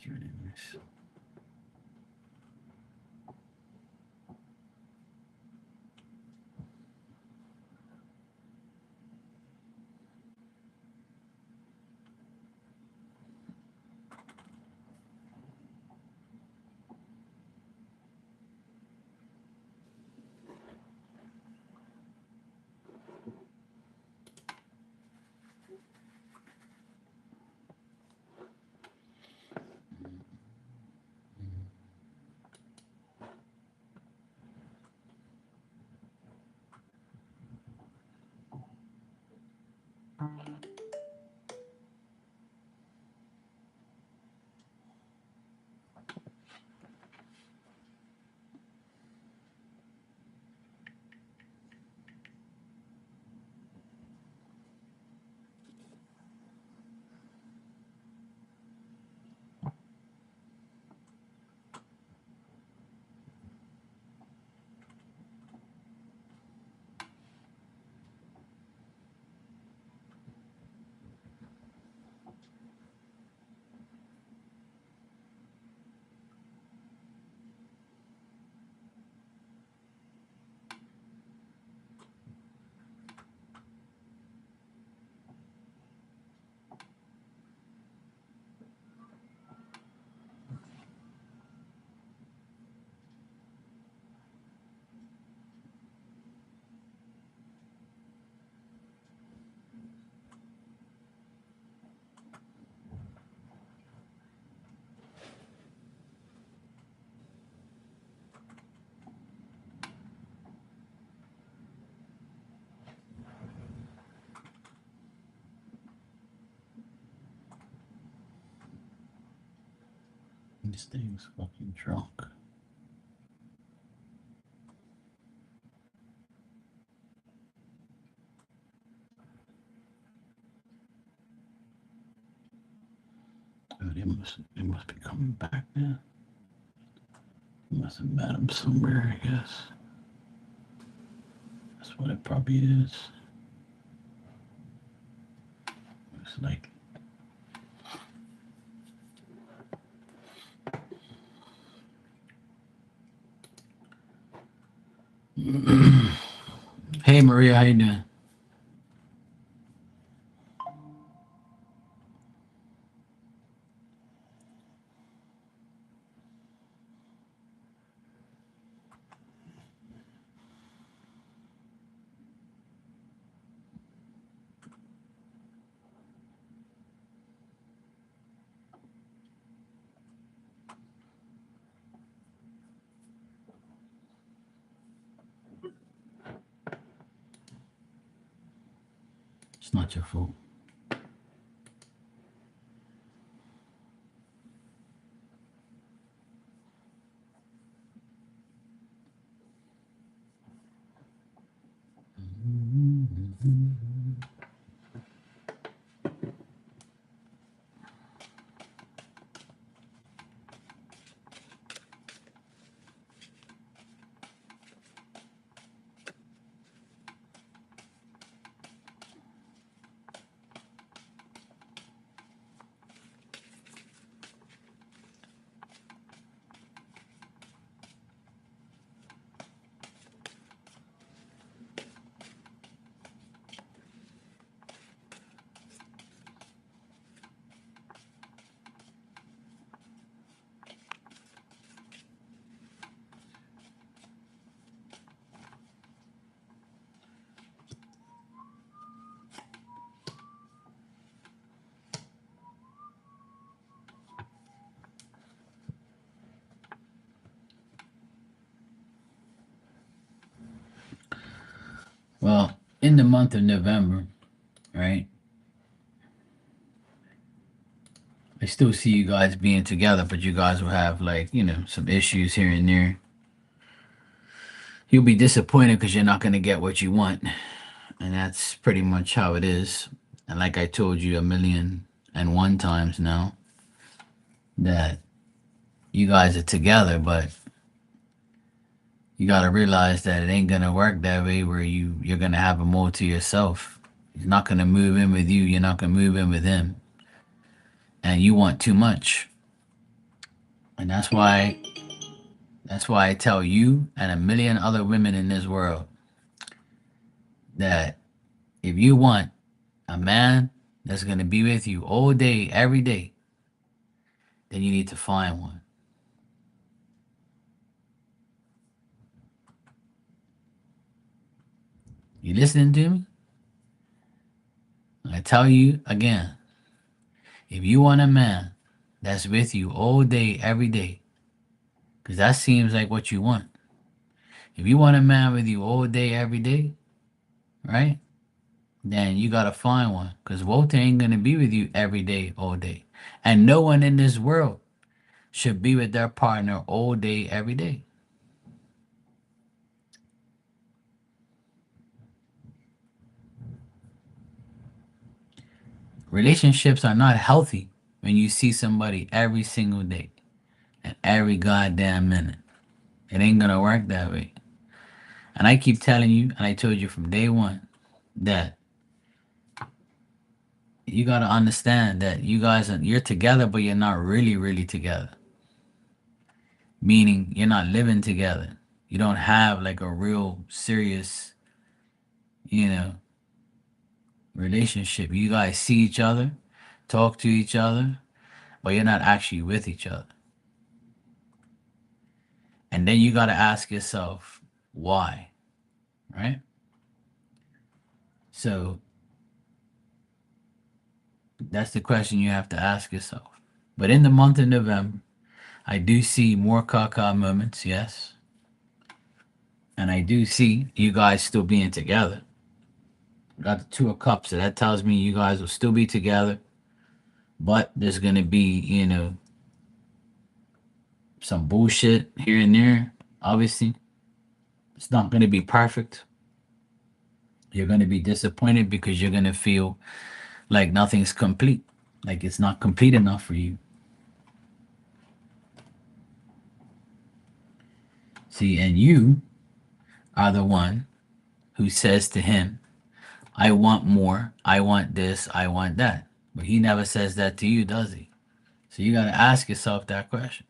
That's really nice. This thing's fucking drunk. Oh, they must be coming back now. Must have met him somewhere, I guess. That's what it probably is. It's like hey Maria, how you doing? It's not your fault. Well, in the month of November, right? I still see you guys being together, but you guys will have like, some issues here and there. You'll be disappointed because you're not going to get what you want. And that's pretty much how it is. And like I told you a million and one times now, that you guys are together, but you got to realize that it ain't going to work that way where you're going to have him all to yourself. He's not going to move in with you. You're not going to move in with him. And you want too much. And that's why I tell you and a million other women in this world that if you want a man that's going to be with you all day, every day, then you need to find one. You listening to me? I tell you again, if you want a man that's with you all day, every day, because that seems like what you want. If you want a man with you all day, every day, right? Then you gotta find one, because Walter ain't gonna be with you every day, all day. And no one in this world should be with their partner all day, every day. Relationships are not healthy when you see somebody every single day and every goddamn minute. It ain't gonna work that way. And I keep telling you, and I told you from day one, that you gotta understand that you're together, but you're not really, really together. Meaning you're not living together. You don't have like a real serious, you know, relationship. You guys see each other, talk to each other, but you're not actually with each other. And then you got to ask yourself, why? Right? So that's the question you have to ask yourself. But in the month of November, I do see more caca moments, yes. And I do see you guys still being together. Got the Two of Cups, so that tells me you guys will still be together. But there's going to be, some bullshit here and there. Obviously, it's not going to be perfect. You're going to be disappointed because you're going to feel like nothing's complete, like it's not complete enough for you. See, and you are the one who says to him, I want more, I want this, I want that. But he never says that to you, does he? So you got to ask yourself that question.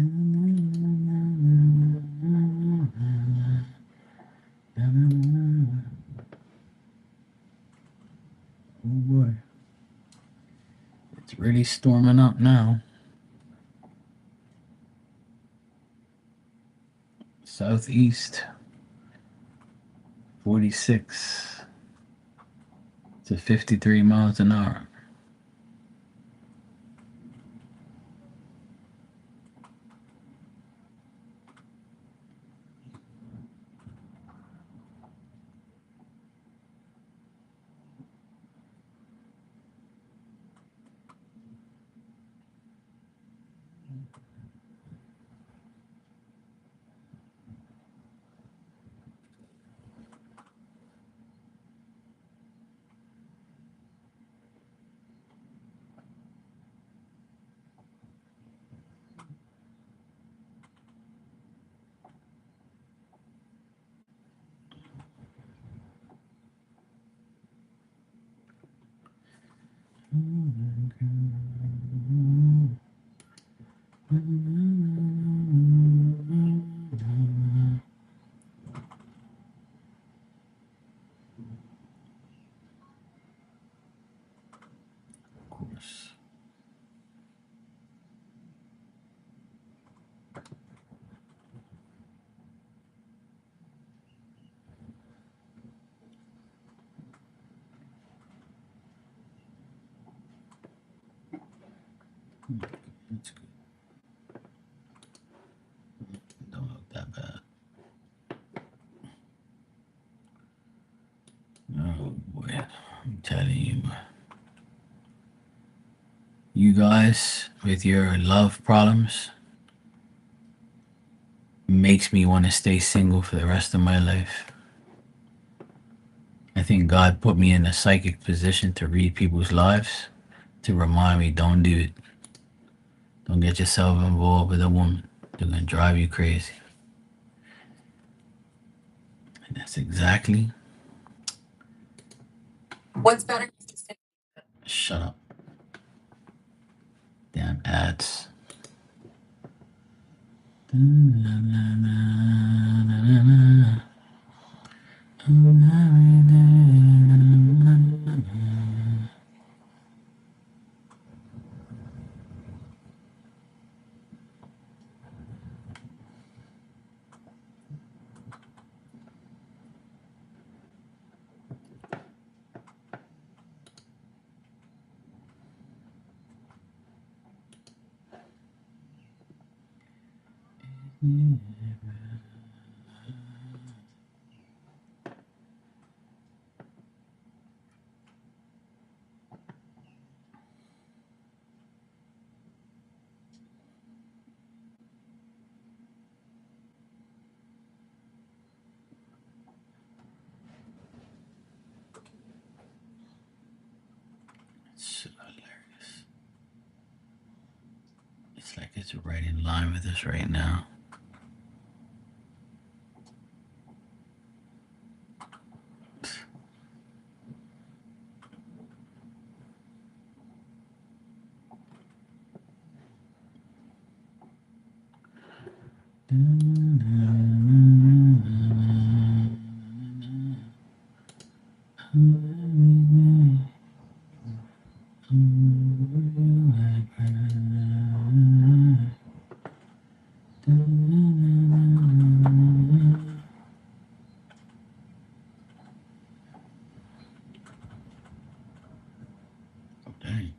Oh boy, it's really storming up now. Southeast 46 to 53 miles an hour. Of course. That's good. Don't look that bad. Oh boy, I'm telling you, you guys with your love problems makes me want to stay single for the rest of my life. I think God put me in a psychic position to read people's lives to remind me don't do it. Don't get yourself involved with a woman. They're gonna drive you crazy. And that's exactly. What's better? Shut up. Damn ads. It's so hilarious. It's like it's right in line with us right now. Dang.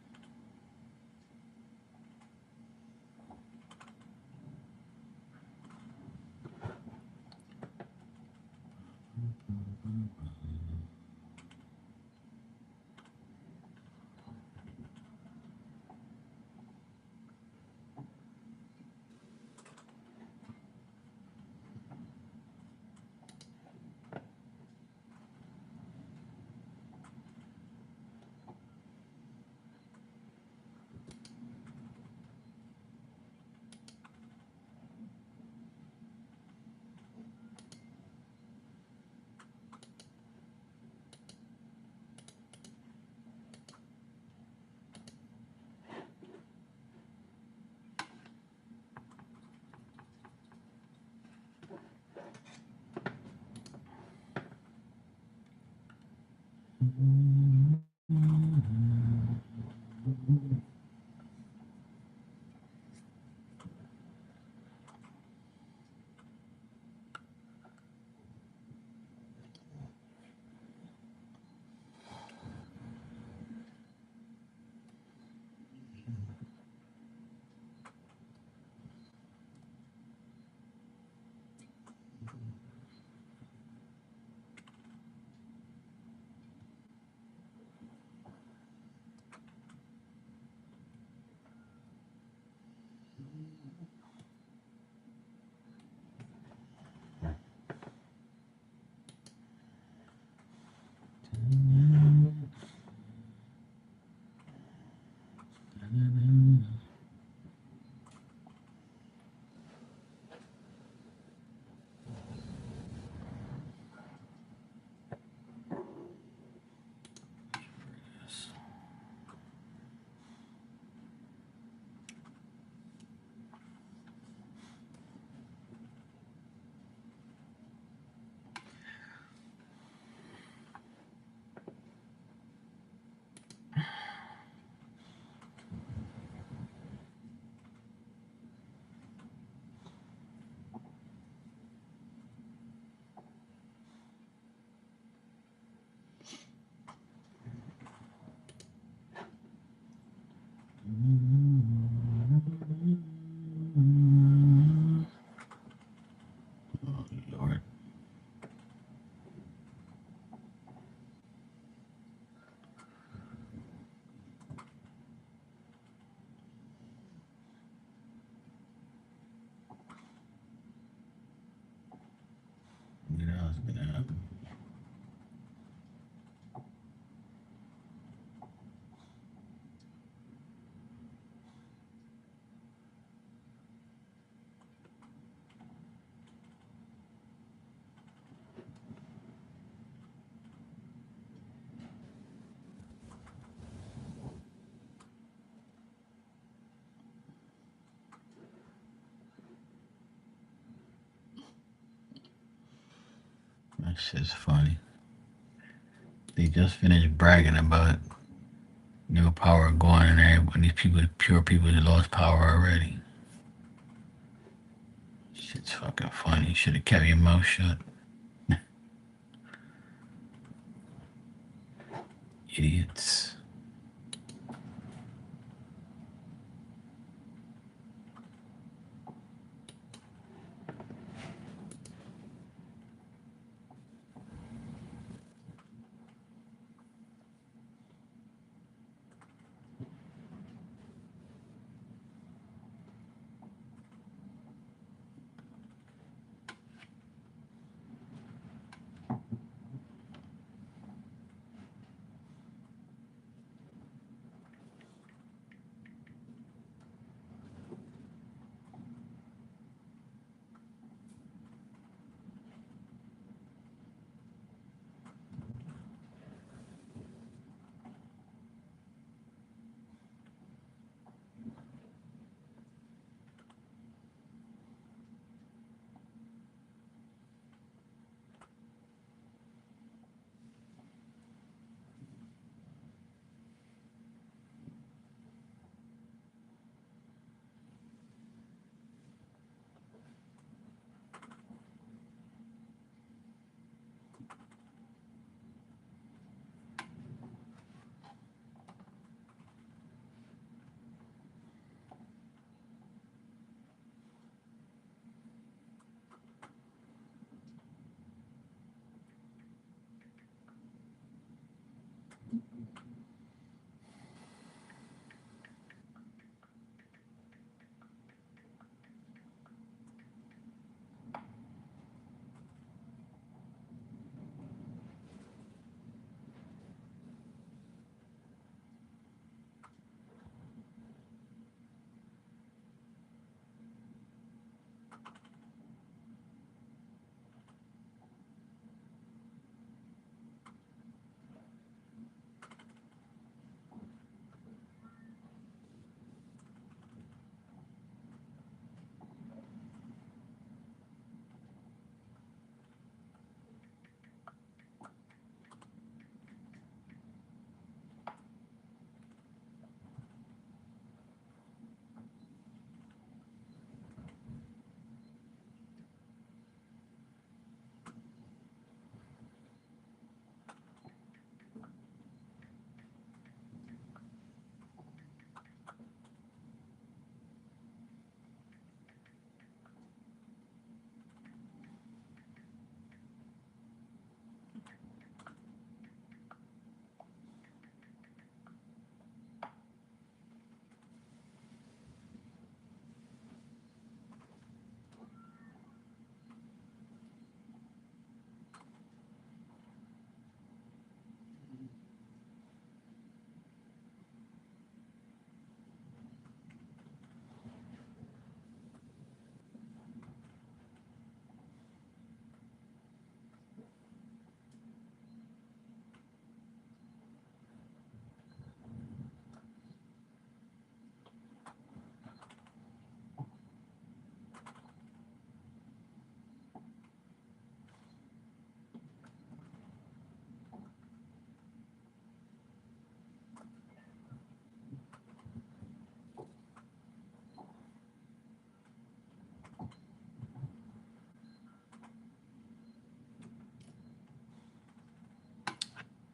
Shit's funny. They just finished bragging about no power going in there when these people, pure people, that lost power already. Shit's fucking funny. Should have kept your mouth shut. Idiots.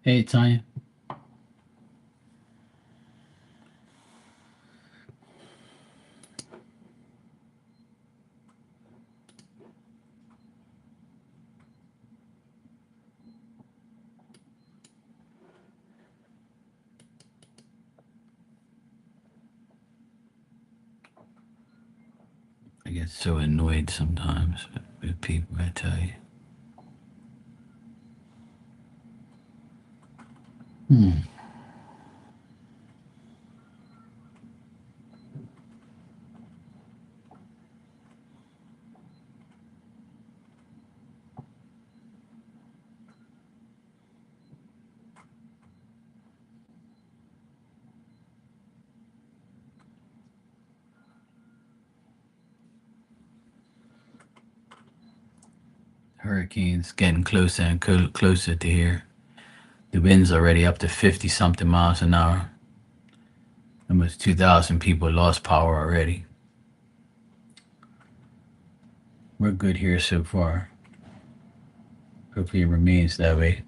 Hey, Tanya. I get so annoyed sometimes with people, I tell you. Hmm. Hurricanes getting closer and closer to here. The wind's already up to 50 something miles an hour. Almost 2,000 people lost power already. We're good here so far. Hopefully it remains that way.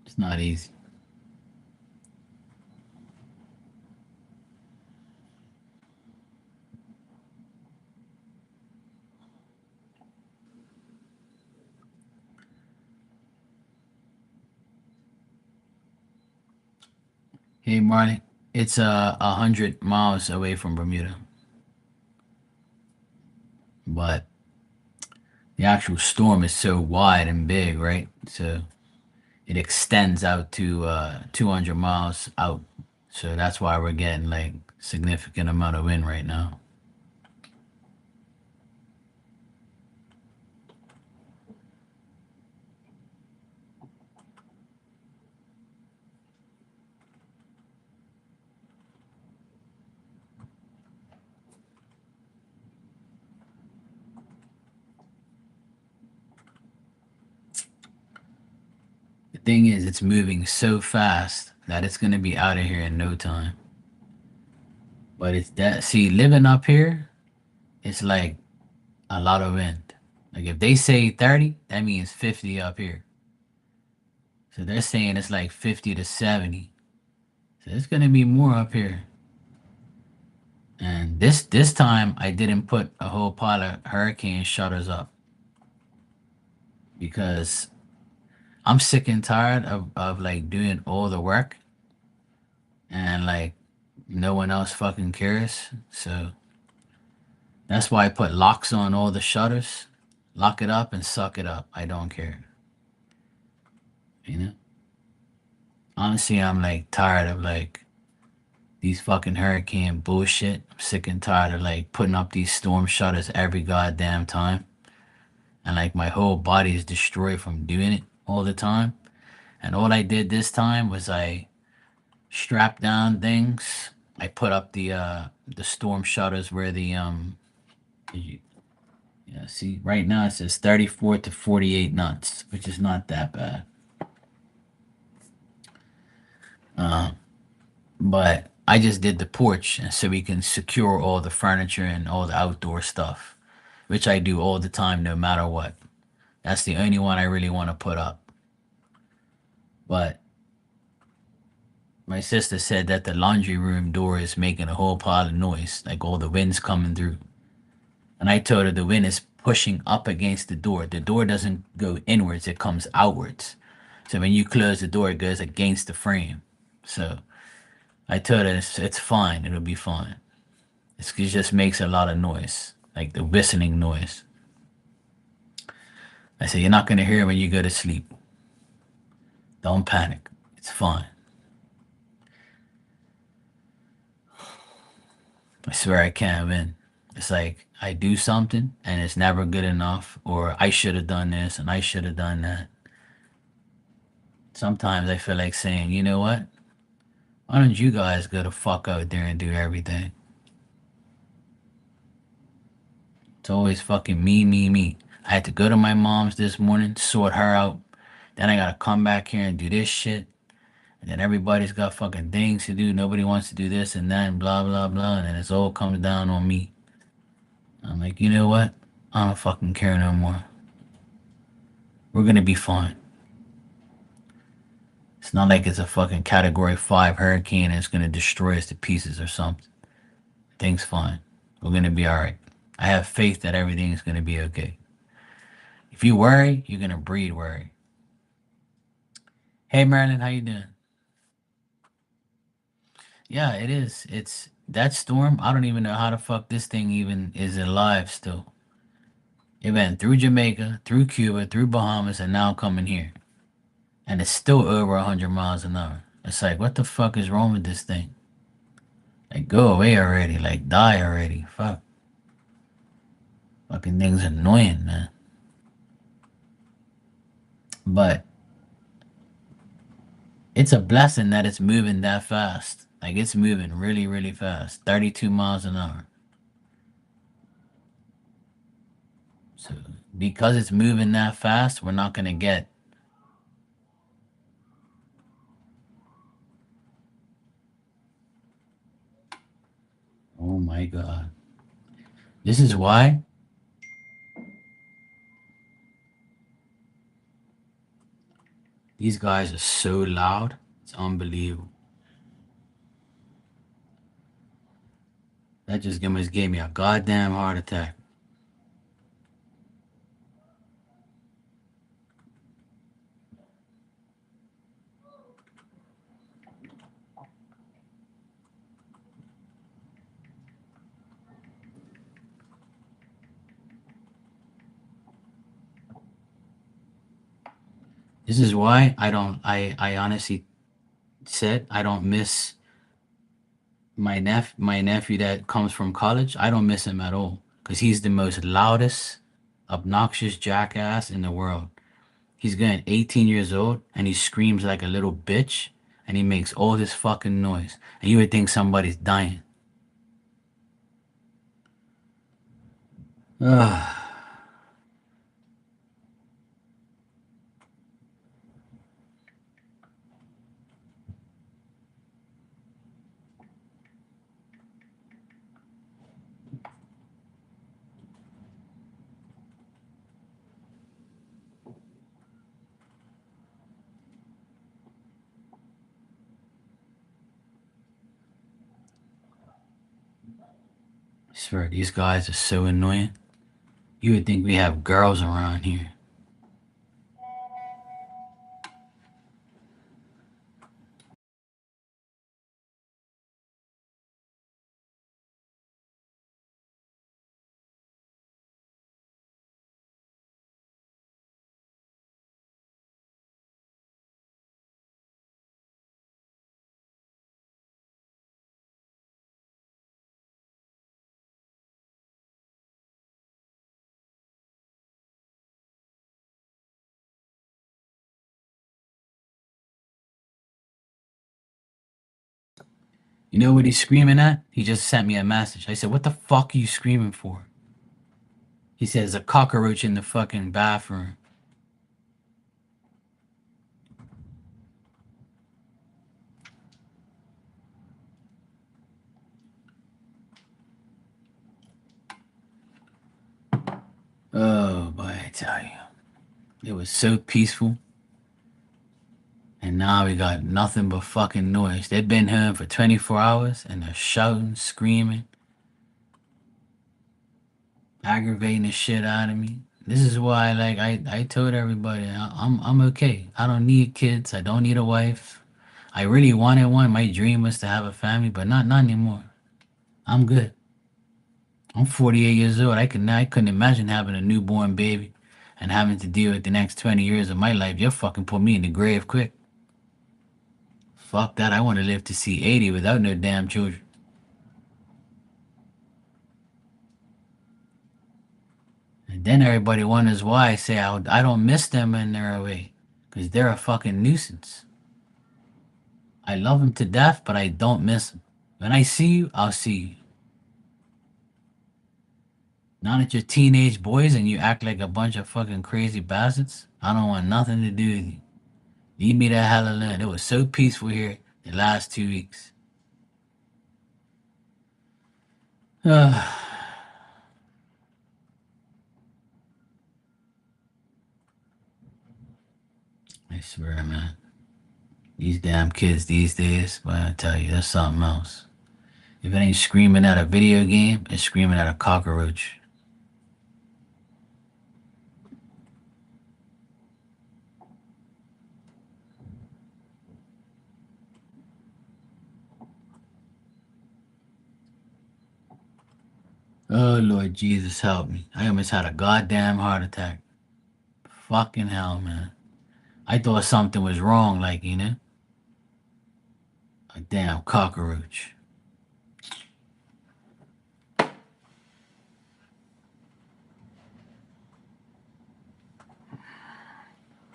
It's not easy. Hey, Marley, it's 100 miles away from Bermuda, but the actual storm is so wide and big, right? So it extends out to 200 miles out. So that's why we're getting like significant amount of wind right now. The thing is, it's moving so fast that it's gonna be out of here in no time. But it's that see, living up here, it's like a lot of wind. Like if they say 30, that means 50 up here. So they're saying it's like 50 to 70. So it's gonna be more up here. And this time I didn't put a whole pile of hurricane shutters up because I'm sick and tired of like doing all the work and like no one else fucking cares. So that's why I put locks on all the shutters. Lock it up and suck it up. I don't care. You know? Honestly, I'm like tired of like these fucking hurricane bullshit. I'm sick and tired of like putting up these storm shutters every goddamn time. And like my whole body is destroyed from doing it all the time. And all I did this time was I strapped down things. I put up the storm shutters where you, yeah, see right now it says 34 to 48 knots, which is not that bad. Uh, but I just did the porch and so we can secure all the furniture and all the outdoor stuff, which I do all the time no matter what. That's the only one I really want to put up. But my sister said that the laundry room door is making a whole pile of noise, like all the wind's coming through. And I told her the wind is pushing up against the door. The door doesn't go inwards, it comes outwards. So when you close the door, it goes against the frame. So I told her it's fine, it'll be fine. It just makes a lot of noise, like the whistling noise. I said, you're not going to hear it when you go to sleep. Don't panic. It's fine. I swear I can't win. It's like I do something and it's never good enough, or I should have done this and I should have done that. Sometimes I feel like saying, you know what? Why don't you guys go the fuck out there and do everything? It's always fucking me, me, me. I had to go to my mom's this morning, sort her out. Then I gotta come back here and do this shit. And then everybody's got fucking things to do. Nobody wants to do this and that and blah, blah, blah. And then it's all comes down on me. I'm like, you know what? I don't fucking care no more. We're gonna be fine. It's not like it's a fucking category 5 hurricane and it's gonna destroy us to pieces or something. Things fine. We're gonna be alright. I have faith that everything is gonna be okay. If you worry, you're gonna breed worry. Hey Marilyn, how you doing? Yeah, it is. It's that storm. I don't even know how the fuck this thing even is alive still. It went through Jamaica, through Cuba, through Bahamas, and now coming here. And it's still over 100 miles an hour. It's like, what the fuck is wrong with this thing? Like, go away already. Like, die already. Fuck. Fucking thing's annoying, man. But it's a blessing that it's moving that fast. Like, it's moving really, really fast. 32 miles an hour. So, because it's moving that fast, we're not going to get. Oh my God. This is why these guys are so loud. It's unbelievable. That just almost gave me a goddamn heart attack. This is why I honestly said I don't miss my nephew that comes from college. I don't miss him at all because he's the most loudest, obnoxious jackass in the world. He's getting 18 years old and he screams like a little bitch and he makes all this fucking noise. And you would think somebody's dying. Ugh. I swear, these guys are so annoying. You would think we have girls around here. You know what he's screaming at? He just sent me a message. I said, "What the fuck are you screaming for?" He says, "A cockroach in the fucking bathroom." Oh boy, I tell you. It was so peaceful. And now we got nothing but fucking noise. They've been here for 24 hours and they're shouting, screaming, aggravating the shit out of me. This is why, like, I told everybody, I'm okay. I don't need kids. I don't need a wife. I really wanted one. My dream was to have a family, but not anymore. I'm good. I'm 48 years old. I couldn't imagine having a newborn baby and having to deal with the next 20 years of my life. You'll fucking put me in the grave quick. Fuck that. I want to live to see 80 without no damn children. And then everybody wonders why I say I don't miss them when they're away. Because they're a fucking nuisance. I love them to death, but I don't miss them. When I see you, I'll see you. Not that you're teenage boys and you act like a bunch of fucking crazy bastards. I don't want nothing to do with you. Leave me the hell alone. It was so peaceful here the last 2 weeks. I swear, man. These damn kids these days, but I tell you, that's something else. If it ain't screaming at a video game, it's screaming at a cockroach. Oh, Lord Jesus, help me. I almost had a goddamn heart attack. Fucking hell, man. I thought something was wrong, like, a damn cockroach.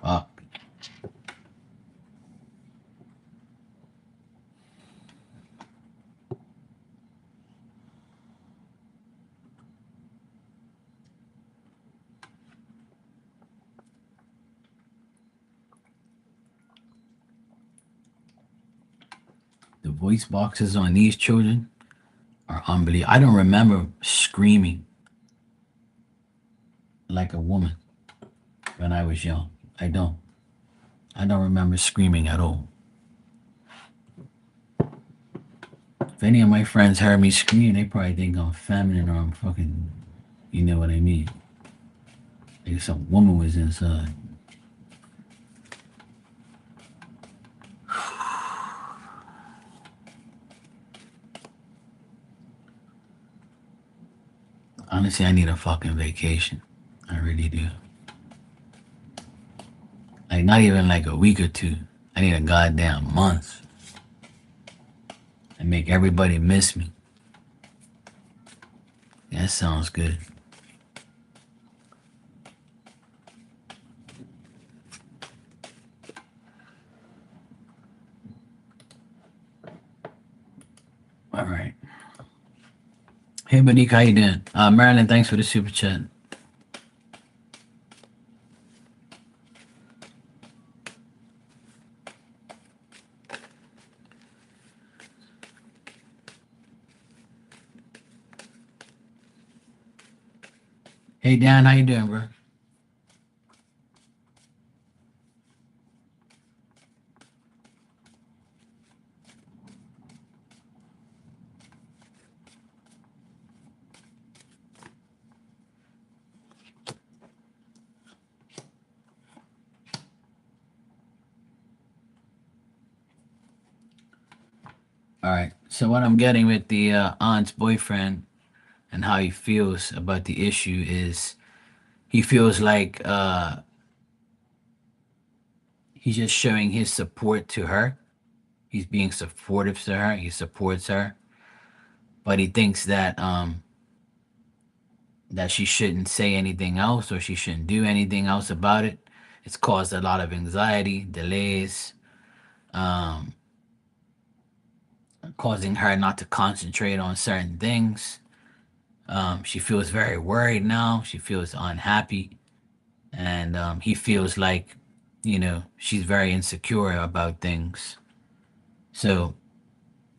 Fuck. The voice boxes on these children are unbelievable. I don't remember screaming like a woman when I was young. I don't. I don't remember screaming at all. If any of my friends heard me scream, they probably think I'm feminine or I'm fucking, you know what I mean? Like some woman was inside. Honestly, I need a fucking vacation. I really do. Like, not even like a week or two. I need a goddamn month. And make everybody miss me. That sounds good. All right. Hey, Monique, how you doing? Marilyn, thanks for the super chat. Hey, Dan, how you doing, bro? All right. So what I'm getting with the aunt's boyfriend and how he feels about the issue is he feels like he's just showing his support to her. He's being supportive to her. He supports her, but he thinks that she shouldn't say anything else or she shouldn't do anything else about it. It's caused a lot of anxiety, delays, um, causing her not to concentrate on certain things. She feels very worried now. She feels unhappy, and he feels like, she's very insecure about things. So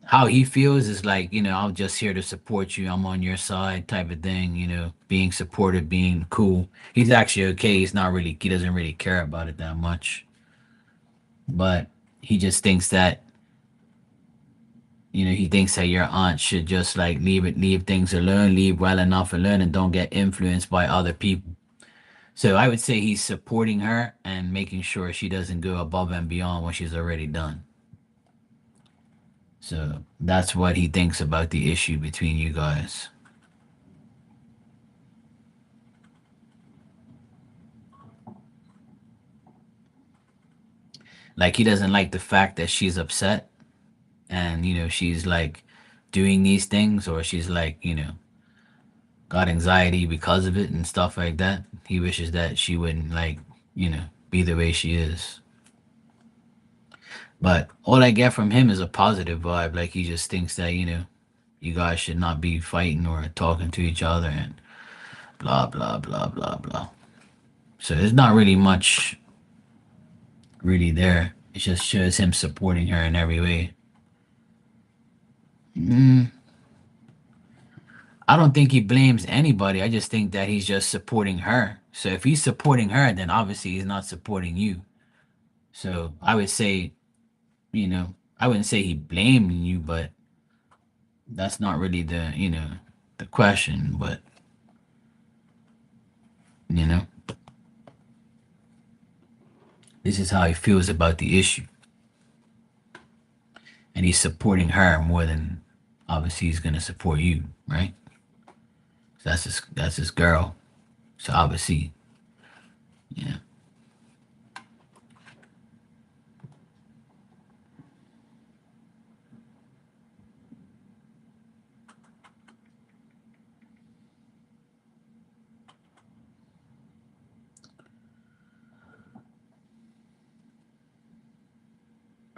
how he feels is like, I'm just here to support you. I'm on your side, type of thing. Being supportive, being cool. He's actually okay. He doesn't really care about it that much, but he just thinks that, he thinks that your aunt should just like leave things alone, leave well enough alone, and don't get influenced by other people. So I would say he's supporting her and making sure she doesn't go above and beyond what she's already done. So that's what he thinks about the issue between you guys. Like, he doesn't like the fact that she's upset and, she's like doing these things, or she's like, got anxiety because of it and stuff like that. He wishes that she wouldn't, like, be the way she is. But all I get from him is a positive vibe. Like, he just thinks that, you guys should not be fighting or talking to each other and blah, blah, blah, blah, blah. So there's not really much really there. It just shows him supporting her in every way. Mm, I don't think he blames anybody. I just think that he's just supporting her. So if he's supporting her, then obviously he's not supporting you. So I would say, I wouldn't say he blaming you, but that's not really the question. But, you know, this is how he feels about the issue. And he's supporting her more than obviously he's going to support you, right? That's his girl. So obviously, yeah.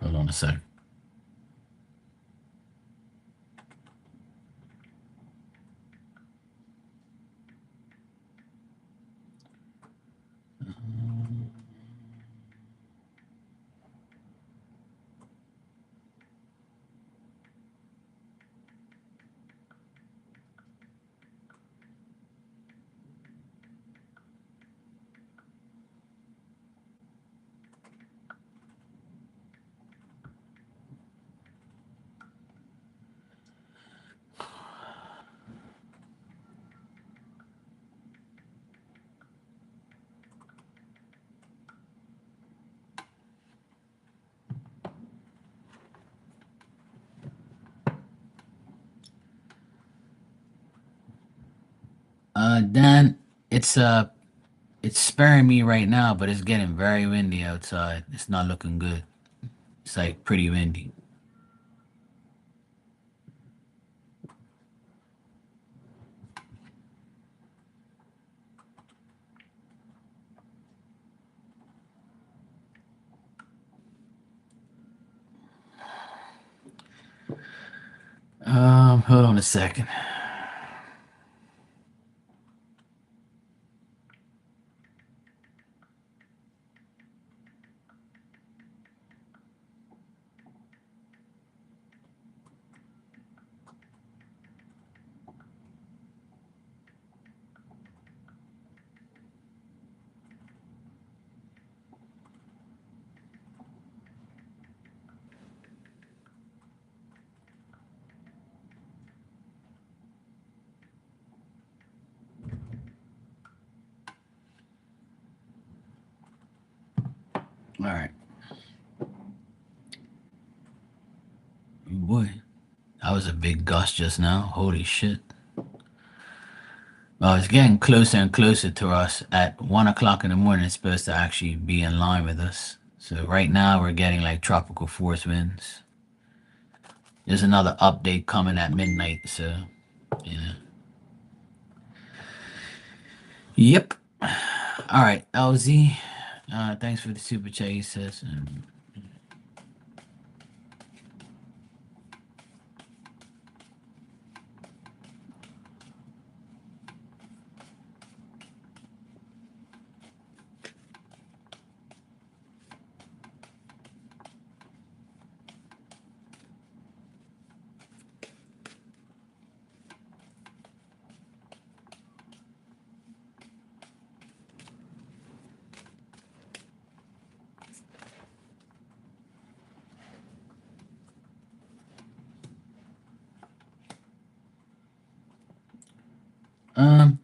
Hold on a sec. Dan, it's it's sparing me right now, but it's getting very windy outside. It's not looking good. It's like pretty windy. Hold on a second. All right. Boy, that was a big gust just now. Holy shit. Well, it's getting closer and closer to us. At 1 o'clock in the morning, it's supposed to actually be in line with us. So right now we're getting like tropical force winds. There's another update coming at midnight. So yeah. Yep. All right, LZ. Thanks for the super chat. He says. Um,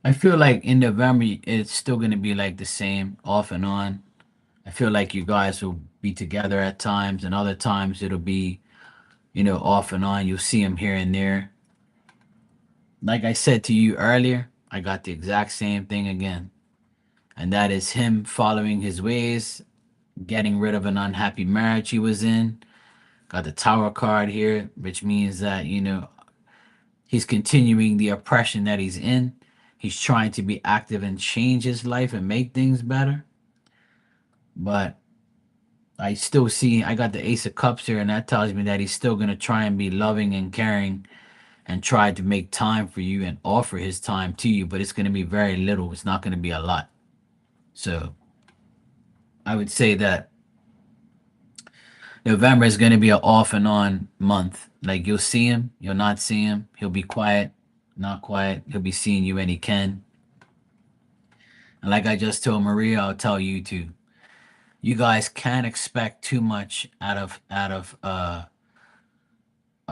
I feel like in November it's still gonna be like the same, off and on. I feel like you guys will be together at times, and other times it'll be, off and on. You'll see him here and there. Like I said to you earlier, I got the exact same thing again, and that is him following his ways, getting rid of an unhappy marriage he was in. Got the Tower card here, which means that, he's continuing the oppression that he's in. He's trying to be active and change his life and make things better. But I still see, I got the Ace of Cups here, and that tells me that he's still going to try and be loving and caring and try to make time for you and offer his time to you, but it's going to be very little. It's not going to be a lot. So I would say that November is going to be an off and on month. Like you'll see him, you'll not see him. He'll be quiet, not quiet. He'll be seeing you when he can. And like I just told Maria, I'll tell you too. You guys can't expect too much out of a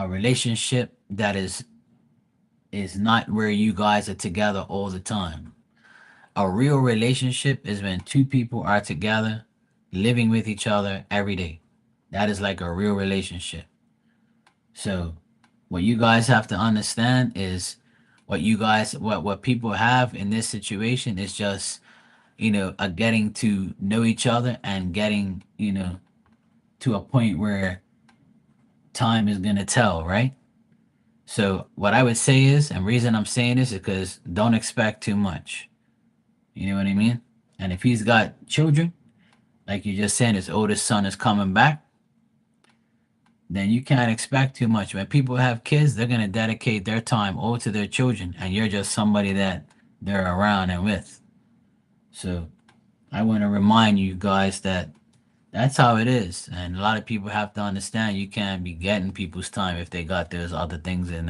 relationship that is not where you guys are together all the time. A real relationship is when two people are together, living with each other every day. That is like a real relationship. So, what you guys have to understand is What you guys, what people have in this situation is just, a getting to know each other and getting, to a point where time is gonna tell, right? So what I would say is, and reason I'm saying this is because don't expect too much. You know what I mean? And if he's got children, like you just said, his oldest son is coming back, then you can't expect too much. When people have kids, they're gonna dedicate their time all to their children, and you're just somebody that they're around and with. So I want to remind you guys that that's how it is, and a lot of people have to understand you can't be getting people's time if they got those other things in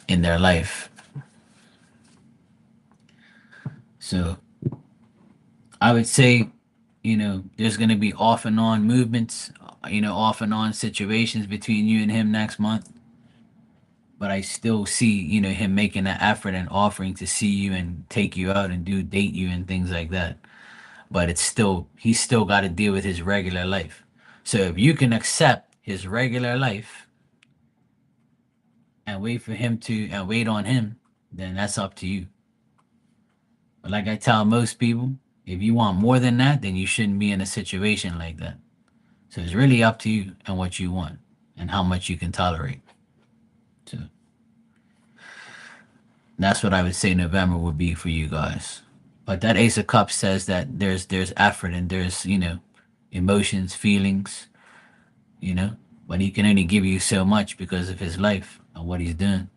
their life. So I would say, there's going to be off and on movements, off and on situations between you and him next month. But I still see, him making that effort and offering to see you and take you out and date you and things like that. But he's still got to deal with his regular life. So if you can accept his regular life and wait on him, then that's up to you. But like I tell most people, if you want more than that, then you shouldn't be in a situation like that. So it's really up to you and what you want and how much you can tolerate. So that's what I would say November would be for you guys. But that Ace of Cups says that there's effort and there's emotions, feelings, you know, but he can only give you so much because of his life and what he's doing.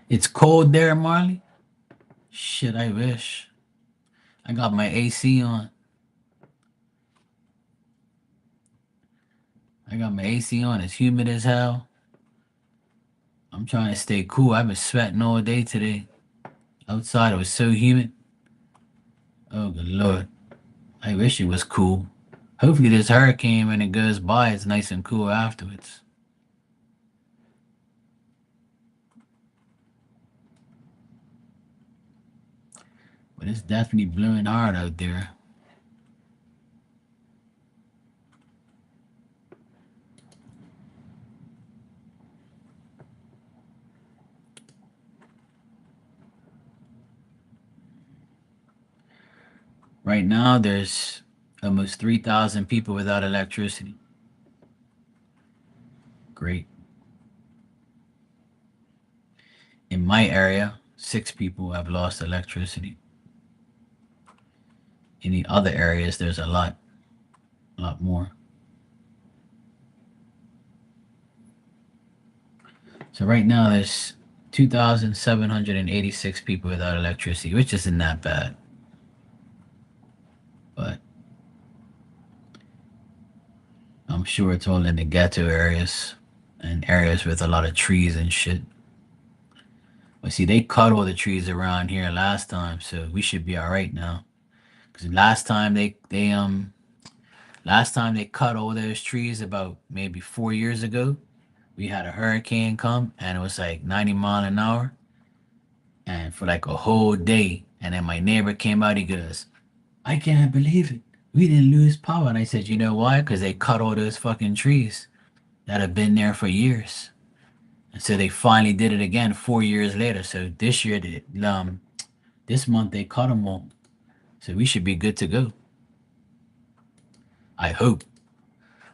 It's cold there, Marley. Shit, I wish. I got my AC on. I got my AC on. It's humid as hell. I'm trying to stay cool. I've been sweating all day today. Outside it was so humid. Oh good lord. I wish it was cool. Hopefully this hurricane when it goes by it's nice and cool afterwards. But it's definitely blowing hard out there. Right now there's almost 3,000 people without electricity. Great. In my area, 6 people have lost electricity. In the other areas, there's a lot more. So right now, there's 2,786 people without electricity, which isn't that bad. But I'm sure it's all in the ghetto areas and areas with a lot of trees and shit. But see, they cut all the trees around here last time, so we should be all right now. Because last time they cut all those trees about maybe 4 years ago. We had a hurricane come and it was like 90 mile an hour and for like a whole day. And then my neighbor came out, he goes, I can't believe it. We didn't lose power. And I said, you know why? Because they cut all those fucking trees that have been there for years. And so they finally did it again 4 years later. So this month they cut them all. So we should be good to go. I hope.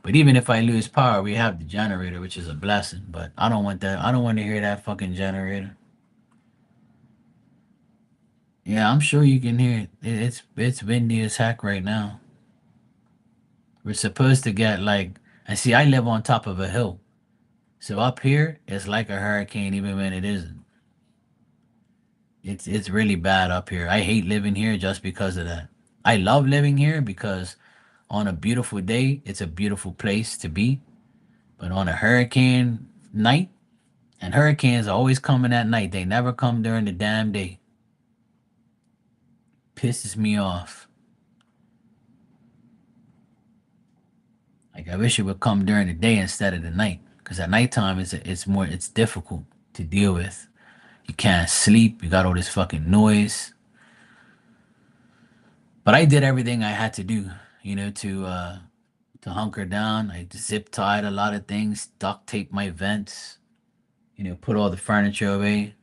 But even if I lose power, we have the generator, which is a blessing. But I don't want that. I don't want to hear that fucking generator. Yeah, I'm sure you can hear it. It's windy as heck right now. We're supposed to get like, and see, I live on top of a hill, so up here it's like a hurricane, even when it isn't. It's really bad up here. I hate living here just because of that. I love living here because on a beautiful day, it's a beautiful place to be. But on a hurricane night, and hurricanes are always coming at night. They never come during the damn day. Pisses me off. Like I wish it would come during the day instead of the night. Because at nighttime, it's difficult to deal with. You can't sleep. You got all this fucking noise. But I did everything I had to do, to hunker down. I zip tied a lot of things, duct taped my vents, put all the furniture away.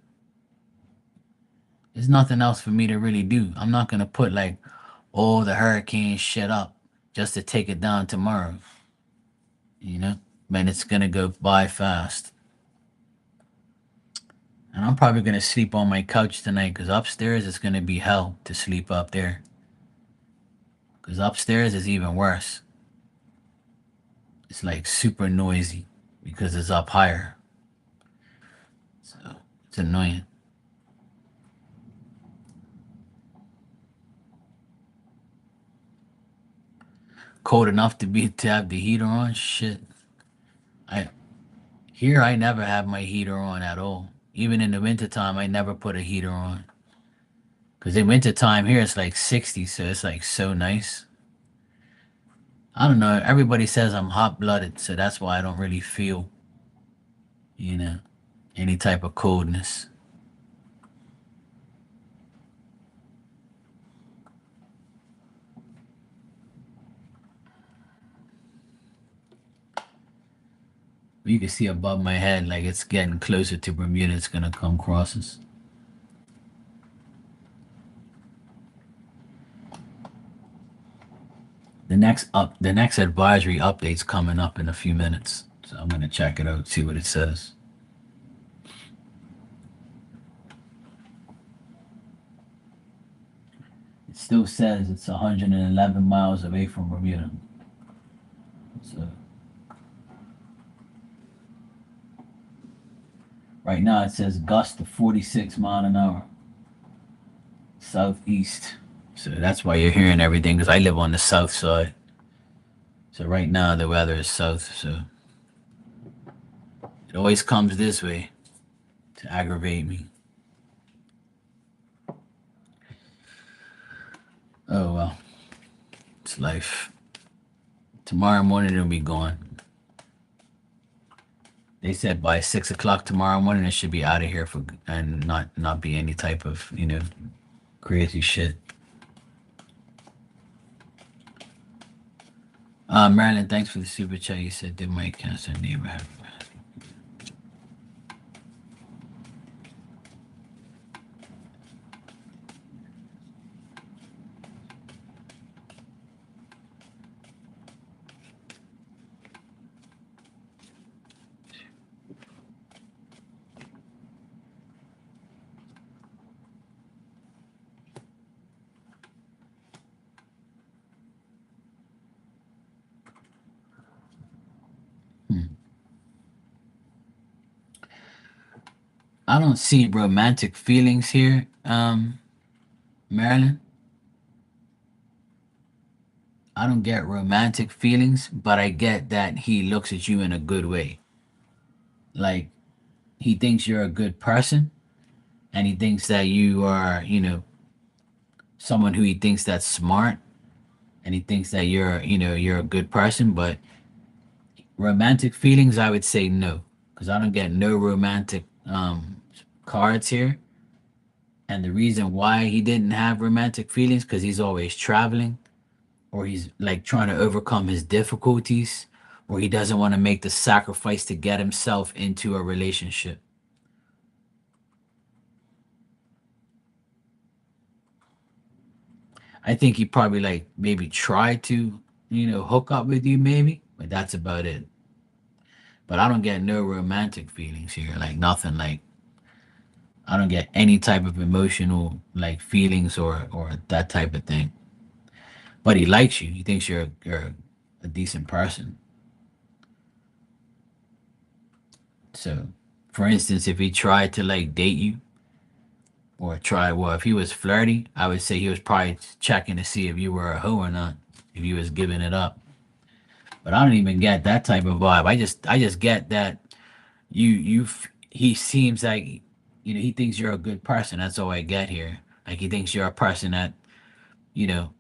There's nothing else for me to really do. I'm not gonna put like all the hurricane shit up just to take it down tomorrow. You know, man, it's gonna go by fast. And I'm probably gonna sleep on my couch tonight because upstairs it's gonna be hell to sleep up there. Because upstairs is even worse. It's like super noisy because it's up higher. So it's annoying. Cold enough to have the heater on. Shit. I Here I never have my heater on at all. Even in the wintertime I never put a heater on. Cause in wintertime here it's like 60, so it's like so nice. I don't know. Everybody says I'm hot blooded, so that's why I don't really feel, you know, any type of coldness. You can see above my head like it's getting closer to Bermuda. It's gonna come across us. The next advisory update's coming up in a few minutes. So I'm gonna check it out, see what it says. It still says it's 111 miles away from Bermuda. So right now it says gust of 46 mile an hour southeast. So that's why you're hearing everything because I live on the south side. So right now the weather is south. So it always comes this way to aggravate me. Oh well, it's life. Tomorrow morning it'll be gone. They said by 6 o'clock tomorrow morning it should be out of here for and not be any type of crazy shit. Marilyn, thanks for the super chat. You said they might cancel neighbor have. Hmm. I don't see romantic feelings here, Marilyn. I don't get romantic feelings, but I get that he looks at you in a good way. Like he thinks you're a good person, and he thinks that you are, someone who he thinks that's smart, and he thinks that you're a good person. But romantic feelings, I would say no, because I don't get no romantic cards here. And the reason why he didn't have romantic feelings, because he's always traveling, or he's like trying to overcome his difficulties, or he doesn't want to make the sacrifice to get himself into a relationship. I think he probably like maybe tried to, hook up with you maybe, but that's about it. But I don't get no romantic feelings here, like nothing. Like I don't get any type of emotional like feelings or that type of thing. But he likes you. He thinks you're a decent person. So, for instance, if he tried to like date you or try, well, if he was flirty, I would say he was probably checking to see if you were a hoe or not, if you was giving it up. But I don't even get that type of vibe. I just get that he seems like he thinks you're a good person. That's all I get here. Like he thinks you're a person that you know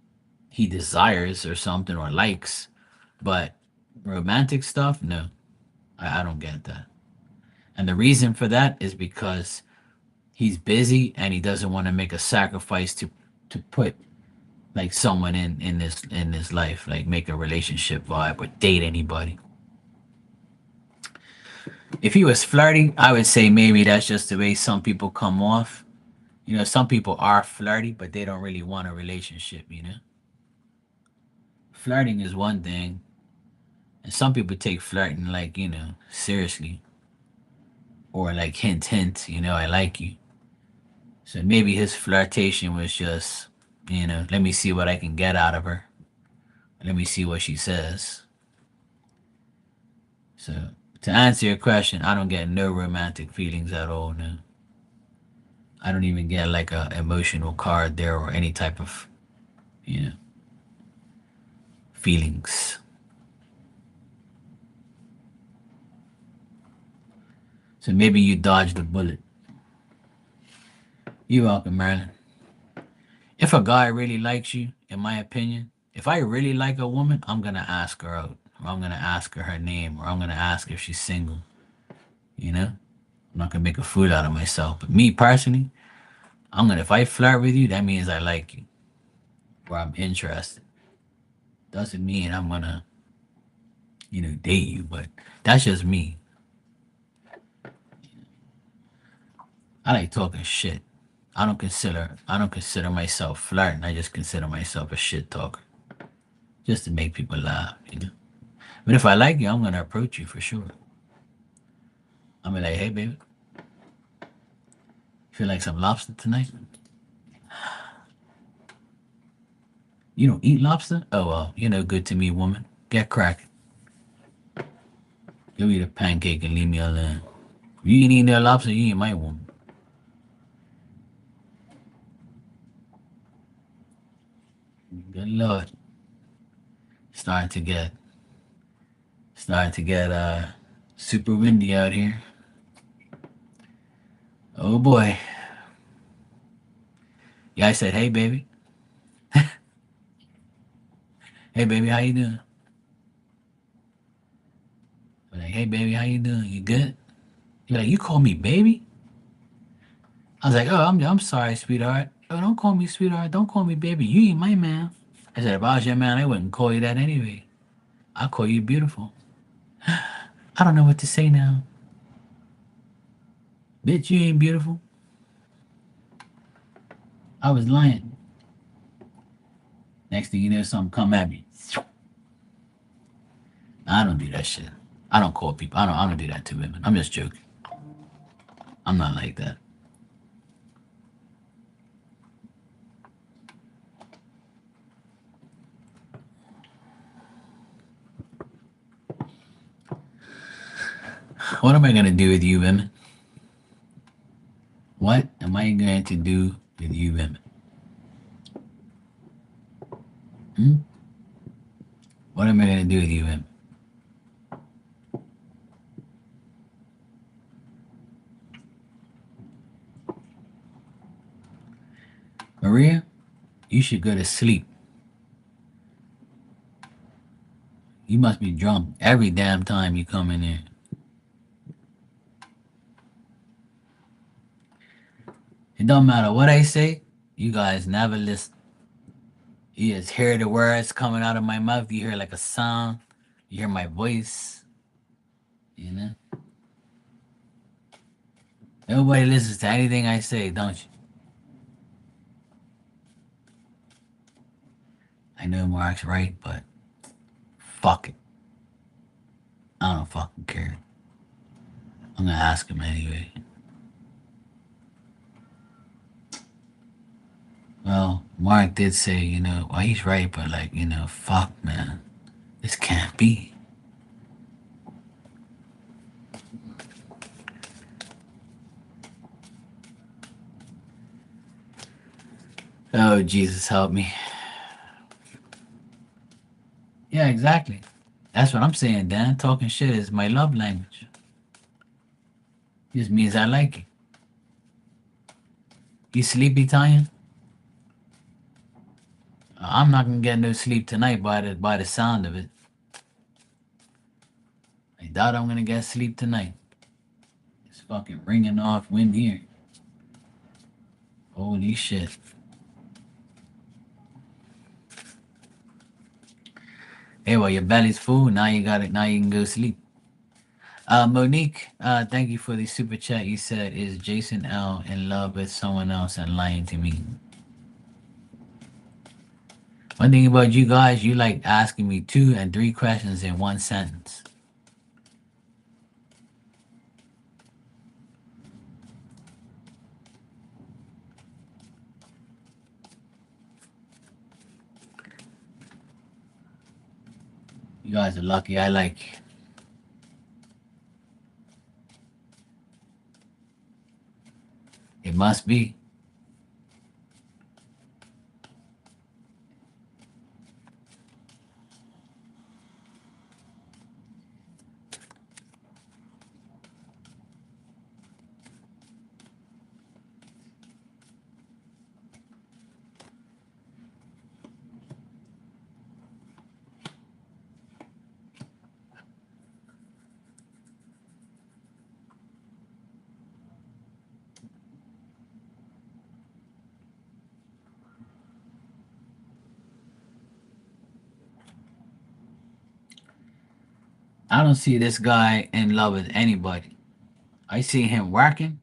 he desires or something or likes, but romantic stuff, no. I don't get that. And the reason for that is because he's busy and he doesn't want to make a sacrifice to put like someone in this life, like make a relationship vibe or date anybody. If he was flirting, I would say maybe that's just the way some people come off. You know, some people are flirty, but they don't really want a relationship, you know? Flirting is one thing, and some people take flirting like, you know, seriously. Or like hint, hint, you know, I like you. So maybe his flirtation was just, you know, let me see what I can get out of her. Let me see what she says. So to answer your question, I don't get no romantic feelings at all. No, I don't even get like a emotional card there or any type of, you know, feelings. So maybe you dodged the bullet. You're welcome, Marilyn. If a guy really likes you, in my opinion, if I really like a woman, I'm gonna ask her out, or I'm gonna ask her her name, or I'm gonna ask if she's single. You know, I'm not gonna make a fool out of myself. But me personally, I'm gonna if I flirt with you, that means I like you, or I'm interested. Doesn't mean I'm gonna, you know, date you, but that's just me. I like talking shit. I don't consider myself flirting. I just consider myself a shit talker, just to make people laugh. You know. But if I like you, I'm gonna approach you for sure. I'm gonna be like, hey, baby, feel like some lobster tonight? You don't eat lobster? Oh well, you know, good to me, woman. Get cracking. You eat a pancake and leave me alone. You ain't eating that lobster, you ain't my woman. Good lord. Starting to get starting to get super windy out here. Oh boy. Yeah, I said, hey baby. Hey baby, how you doing? I'm like, hey baby, how you doing? You good? You're like, you call me baby? I was like, oh, I'm sorry, sweetheart. Oh, don't call me sweetheart. Don't call me baby. You ain't my man. I said, if I was your man, I wouldn't call you that anyway. I'll call you beautiful. I don't know what to say now. Bitch, you ain't beautiful. I was lying. Next thing you know, something come at me. I don't do that shit. I don't call people. I don't do that to women. I'm just joking. I'm not like that. What am I gonna do with you women? What am I going to do with you women? Hmm? What am I gonna do with you women? Maria, you should go to sleep. You must be drunk every damn time you come in here. It don't matter what I say, you guys never listen. You just hear the words coming out of my mouth. You hear like a sound. You hear my voice. You know? Nobody listens to anything I say, don't you? I know Mark's right, but fuck it. I don't fucking care. I'm gonna ask him anyway. Well, Mark did say, you know, well, he's right, but like, you know, fuck, man. This can't be. Oh, Jesus, help me. Yeah, exactly. That's what I'm saying, Dan. Talking shit is my love language. Just means I like it. You sleepy, Tanya? I'm not gonna get no sleep tonight by the sound of it. doubt I'm gonna get sleep tonight. It's fucking ringing off wind here. Holy shit. Hey, well, your belly's full. Now you got it. Now you can go sleep. Monique, thank you for the super chat. You said, is Jason L in love with someone else and lying to me? One thing about you guys, you like asking me 2 and 3 questions in one sentence. You guys are lucky. I like you. It must be. I don't see this guy in love with anybody. I see him working.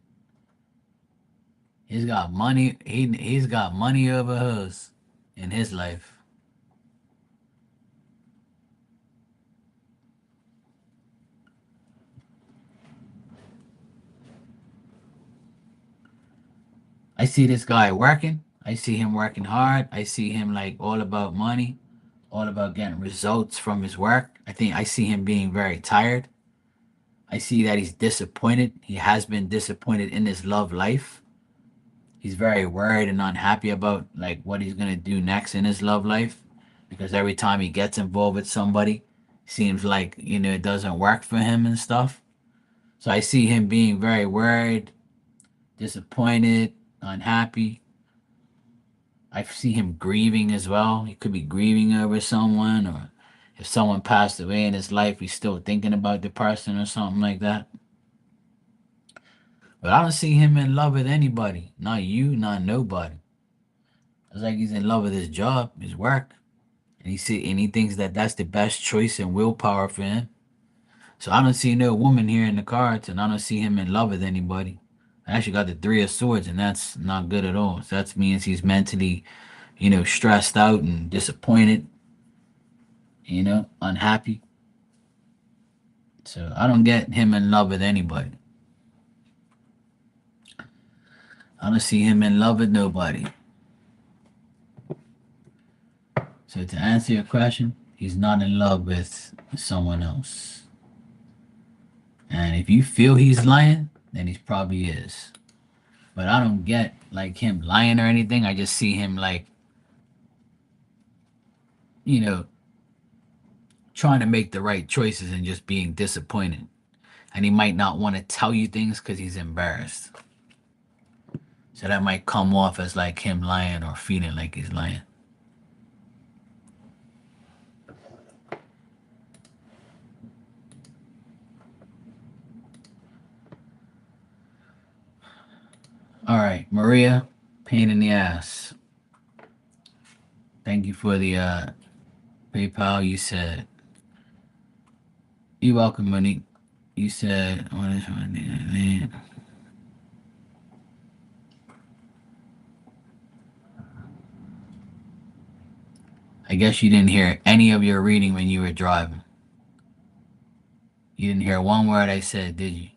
He's got money. He's got money over hers in his life. I see this guy working. I see him working hard. I see him like all about money, all about getting results from his work. I see him being very tired. I see that he's disappointed. He has been disappointed in his love life. He's very worried and unhappy about like what he's gonna do next in his love life because every time he gets involved with somebody, seems like it doesn't work for him and stuff. So I see him being very worried, disappointed, unhappy. I see him grieving as well. He could be grieving over someone, or if someone passed away in his life, he's still thinking about the person or something like that. But I don't see him in love with anybody. Not you, not nobody. It's like he's in love with his job, his work, and he thinks that that's the best choice and willpower for him. So I don't see no woman here in the cards, and I don't see him in love with anybody. I actually got the 3 of Swords, and that's not good at all. So that means he's mentally, stressed out and disappointed, unhappy. So I don't get him in love with anybody. I don't see him in love with nobody. So to answer your question, he's not in love with someone else. And if you feel he's lying, then he probably is. But I don't get like him lying or anything. I just see him like, you know, trying to make the right choices and just being disappointed. And he might not want to tell you things because he's embarrassed. So that might come off as like him lying or feeling like he's lying. All right, Maria, pain in the ass. Thank you for the PayPal. You said, you're welcome, Monique. You said, what is my name? I guess you didn't hear any of your reading when you were driving. You didn't hear one word I said, did you?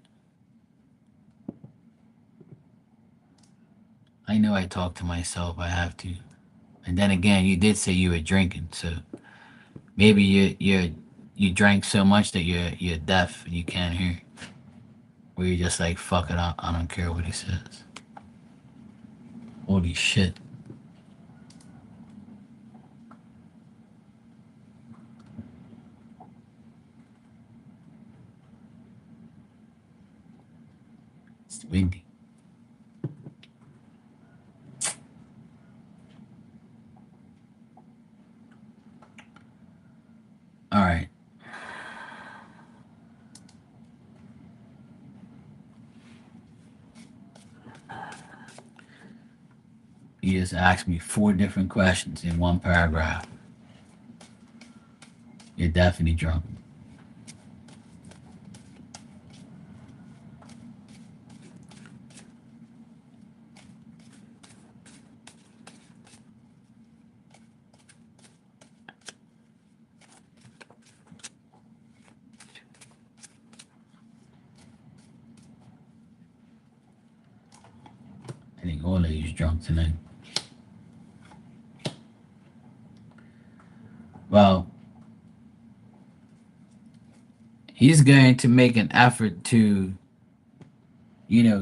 I know I talk to myself. I have to. And then again, you did say you were drinking, so maybe you drank so much that you're deaf and you can't hear. Or you're just like, fuck it, I don't care what he says. Holy shit. It's windy. All right. He just asked me 4 different questions in one paragraph. You're definitely drunk. I think all of you's drunk tonight. Well, he's going to make an effort to,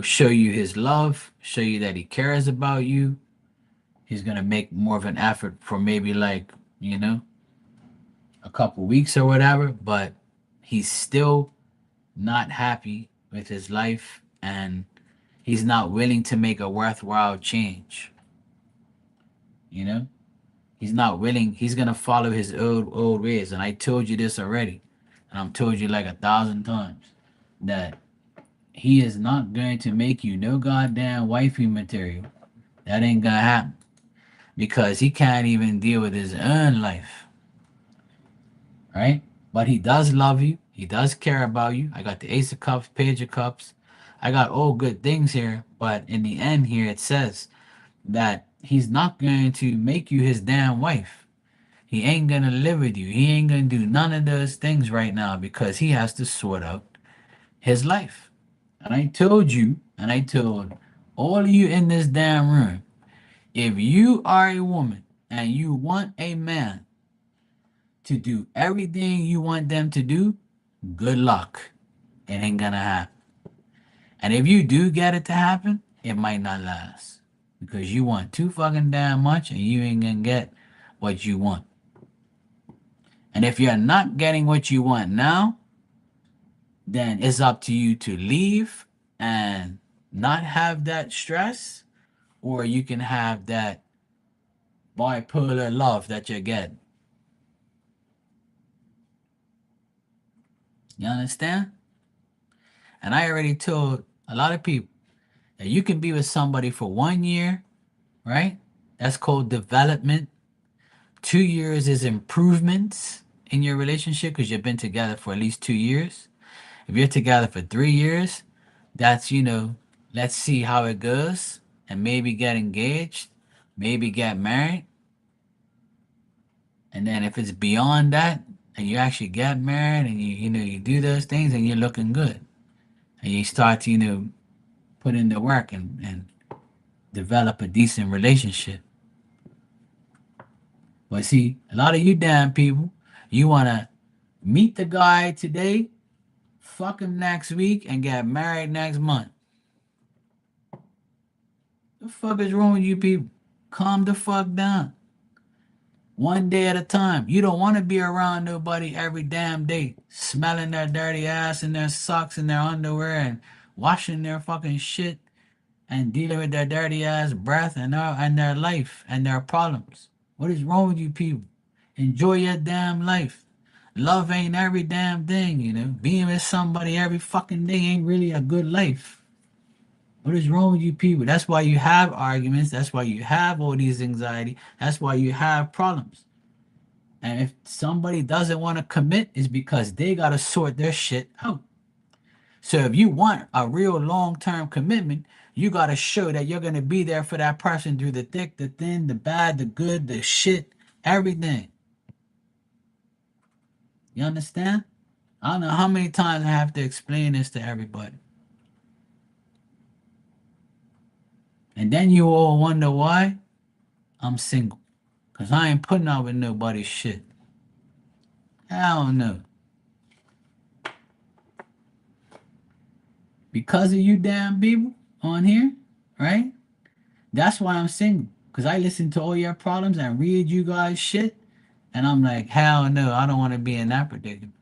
show you his love, show you that he cares about you. He's going to make more of an effort for maybe like, a couple weeks or whatever, but he's still not happy with his life and he's not willing to make a worthwhile change. You know? He's not willing. He's going to follow his old ways. And I told you this already. And I've told you like 1,000 times that he is not going to make you no goddamn wifey material. That ain't gonna happen because he can't even deal with his own life, right? But he does love you. He does care about you. I got the Ace of Cups, Page of Cups. I got all good things here, but in the end here it says that he's not going to make you his damn wife. He ain't gonna live with you. He ain't gonna do none of those things right now because he has to sort out his life. And I told you, and I told all of you in this damn room, if you are a woman and you want a man to do everything you want them to do, good luck. It ain't gonna happen. And if you do get it to happen, it might not last. Because you want too fucking damn much and you ain't gonna get what you want. And if you're not getting what you want now, then it's up to you to leave and not have that stress, or you can have that bipolar love that you get. You understand? And I already told a lot of people that you can be with somebody for 1 year, right? That's called development. 2 years is improvements in your relationship because you've been together for at least 2 years. If you're together for 3 years, that's, let's see how it goes and maybe get engaged, maybe get married. And then if it's beyond that and you actually get married and you do those things and you're looking good and you start to, put in the work and develop a decent relationship. But see, a lot of you damn people, you want to meet the guy today, fuck him next week, and get married next month. The fuck is wrong with you people? Calm the fuck down. One day at a time. You don't want to be around nobody every damn day, smelling their dirty ass and their socks and their underwear and washing their fucking shit and dealing with their dirty ass breath and their life and their problems. What is wrong with you people? Enjoy your damn life. Love ain't every damn thing, Being with somebody every fucking day ain't really a good life. What is wrong with you people? That's why you have arguments. That's why you have all these anxiety. That's why you have problems. And if somebody doesn't want to commit, it's because they got to sort their shit out. So if you want a real long-term commitment, you got to show that you're going to be there for that person through the thick, the thin, the bad, the good, the shit, everything. You understand? I don't know how many times I have to explain this to everybody. And then you all wonder why I'm single. Because I ain't putting up with nobody's shit. Hell no. Because of you damn people on here, right? That's why I'm single. Because I listen to all your problems and read you guys shit. And I'm like, hell no, I don't want to be in that predicament.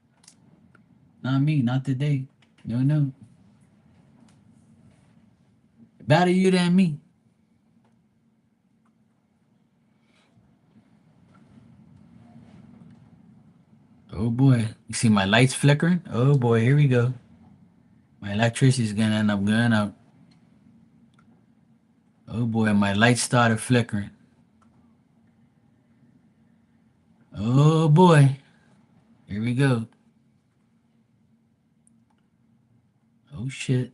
Not me, not today. No, no. Better you than me. Oh boy. You see my lights flickering? Oh boy, here we go. My electricity's gonna end up going out. Oh boy, my light started flickering. Oh boy. Here we go. Oh shit.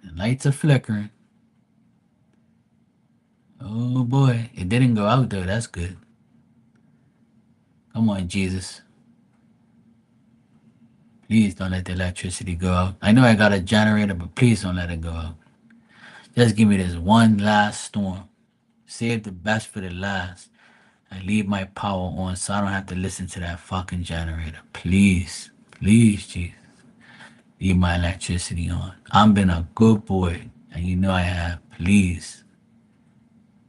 The lights are flickering. Oh boy. It didn't go out though. That's good. Come on, Jesus. Please don't let the electricity go out. I know I got a generator, but please don't let it go out. Just give me this one last storm. Save the best for the last. And leave my power on so I don't have to listen to that fucking generator. Please. Please, Jesus. Leave my electricity on. I've been a good boy. And you know I have. Please.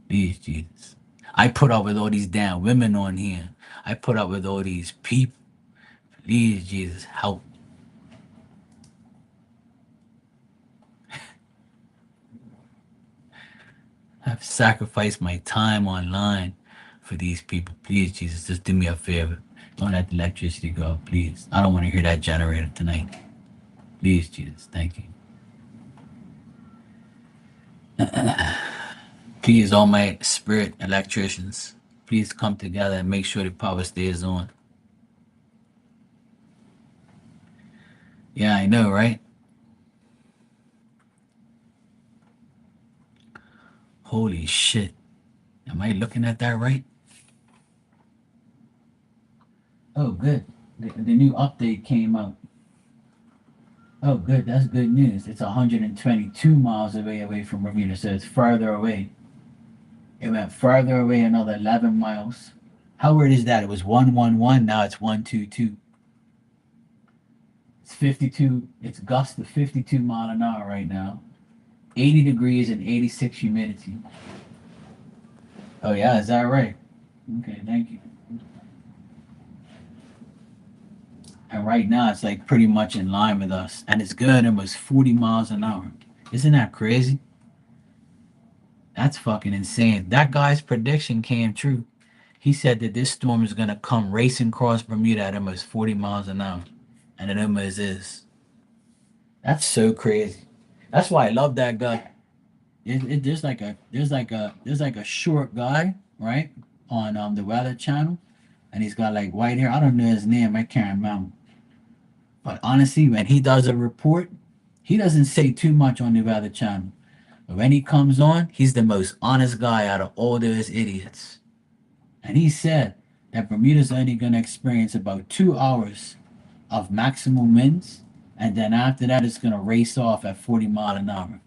Please, Jesus. I put up with all these damn women on here. I put up with all these people. Please, Jesus, help. I've sacrificed my time online for these people. Please, Jesus, just do me a favor. Don't let the electricity go out, please. I don't want to hear that generator tonight. Please, Jesus, thank you. Please, all my spirit electricians, please come together and make sure the power stays on. Yeah, I know, right? Holy shit. Am I looking at that right? Oh, good. The new update came out. Oh, good. That's good news. It's 122 miles away from Bermuda, so it's farther away. It went farther away another 11 miles. How weird is that? It was 111, now it's 122. It's 52. It's gusts of 52 mile an hour right now. 80 degrees and 86 humidity. Oh yeah, is that right? Okay, thank you. And right now it's like pretty much in line with us, and it's good. It was 40 miles an hour. Isn't that crazy? That's fucking insane. That guy's prediction came true. He said that this storm is gonna come racing across Bermuda at almost 40 miles an hour, and it almost is. That's so crazy. That's why I love that guy. There's like a short guy, right, on the Weather Channel, and he's got like white hair. I don't know his name. I can't remember. But honestly, when he does a report, he doesn't say too much on the Weather Channel. But when he comes on, he's the most honest guy out of all those idiots. And he said that Bermuda's only gonna experience about 2 hours of maximum winds, and then after that, it's gonna race off at 40 mile an hour.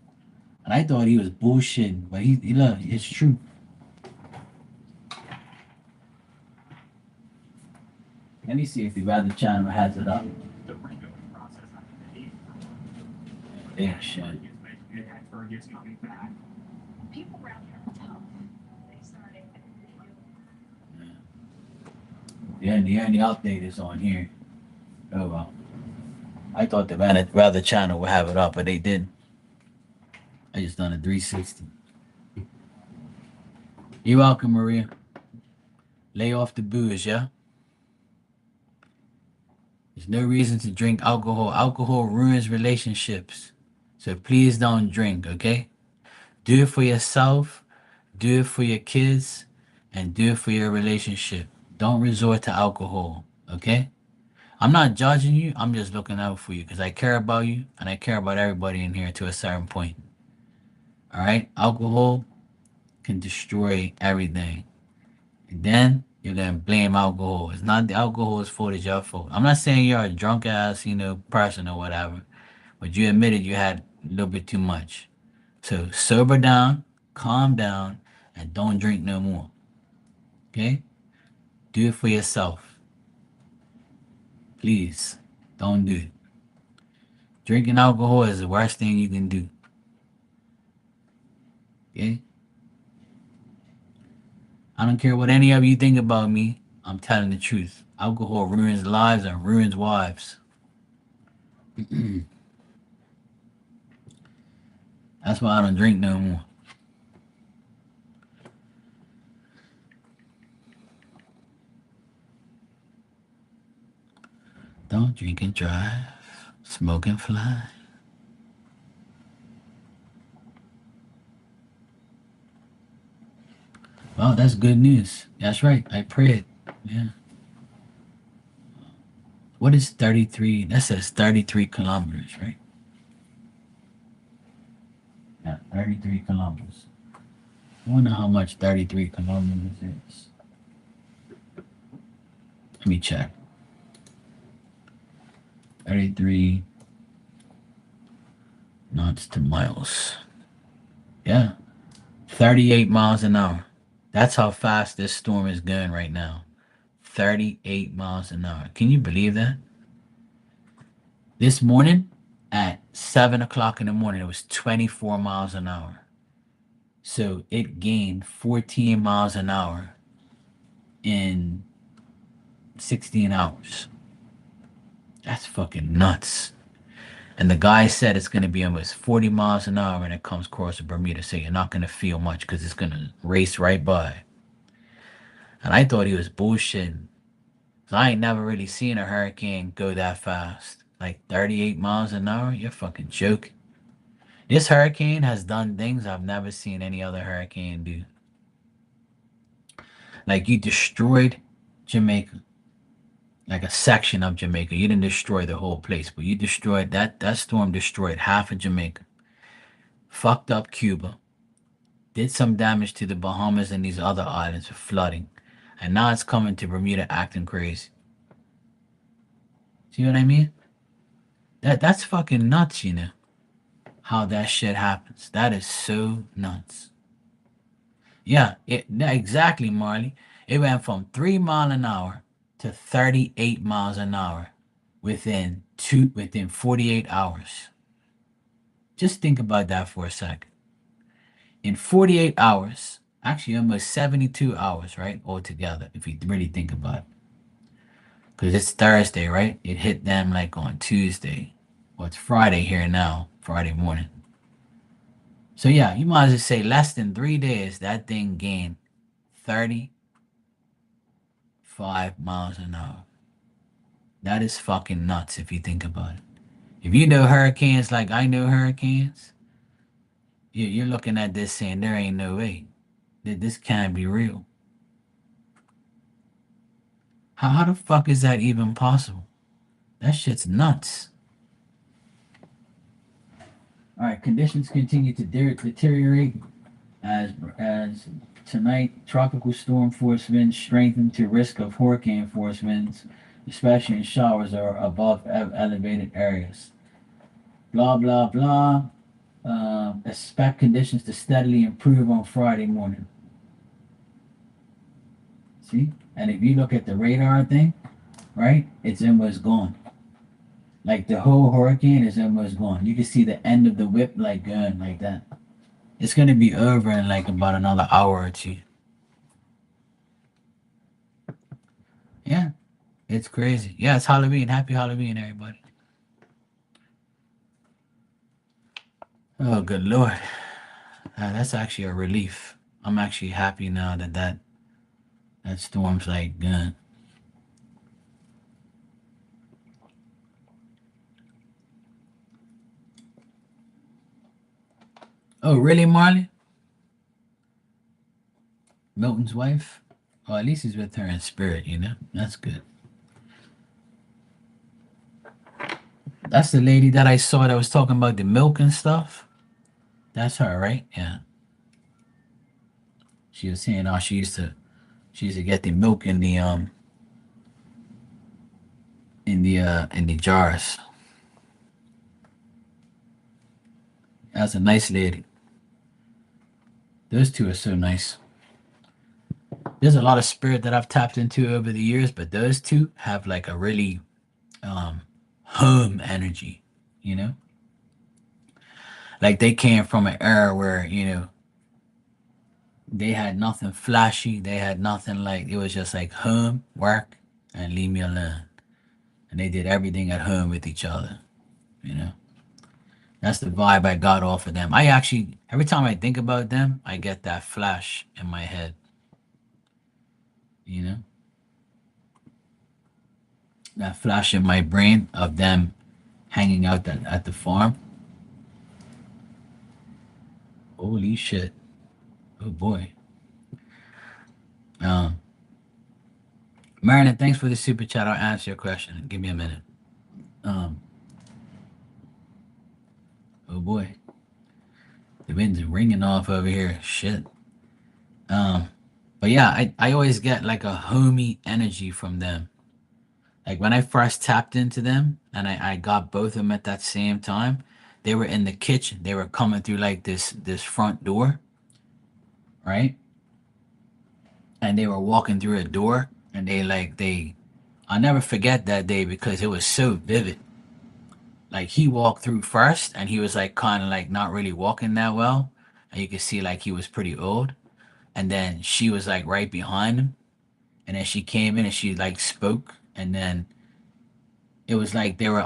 And I thought he was bullshitting, but he look, it's true. Let me see if the Weather Channel has it up. Yeah, shit. Yeah, the update is on here. Oh well. I thought the Weather Channel would have it up, but they didn't. I just done a 360. You're welcome, Maria. Lay off the booze, yeah? There's no reason to drink alcohol. Alcohol ruins relationships. So please don't drink, okay? Do it for yourself, do it for your kids, and do it for your relationship. Don't resort to alcohol, okay? I'm not judging you. I'm just looking out for you because I care about you and I care about everybody in here to a certain point. All right? Alcohol can destroy everything. And then you're going to blame alcohol. It's not the alcohol's fault, it's your fault. I'm not saying you're a drunk ass, person or whatever, but you admitted you had a little bit too much. So sober down, calm down, and don't drink no more. Okay? Do it for yourself. Please. Don't do it. Drinking alcohol is the worst thing you can do. Okay? I don't care what any of you think about me. I'm telling the truth. Alcohol ruins lives and ruins wives. That's why I don't drink no more. Don't drink and drive. Smoke and fly. Well, that's good news. That's right. I prayed. Yeah. What is 33? That says 33 kilometers, right? Yeah, 33 kilometers. I wonder how much 33 kilometers is. Let me check. 33 knots to miles. Yeah, 38 miles an hour. That's how fast this storm is going right now. 38 miles an hour. Can you believe that? This morning at 7 o'clock in the morning, it was 24 miles an hour. So it gained 14 miles an hour in 16 hours. That's fucking nuts. And the guy said it's going to be almost 40 miles an hour when it comes across the Bermuda. So you're not going to feel much because it's going to race right by. And I thought he was bullshitting. 'Cause I ain't never really seen a hurricane go that fast. Like 38 miles an hour? You're fucking joking. This hurricane has done things I've never seen any other hurricane do. Like you destroyed Jamaica. Like a section of Jamaica. You didn't destroy the whole place, but you destroyed that storm destroyed half of Jamaica. Fucked up Cuba. Did some damage to the Bahamas and these other islands with flooding. And now it's coming to Bermuda acting crazy. See what I mean? That's fucking nuts, you know. How that shit happens. That is so nuts. Yeah, exactly, Marley. It went from 3 mile an hour to 38 miles an hour within 48 hours. Just think about that for a second. In 48 hours, actually almost 72 hours, right? Altogether, if you really think about it. Because it's Thursday, right? It hit them like on Tuesday. Well, it's Friday here now, Friday morning. So yeah, you might as well say less than 3 days, that thing gained 35 miles an hour. That is fucking nuts if you think about it. If you know hurricanes like I know hurricanes, you're looking at this saying there ain't no way that this can't be real. How the fuck is that even possible? That shit's nuts. All right, conditions continue to deteriorate as tonight tropical storm force winds strengthen to risk of hurricane force winds, especially in showers or above elevated areas. Blah blah blah. Expect conditions to steadily improve on Friday morning. See, and if you look at the radar thing, right, it's almost gone. Like the whole hurricane is almost gone. You can see the end of the whip like going like that. It's gonna be over in like about another hour or two. Yeah, it's crazy. Yeah, it's Halloween. Happy Halloween, everybody. Oh, good Lord. That's actually a relief. I'm actually happy now that storm's like gone. Oh, really, Marley? Milton's wife? Well, at least he's with her in spirit, you know? That's good. That's the lady that I saw that was talking about the milk and stuff. That's her, right? Yeah. She was saying how she used to get the milk in the jars. That's a nice lady. Those two are so nice. There's a lot of spirit that I've tapped into over the years, but those two have like a really um home energy, you know? Like they came from an era where, they had nothing flashy, they had nothing like it was just like home, work, and leave me alone. And they did everything at home with each other, you know? That's the vibe I got off of them. I actually every time I think about them, I get that flash in my head, you know? That flash in my brain of them hanging out at the farm. Holy shit! Oh boy. Um, Marilyn, thanks for the super chat. I'll answer your question. Give me a minute. Um, oh boy, the wind's ringing off over here. Shit. Um, but yeah, I always get like a homey energy from them. Like when I first tapped into them and I got both of them at that same time, they were in the kitchen. They were coming through like this front door, right? And they were walking through a door and they I'll never forget that day because it was so vivid. Like he walked through first and he was like kind of like not really walking that well. And you could see like he was pretty old. And then she was like right behind him. And then she came in and she like spoke. And then it was like they were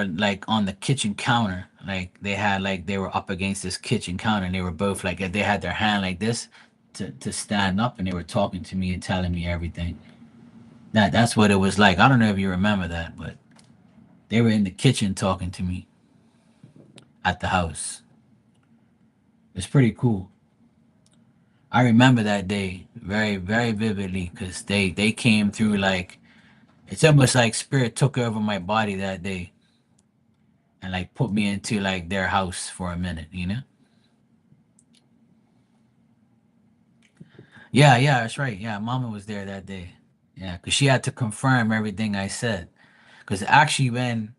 like on the kitchen counter. Like they had like they were up against this kitchen counter and they were both like they had their hand like this to stand up and they were talking to me and telling me everything. That's what it was like. I don't know if you remember that, but they were in the kitchen talking to me at the house. It's pretty cool. I remember that day very, very vividly because they came through like it's almost like spirit took over my body that day and like put me into like their house for a minute, you know? Yeah, yeah, that's right. Yeah, Mama was there that day. Yeah, because she had to confirm everything I said. Because actually, when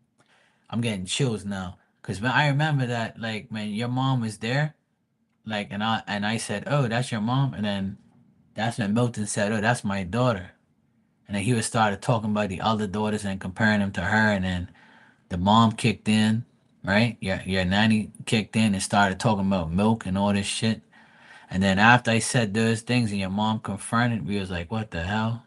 I'm getting chills now, because when I remember that, like, when your mom was there, like, and I said, "Oh, that's your mom," and then that's when Milton said, "Oh, that's my daughter," and then he was started talking about the other daughters and comparing them to her, and then the mom kicked in, right? Your nanny kicked in and started talking about milk and all this shit. And then after I said those things and your mom confirmed it, we was like, what the hell?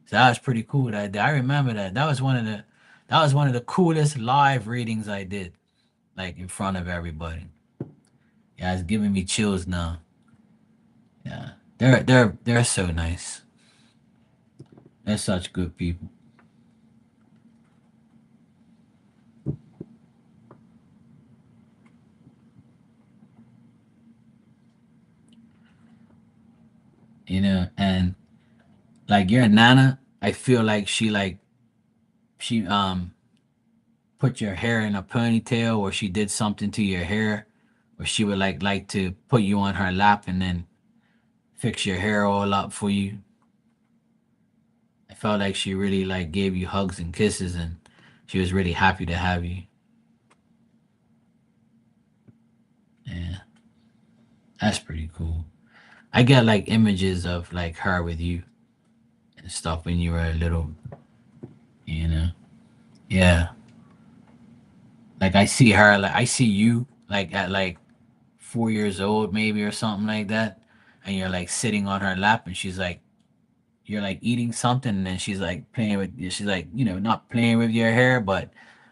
So that was pretty cool that day. I remember that. That was one of the coolest live readings I did, like in front of everybody. Yeah, it's giving me chills now. Yeah. They're so nice. They're such good people. You know, and like your nana, I feel like she put your hair in a ponytail or she did something to your hair or she would like to put you on her lap and then fix your hair all up for you. I felt like she really like gave you hugs and kisses and she was really happy to have you. Yeah, that's pretty cool. I get like images of like her with you and stuff when you were little, you know. Yeah. Like I see her like I see you like at like 4 years old maybe or something like that. And you're like sitting on her lap and she's like you're like eating something and then she's like playing with she's like, not playing with your hair, but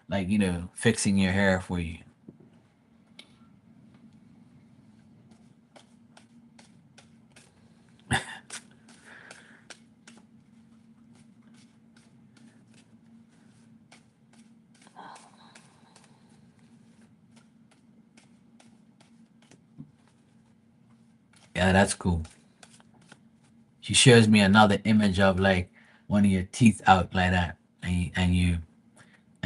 like, fixing your hair for you. Yeah, that's cool. She shows me another image of like one of your teeth out like that, and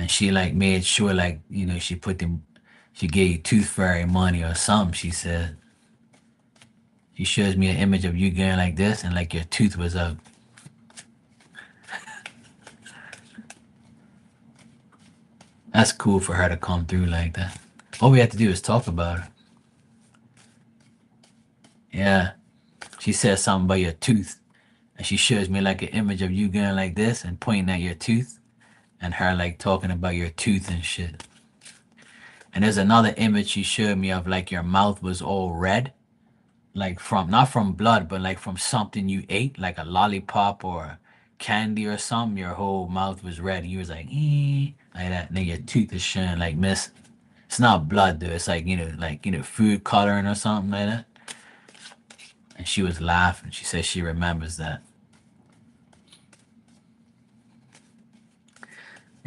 she like made sure like she gave you tooth fairy money or something. She said she shows me an image of you going like this and like your tooth was out. That's cool for her to come through like that. All we have to do is talk about her. Yeah, she said something about your tooth, and she shows me like an image of you going like this and pointing at your tooth, and her like talking about your tooth and shit. And there's another image she showed me of like your mouth was all red, like from not from blood, but like from something you ate, like a lollipop or candy or something. Your whole mouth was red. You was like that. And then your tooth is showing like miss. It's not blood though. It's like food coloring or something like that. And she was laughing. She said she remembers that.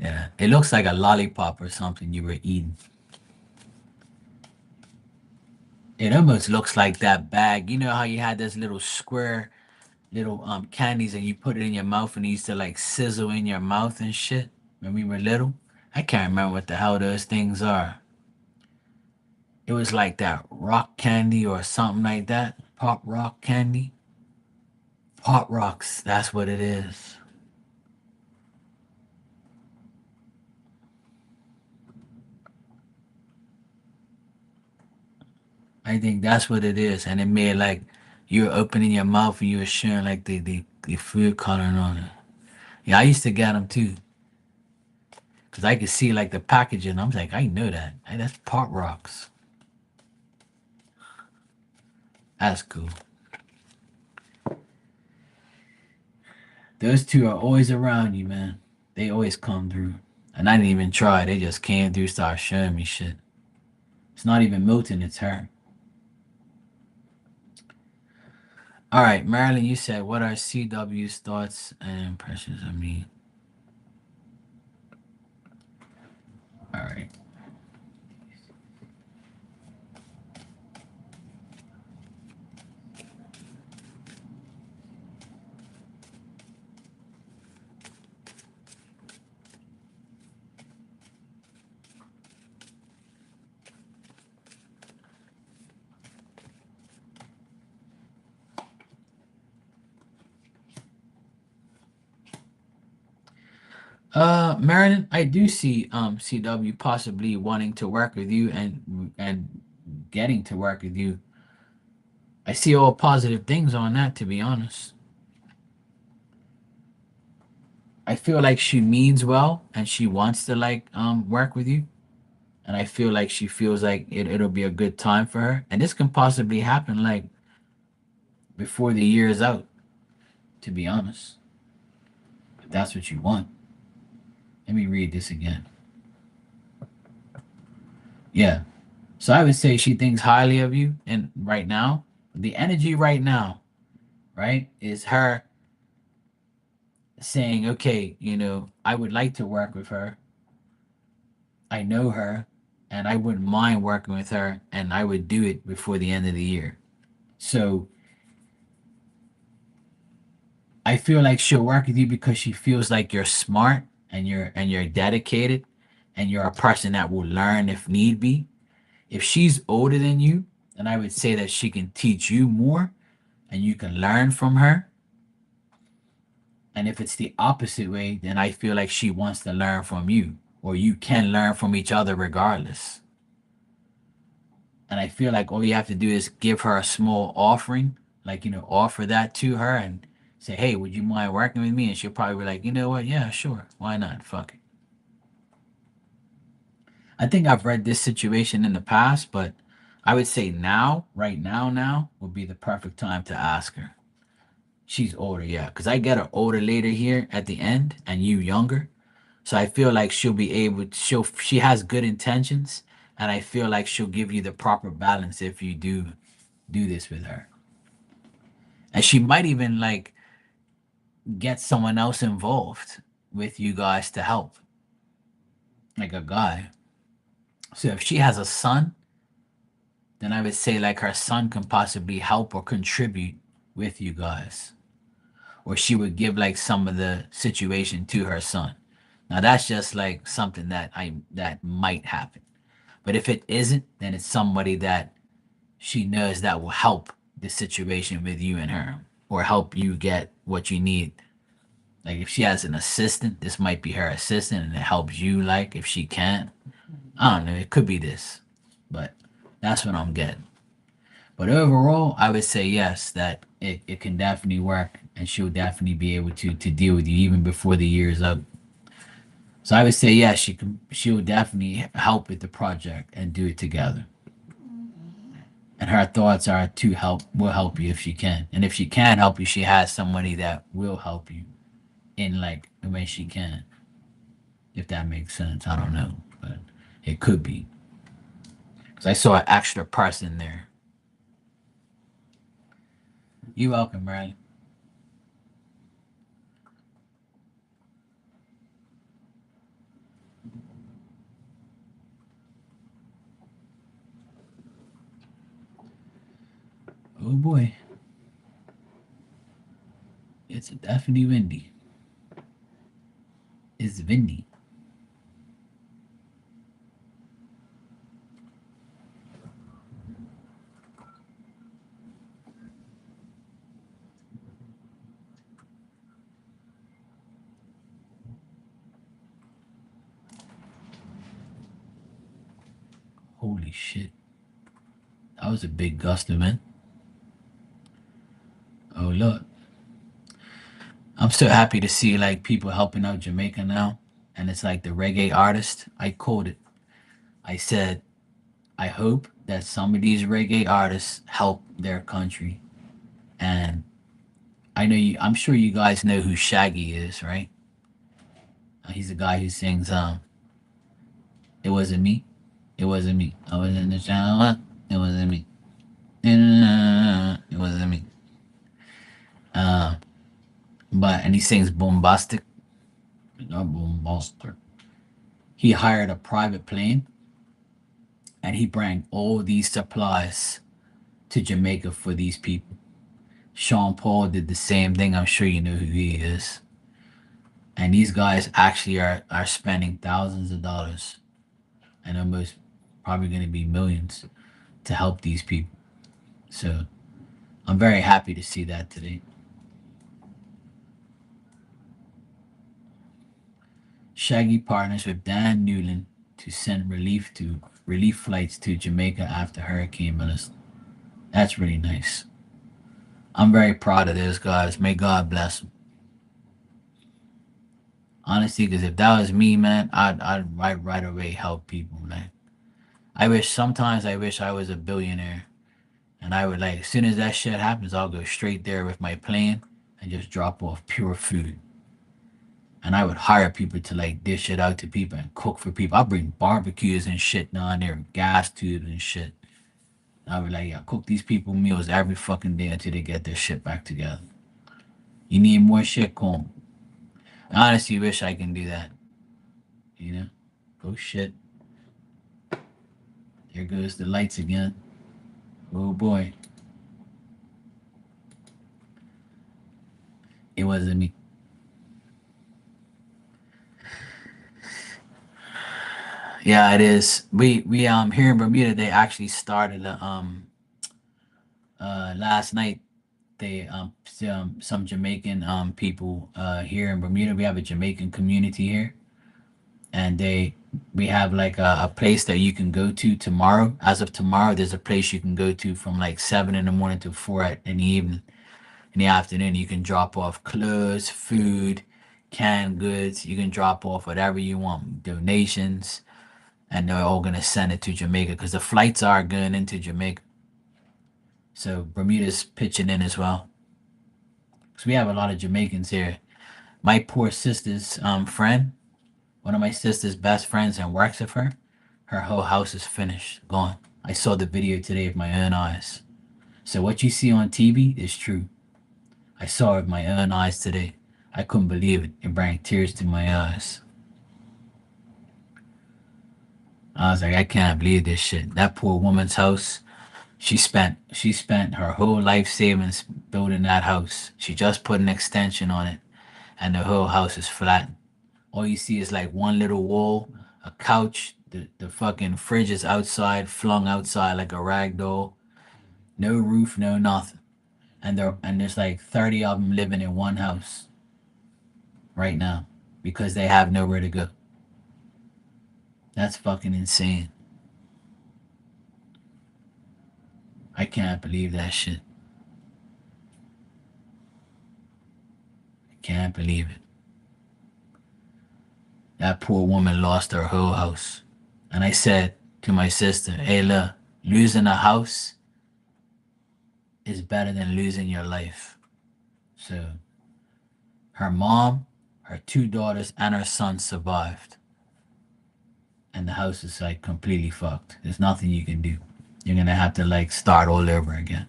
Yeah, it looks like a lollipop or something you were eating. It almost looks like that bag. You know how you had this little square little candies and you put it in your mouth and it used to like sizzle in your mouth and shit when we were little? I can't remember what the hell those things are. It was like that rock candy or something like that. Pop rock candy. Pop rocks, that's what it is. I think that's what it is. And it made like you were opening your mouth and you were sharing like the food coloring on it. Yeah, I used to get them too. Cause I could see like the packaging. I was like, I know that. Hey, that's Pop Rocks. That's cool. Those two are always around you, man. They always come through. And I didn't even try. They just came through, started showing me shit. It's not even Milton, it's her. All right, Marilyn, you said, what are CW's thoughts and impressions of me? All right. Marilyn, I do see CW possibly wanting to work with you and getting to work with you. I see all positive things on that, to be honest. I feel like she means well and she wants to like work with you. And I feel like she feels like it'll be a good time for her. And this can possibly happen like before the year is out, to be honest. If that's what you want. Let me read this again. Yeah. So I would say she thinks highly of you and right now, the energy right now, right, is her saying, okay, I would like to work with her. I know her and I wouldn't mind working with her and I would do it before the end of the year. So I feel like she'll work with you because she feels like you're smart and you're dedicated and you're a person that will learn if need be. If she's older than you, then I would say that she can teach you more and you can learn from her. And if it's the opposite way, then I feel like she wants to learn from you or you can learn from each other regardless. And I feel like all you have to do is give her a small offering, like, offer that to her and say, hey, would you mind working with me? And she'll probably be like, you know what? Yeah, sure. Why not? Fuck it. I think I've read this situation in the past, but I would say now, right now would be the perfect time to ask her. She's older, yeah, because I get her older later here at the end and you younger. So I feel like she'll be able to, she has good intentions and I feel like she'll give you the proper balance if you do this with her. And she might even like get someone else involved with you guys to help, like a guy. So if she has a son, then I would say like her son can possibly help or contribute with you guys. Or she would give like some of the situation to her son. Now that's just like something that might happen. But if it isn't, then it's somebody that she knows that will help the situation with you and her or help you get what you need. Like if she has an assistant, this might be her assistant and it helps you like if she can't. I don't know, it could be this. But that's what I'm getting. But overall, I would say yes, that it can definitely work and she'll definitely be able to deal with you even before the year is up. So I would say yes, she'll definitely help with the project and do it together. And her thoughts are to help will help you if she can. And if she can't help you, she has somebody that will help you in like the way she can. If that makes sense. I don't know. But it could be. Because I saw an extra person there. You're welcome, Riley. Oh boy, it's definitely windy. It's windy. Holy shit. That was a big gust of wind. Oh look. I'm so happy to see like people helping out Jamaica now. And it's like the reggae artist. I quoted. I said, I hope that some of these reggae artists help their country. And I'm sure you guys know who Shaggy is, right? He's a guy who sings It Wasn't Me. It wasn't me. I was in the shower. It wasn't me. It wasn't me. Uh, and he sings bombastic. Not bombastic. He hired a private plane and he brought all these supplies to Jamaica for these people. Sean Paul did the same thing. I'm sure you know who he is. And these guys actually are spending thousands of dollars and almost probably going to be millions to help these people. So I'm very happy to see that today. Shaggy partners with Dan Newland to send relief flights to Jamaica after Hurricane Melissa. That's really nice. I'm very proud of those guys. May God bless them. Honestly, because if that was me, man, I'd right away help people, man. I wish I was a billionaire and I would like as soon as that shit happens, I'll go straight there with my plane and just drop off pure food. And I would hire people to like dish it out to people and cook for people. I'll bring barbecues and shit down there, gas tubes and shit. And I would like, yeah, cook these people meals every fucking day until they get their shit back together. You need more shit, come. I honestly wish I can do that. You know? Oh shit. There goes the lights again. Oh boy. It wasn't me. Yeah, it is. We here in Bermuda they actually started a last night they some Jamaican people here in Bermuda. We have a Jamaican community here, and we have like a place that you can go to tomorrow. As of tomorrow, there's a place you can go to from like 7 in the morning to in the evening. In the afternoon, you can drop off clothes, food, canned goods. You can drop off whatever you want, donations, and they're all gonna send it to Jamaica because the flights are going into Jamaica. So Bermuda's pitching in as well. So we have a lot of Jamaicans here. My poor sister's friend, one of my sister's best friends and works with her whole house is finished, gone. I saw the video today with my own eyes. So what you see on TV is true. I saw it with my own eyes today. I couldn't believe it. It brought tears to my eyes. I was like, I can't believe this shit. That poor woman's house. She spent her whole life savings building that house. She just put an extension on it, and the whole house is flat. All you see is like one little wall, a couch, the fucking fridge is outside, flung outside like a rag doll. No roof, no nothing. And there's like 30 of them living in one house right now because they have nowhere to go. That's fucking insane. I can't believe that shit. I can't believe it. That poor woman lost her whole house. And I said to my sister, hey, look, losing a house is better than losing your life. So her mom, her two daughters, and her son survived. And the house is like completely fucked. There's nothing you can do. You're gonna have to like start all over again.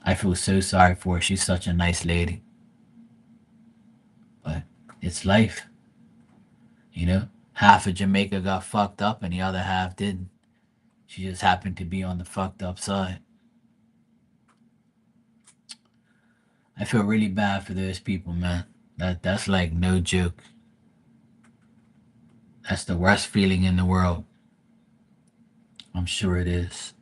I feel so sorry for her. She's such a nice lady. But it's life, you know? Half of Jamaica got fucked up and the other half didn't. She just happened to be on the fucked up side. I feel really bad for those people, man. That's like no joke. That's the worst feeling in the world. I'm sure it is.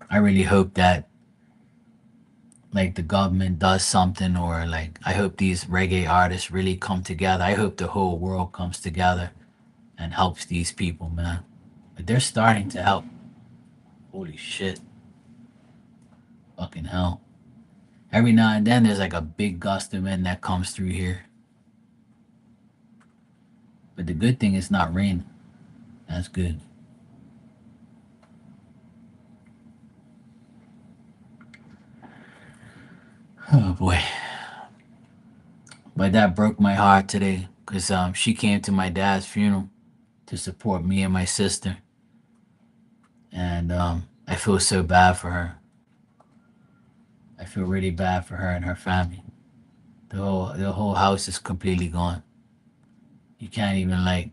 I really hope that like the government does something, or like I hope these reggae artists really come together. I hope the whole world comes together and helps these people, man. But they're starting to help. Holy shit. Fucking hell. Every now and then there's like a big gust of wind that comes through here. But the good thing is not raining. That's good. Oh boy. But that broke my heart today because she came to my dad's funeral to support me and my sister. And I feel so bad for her. I feel really bad for her and her family. The whole house is completely gone. You can't even like,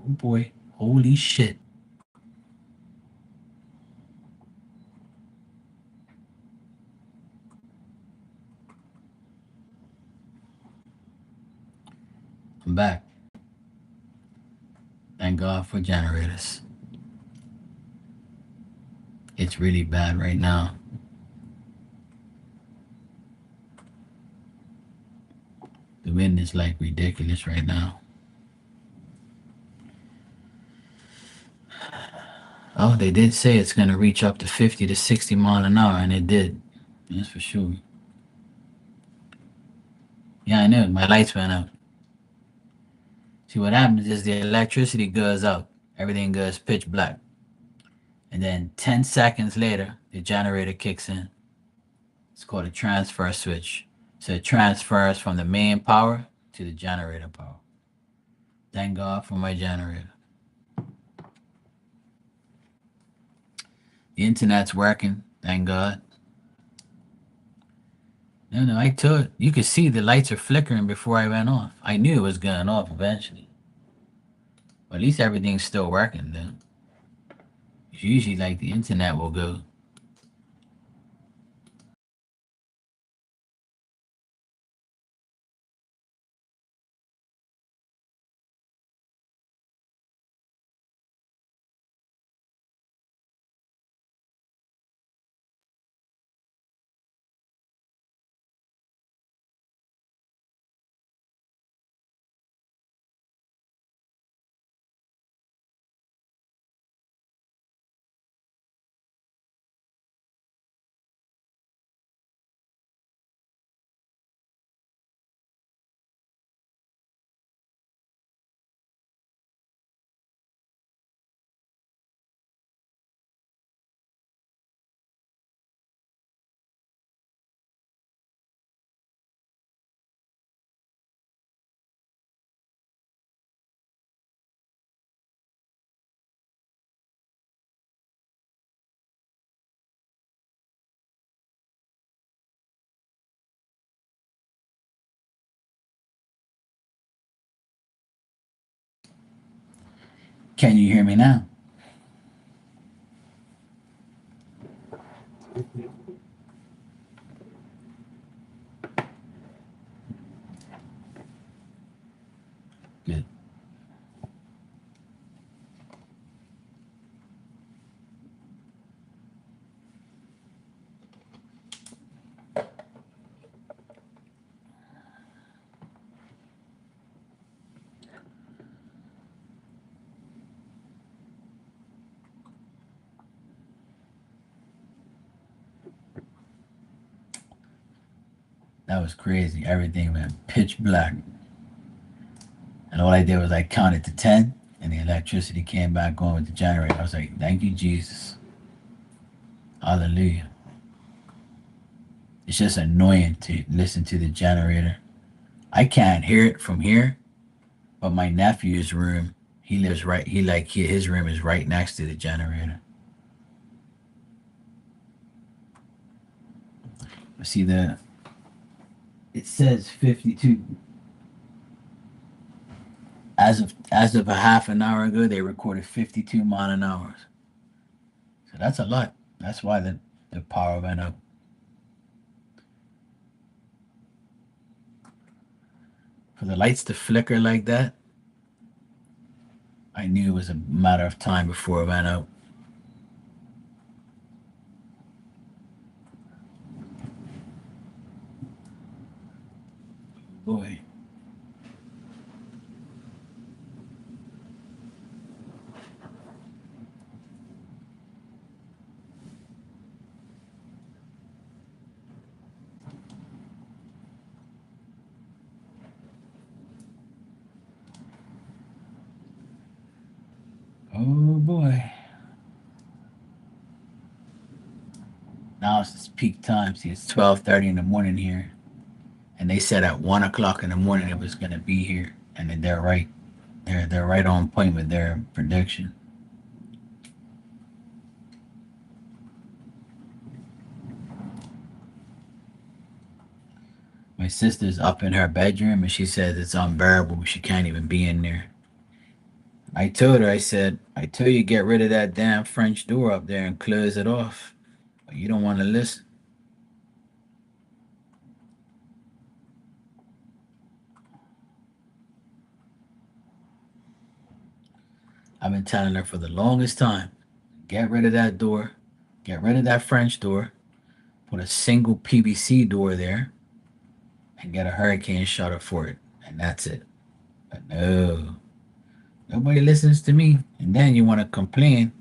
oh boy, holy shit. I'm back. Thank God for generators. It's really bad right now. The wind is like ridiculous right now. Oh, they did say it's gonna reach up to 50 to 60 mile an hour, and it did. That's for sure. Yeah, I know. My lights went out. See, what happens is the electricity goes out, everything goes pitch black, and then 10 seconds later, the generator kicks in. It's called a transfer switch. So it transfers from the main power to the generator power. Thank God for my generator. The internet's working. Thank God. No, no, I told you could see the lights are flickering before I went off. I knew it was going off eventually. But at least everything's still working then. It's usually like the internet will go. Can you hear me now? Good. That was crazy. Everything went pitch black. And all I did was I counted to 10, and the electricity came back on with the generator. I was like, thank you, Jesus. Hallelujah. It's just annoying to listen to the generator. I can't hear it from here, but my nephew's room, he lives right, his room is right next to the generator. See it says 52. As of a half an hour ago, they recorded 52 mile an hour. So that's a lot. That's why the power went up. For the lights to flicker like that, I knew it was a matter of time before it went out. Boy. Oh boy. Now it's peak time. See, it's 12:30 in the morning here, and they said at 1 o'clock in the morning it was gonna be here, and they're right. They're right on point with their prediction. My sister's up in her bedroom, and she says it's unbearable. She can't even be in there. I told her, I said, I tell you, get rid of that damn French door up there and close it off. But you don't want to listen. I've been telling her for the longest time, get rid of that door, get rid of that French door, put a single PVC door there, and get a hurricane shutter for it. And that's it. But no, nobody listens to me. And then you want to complain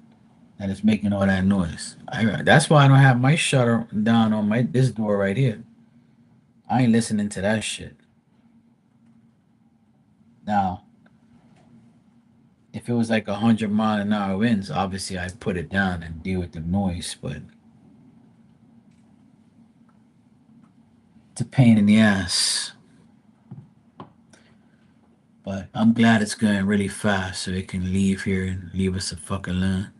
that it's making all that noise. That's why I don't have my shutter down on my this door right here. I ain't listening to that shit. Now, if it was like 100 mile an hour winds, obviously I'd put it down and deal with the noise, but it's a pain in the ass. But I'm glad it's going really fast so it can leave here and leave us a fucking alone.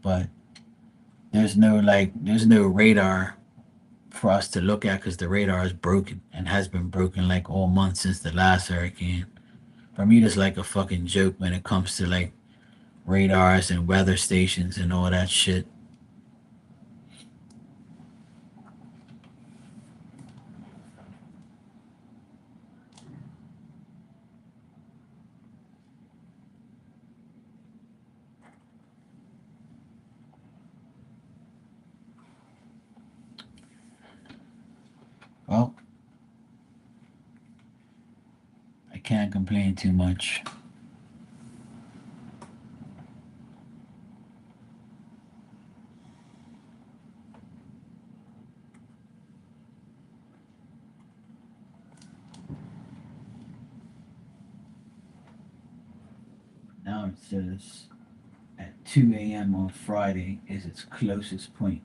But there's no radar for us to look at because the radar is broken and has been broken like all month since the last hurricane. For me, it's like a fucking joke when it comes to like radars and weather stations and all that shit. Well, I can't complain too much. Now it says at 2 a.m. on Friday is its closest point.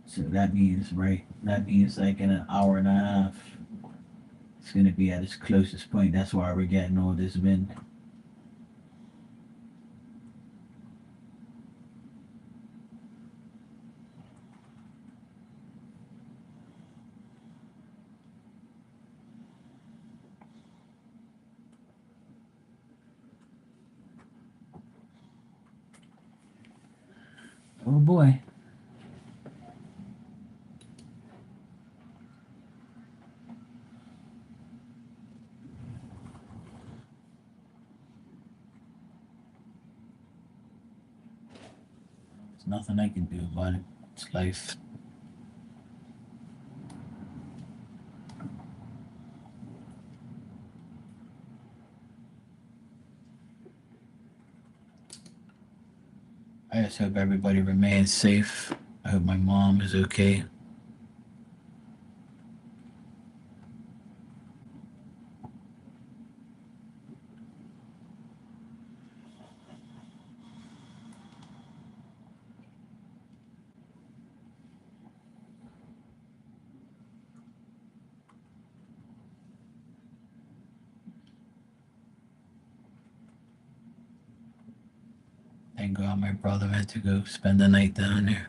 So that means, right? That means like in an hour and a half, it's going to be at its closest point. That's why we're getting all this wind. Oh boy. There's nothing I can do about it. It's life. I just hope everybody remains safe. I hope my mom is okay. Thank God my brother had to go spend the night down there.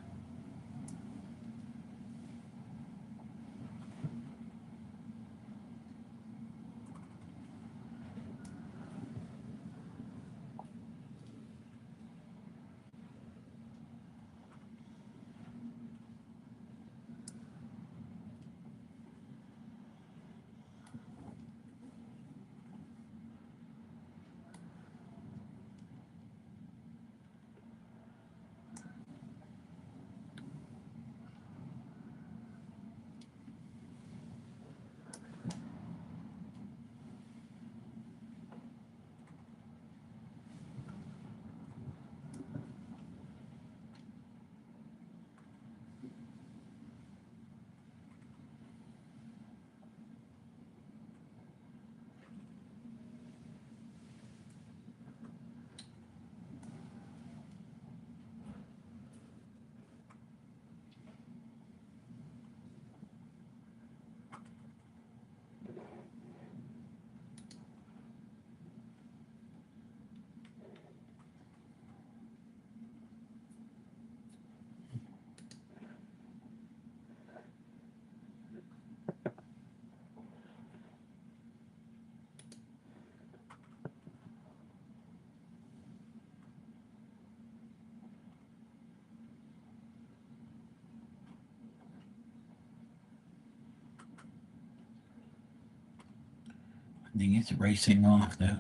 think it's racing off though.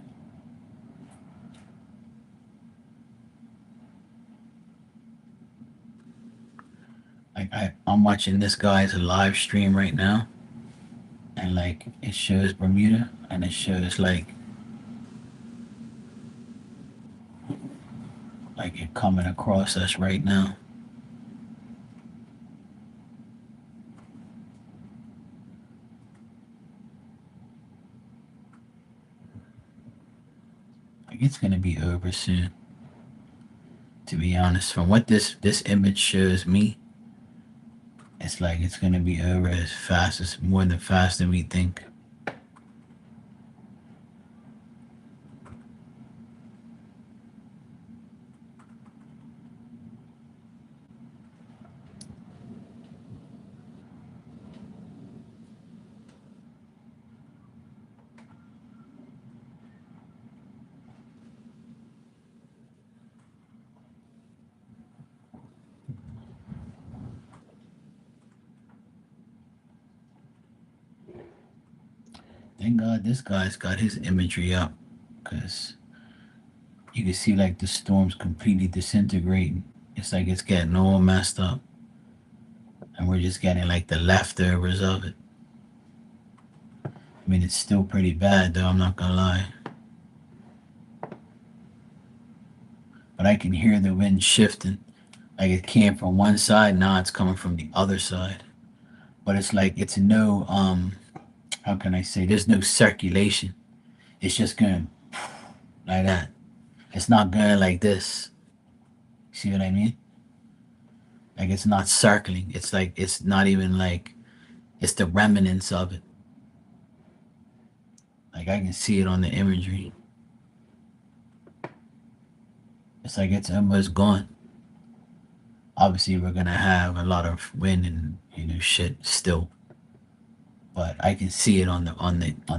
I'm watching this guy's live stream right now, and like it shows Bermuda, and it shows like it coming across us right now. Like it's gonna be over soon. To be honest, from what this image shows me, it's like it's gonna be over as fast as more than fast than we think. Thank God this guy's got his imagery up, because you can see like the storm's completely disintegrating. It's like it's getting all messed up, and we're just getting like the leftovers of it. I mean, it's still pretty bad though. I'm not gonna lie, but I can hear the wind shifting. Like it came from one side, now it's coming from the other side. But it's like it's no how can I say? There's no circulation. It's just going like that. It's not going like this. See what I mean? Like it's not circling. It's like it's not even like it's the remnants of it. Like I can see it on the imagery. It's like it's almost gone. Obviously, we're gonna have a lot of wind and shit still, but I can see it on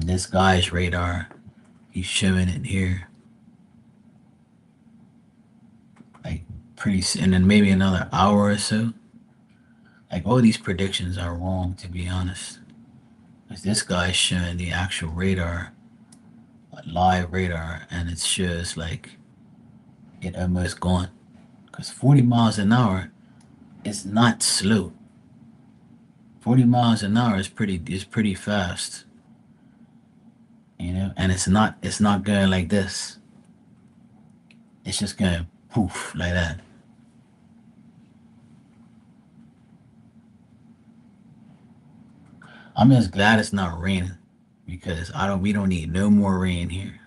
this guy's radar. He's showing it here, like and then maybe another hour or so. Like all these predictions are wrong, to be honest. Because this guy's showing the actual radar, live radar, and it shows like it almost gone. Because 40 miles an hour is not slow. 40 miles an hour is pretty fast, and it's not going like this. It's just going poof like that. I'm just glad it's not raining, because we don't need no more rain here.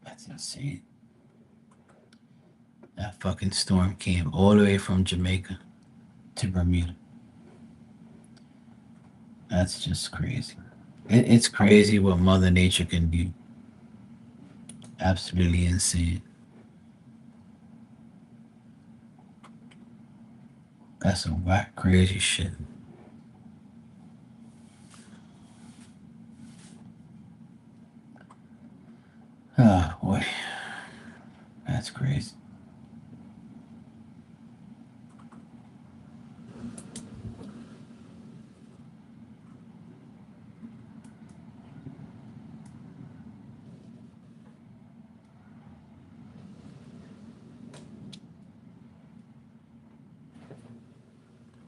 That's insane. That fucking storm came all the way from Jamaica to Bermuda. That's just crazy. It's crazy what Mother Nature can do. Absolutely insane. That's some whack, crazy shit. Oh boy, that's crazy.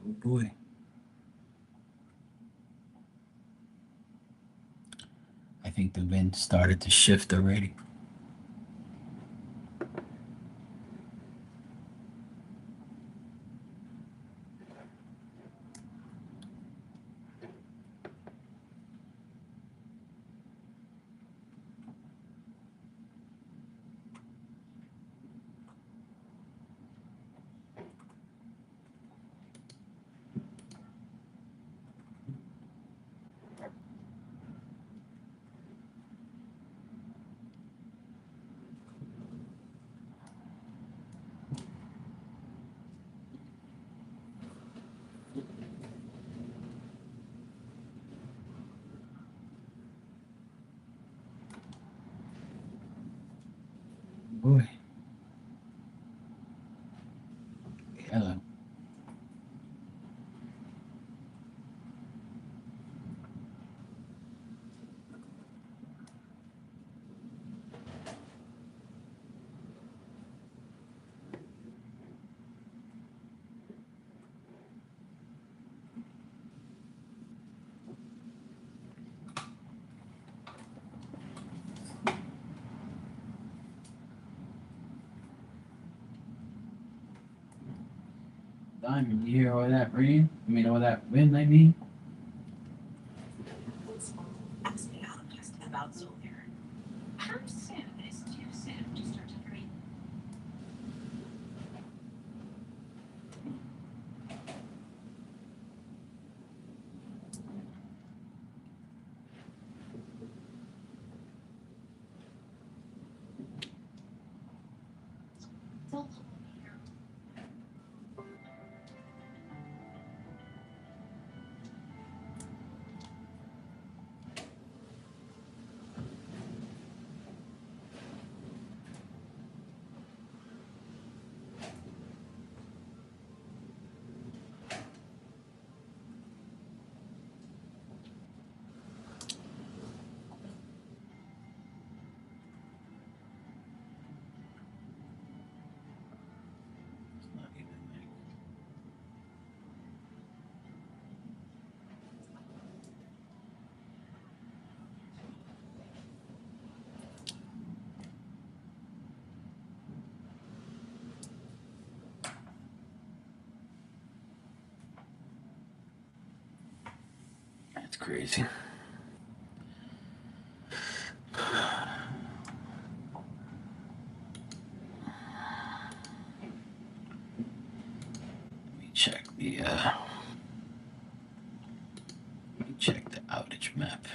Oh boy. I think the wind started to shift already. boy. Hello. Diamond, you hear all that rain? I mean, all that wind, I mean? It's not even like. That's crazy. Let me check the outage map.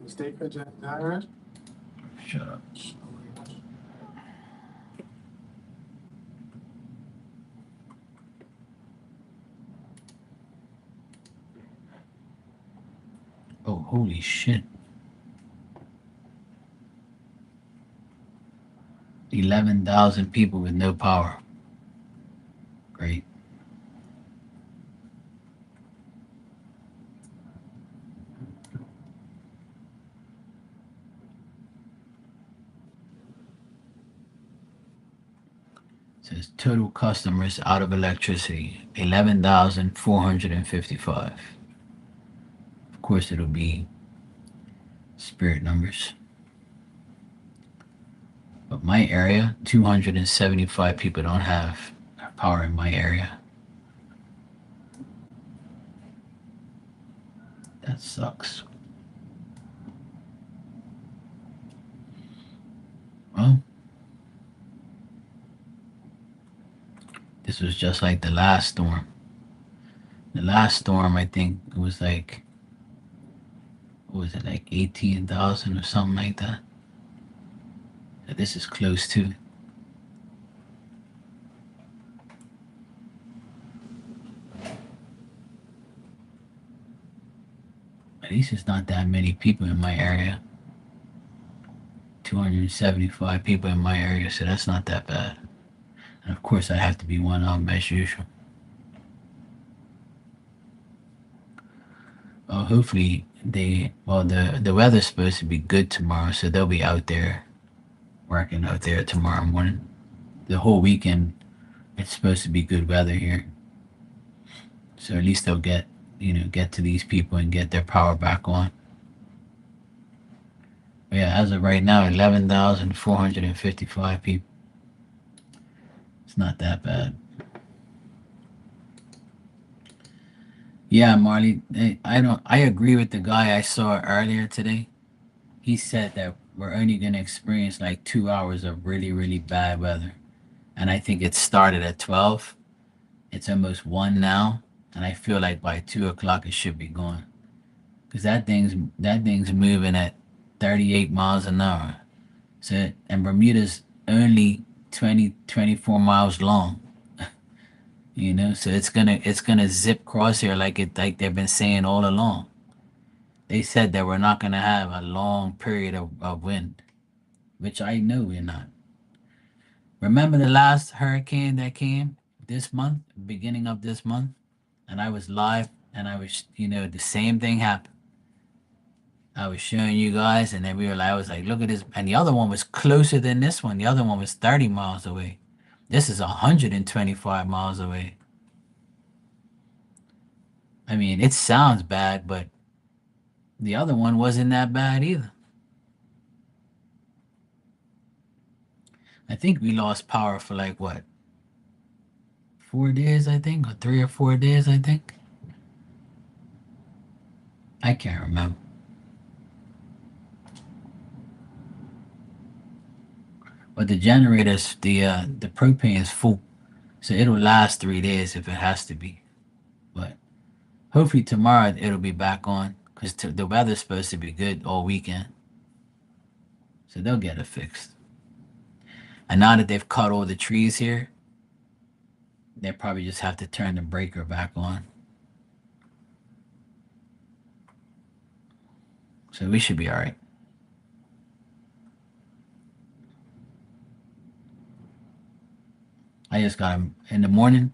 Mistake with that. Shut up. Oh, holy shit. 11,000 people with no power. Great. It says total customers out of electricity 11,455. Of course, it'll be spirit numbers. But my area, 275 people don't have power in my area. That sucks. Well, this was just like the last storm. The last storm, I think it was like, what was it, like 18,000 or something like that? So this is close to. At least it's not that many people in my area. 275 people in my area, so that's not that bad. And of course, I have to be one of them as usual. Well, hopefully the weather's supposed to be good tomorrow, so they'll be out there working out there tomorrow morning. The whole weekend, it's supposed to be good weather here, so at least they'll get to these people and get their power back on. But yeah, as of right now, 11,455 people. It's not that bad. Yeah, Marley, I don't. I agree with the guy I saw earlier today. He said that we're only gonna experience like 2 hours of really, really bad weather, and I think it started at 12. It's almost 1 now, and I feel like by 2 o'clock it should be gone. Cause that thing's moving at 38 miles an hour. So and Bermuda's only 24 miles long. So it's gonna zip cross here like they've been saying all along. They said that we're not gonna have a long period of wind, which I know we're not. Remember the last hurricane that came this month, beginning of this month, and I was live, and I was, the same thing happened. I was showing you guys, and then I was like, look at this. And the other one was closer than this one. The other one was 30 miles away. This is 125 miles away. I mean, it sounds bad, but the other one wasn't that bad either. I think we lost power for like what, 4 days, I think, or 3 or 4 days, I think. I can't remember. But the generators, the propane is full, so it'll last 3 days if it has to be. But hopefully tomorrow it'll be back on because the weather's supposed to be good all weekend, so they'll get it fixed. And now that they've cut all the trees here, they probably just have to turn the breaker back on. So we should be all right. I just gotta in the morning.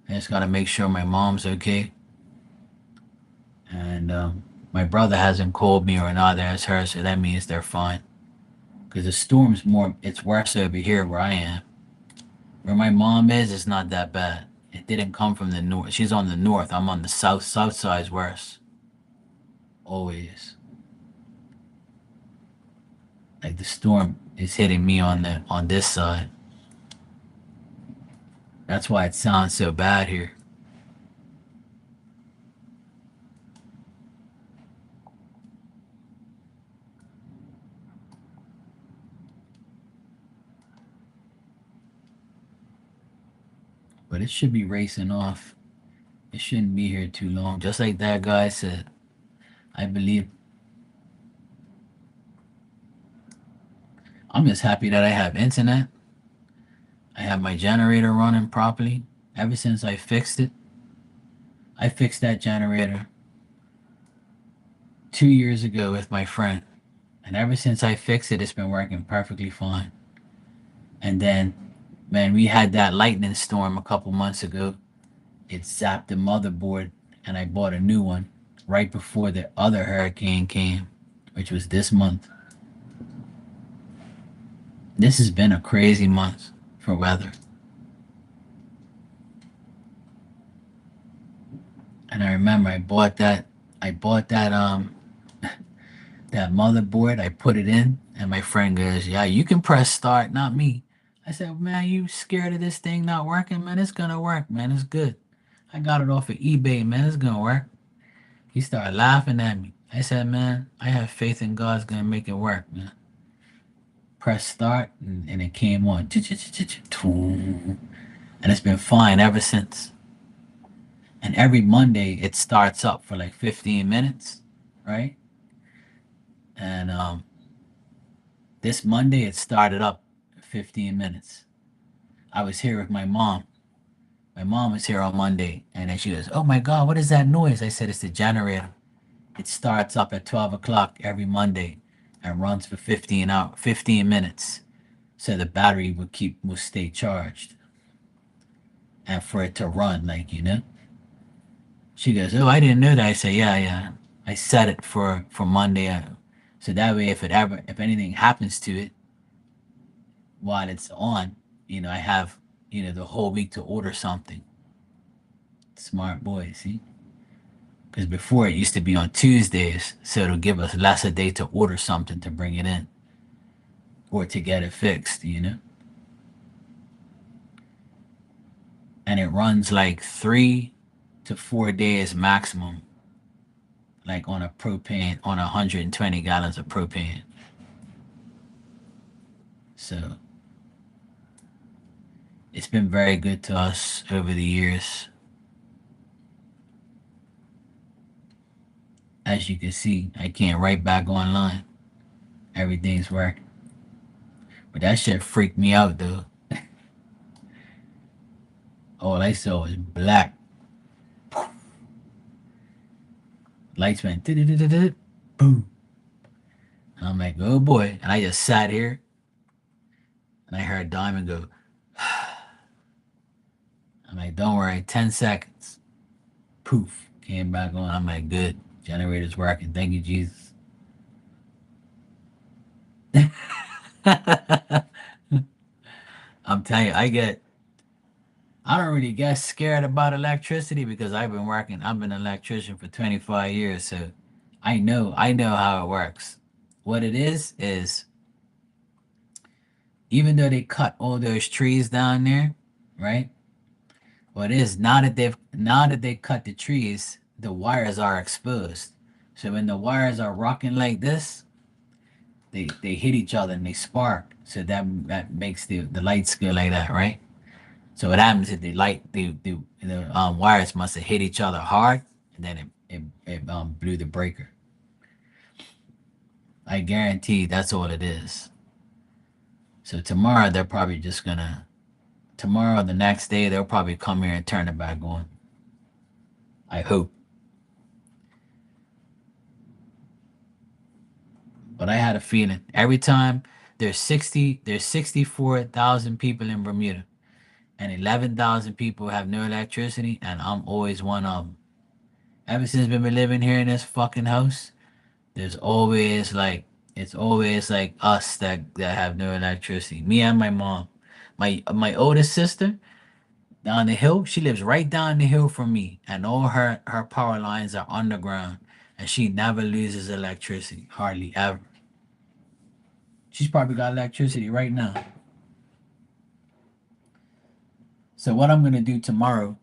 I just gotta make sure my mom's okay, and my brother hasn't called me or neither has her, so that means they're fine. Because the storm's more, it's worse over here where I am. Where my mom is, it's not that bad. It didn't come from the north. She's on the north. I'm on the south. South side's worse. Always. Like the storm is hitting me on this side. That's why it sounds so bad here. But it should be racing off. It shouldn't be here too long. Just like that guy said. I believe. I'm just happy that I have internet. I have my generator running properly. Ever since I fixed it, I fixed that generator 2 years ago with my friend. And ever since I fixed it, it's been working perfectly fine. And then, man, we had that lightning storm a couple months ago. It zapped the motherboard, and I bought a new one right before the other hurricane came, which was this month. This has been a crazy month for weather. And I remember I bought that that motherboard. I put it in, and my friend goes, "Yeah, you can press start, not me." I said, "Man, you scared of this thing not working? Man, it's gonna work, man. It's good. I got it off of eBay, man. It's gonna work." He started laughing at me. I said, "Man, I have faith in God's gonna make it work, man." Press start, and it came on. And it's been fine ever since. And every Monday, it starts up for like 15 minutes, right? And this Monday, it started up 15 minutes. I was here with my mom. My mom was here on Monday, and then she goes, "Oh my God, what is that noise?" I said, "It's the generator. It starts up at 12 o'clock every Monday and runs for 15 minutes. So the battery will stay charged and for it to run, like. She goes, "Oh, I didn't know that." I say, "Yeah, yeah. I set it for Monday, so that way if anything happens to it while it's on, I have the whole week to order something." Smart boy, see. Because before it used to be on Tuesdays, so it'll give us less a day to order something to bring it in or to get it fixed, you know? And it runs like 3 to 4 days maximum, like on a propane, on 120 gallons of propane. So it's been very good to us over the years. As you can see, I can't write back online. Everything's working. But that shit freaked me out though. All I saw was black. Lights went boom. And I'm like, oh boy. And I just sat here and I heard Diamond go, I'm like, don't worry, 10 seconds. Poof. Came back on. I'm like, good. Generator's working. Thank you, Jesus. I'm telling you, I don't really get scared about electricity because I've been an electrician for 25 years. So I know how it works. What it is even though they cut all those trees down there, right? What it is now that they cut the trees, the wires are exposed. So when the wires are rocking like this, they hit each other and they spark. So that makes the lights go like that, right? So what happens is the wires must have hit each other hard, and then it blew the breaker. I guarantee that's all it is. So tomorrow they're probably just gonna tomorrow the next day they'll probably come here and turn it back on. I hope. But I had a feeling every time there's 64,000 people in Bermuda and 11,000 people have no electricity and I'm always one of them. Ever since we've been living here in this fucking house, there's always like it's always like us that have no electricity. Me and my mom. My oldest sister down the hill, she lives right down the hill from me, and all her power lines are underground, and she never loses electricity, hardly ever. She's probably got electricity right now. So what I'm gonna do tomorrow,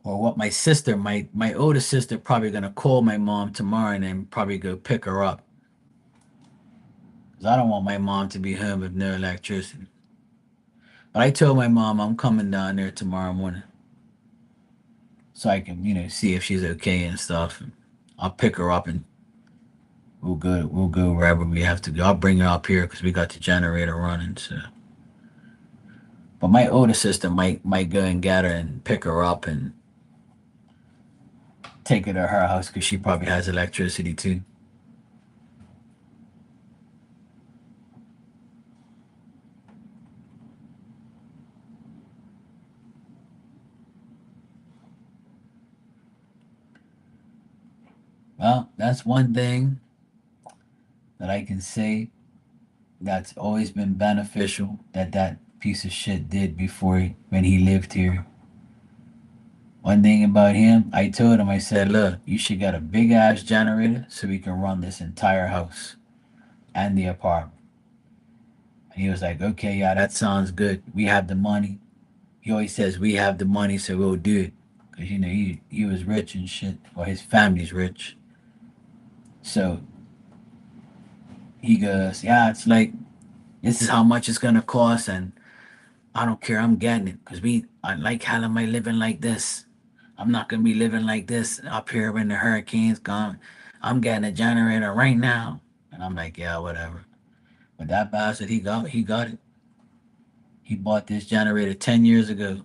or what my oldest sister probably gonna call my mom tomorrow and then probably go pick her up. Cause I don't want my mom to be home with no electricity. But I told my mom I'm coming down there tomorrow morning so I can, see if she's okay and stuff. And I'll pick her up and we'll go wherever we have to go. I'll bring her up here because we got the generator running. So, but my older sister might go and get her and pick her up and take her to her house because she probably has electricity too. Well, that's one thing that I can say that's always been beneficial that piece of shit did before when he lived here. One thing about him, I told him, I said, look, you should get a big ass generator so we can run this entire house and the apartment. And he was like, okay, yeah, that sounds good. We have the money. He always says, we have the money, so we'll do it. Because, he was rich and shit, or his family's rich. So he goes, yeah, it's like, this is how much it's going to cost. And I don't care. I'm getting it. Because I like, how am I living like this? I'm not gonna be living like this up here when the hurricane's gone. I'm getting a generator right now. And I'm like, yeah, whatever. But that bastard, he got it. He bought this generator 10 years ago.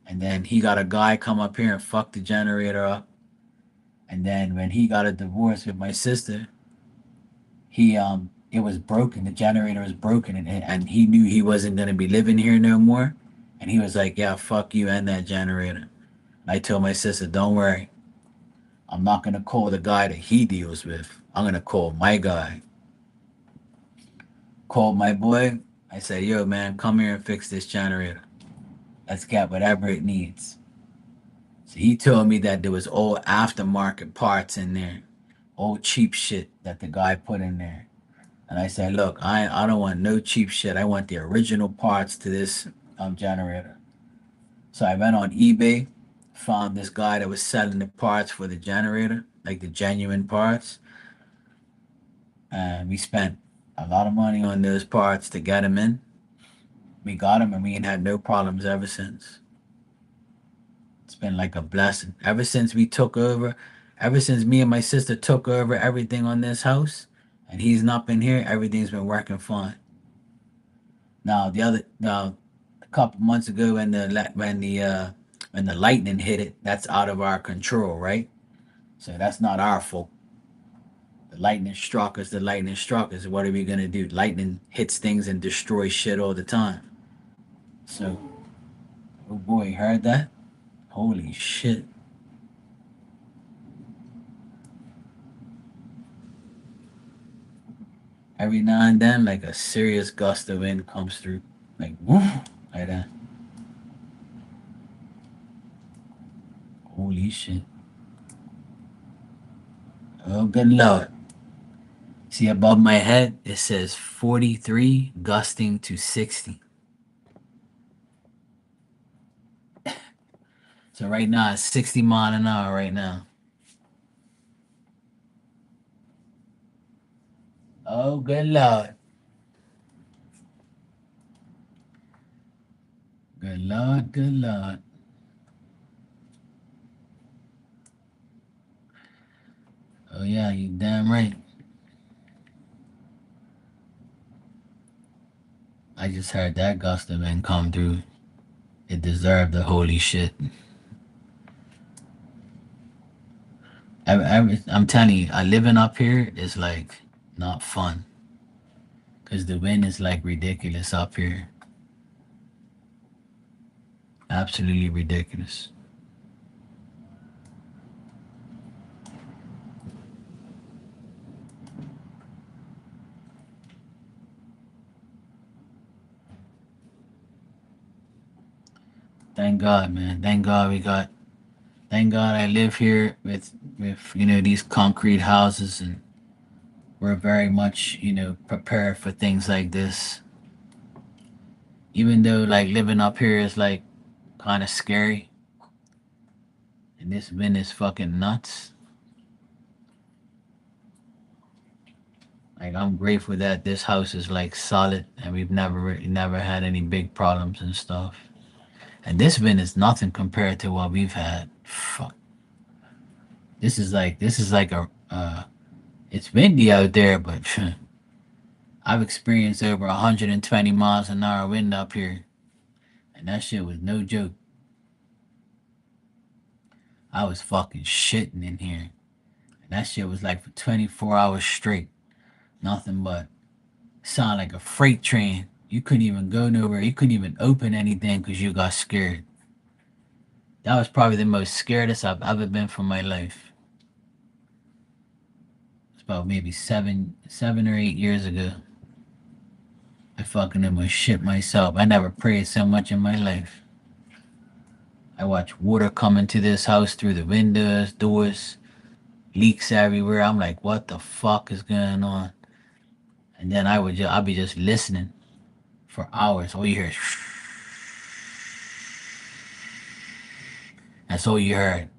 And then he got a guy come up here and fuck the generator up. And then when he got a divorce with my sister, it was broken. The generator was broken and he knew he wasn't gonna be living here no more. And he was like, yeah, fuck you and that generator. I told my sister, don't worry. I'm not going to call the guy that he deals with. I'm going to call my guy. Called my boy. I said, yo, man, come here and fix this generator. Let's get whatever it needs. So he told me that there was old aftermarket parts in there, old cheap shit that the guy put in there. And I said, look, I don't want no cheap shit. I want the original parts to this generator. So I went on eBay, found this guy that was selling the parts for the generator, like the genuine parts. And we spent a lot of money on those parts to get them in. We got them and we ain't had no problems ever since. It's been like a blessing. Ever since we took over, ever since me and my sister took over everything on this house, and he's not been here, everything's been working fine. Now a couple months ago when the lightning hit it, that's out of our control, right? So that's not our fault. The lightning struck us. The lightning struck us. What are we gonna do? Lightning hits things and destroys shit all the time. So, oh boy, heard that? Holy shit! Every now and then, like a serious gust of wind comes through, like woof, like that. Holy shit! Oh good lord! See above my head, it says 43 gusting to 60. So right now it's 60 miles an hour right now. Oh good lord! Good lord! Good lord! Oh yeah, you damn right. I just heard that gust of wind come through. It deserved the holy shit. I'm telling you, living up here is like not fun because the wind is like ridiculous up here. Absolutely ridiculous. Thank God, man. Thank God we got. Thank God I live here with these concrete houses, and we're very much prepared for things like this. Even though like living up here is like kind of scary, and this wind is fucking nuts. Like I'm grateful that this house is like solid, and we've never had any big problems and stuff. And this wind is nothing compared to what we've had. Fuck. This is like a it's windy out there, but I've experienced over 120 miles an hour wind up here, and that shit was no joke. I was fucking shitting in here, and that shit was like for 24 hours straight, nothing but sound like a freight train. You couldn't even go nowhere. You couldn't even open anything because you got scared. That was probably the most scaredest I've ever been for my life. It's about maybe 7 or 8 years ago. I fucking almost shit myself. I never prayed so much in my life. I watched water come into this house through the windows, doors, leaks everywhere. I'm like, what the fuck is going on? And then I'd be just listening for hours. All you hear is that's all you heard.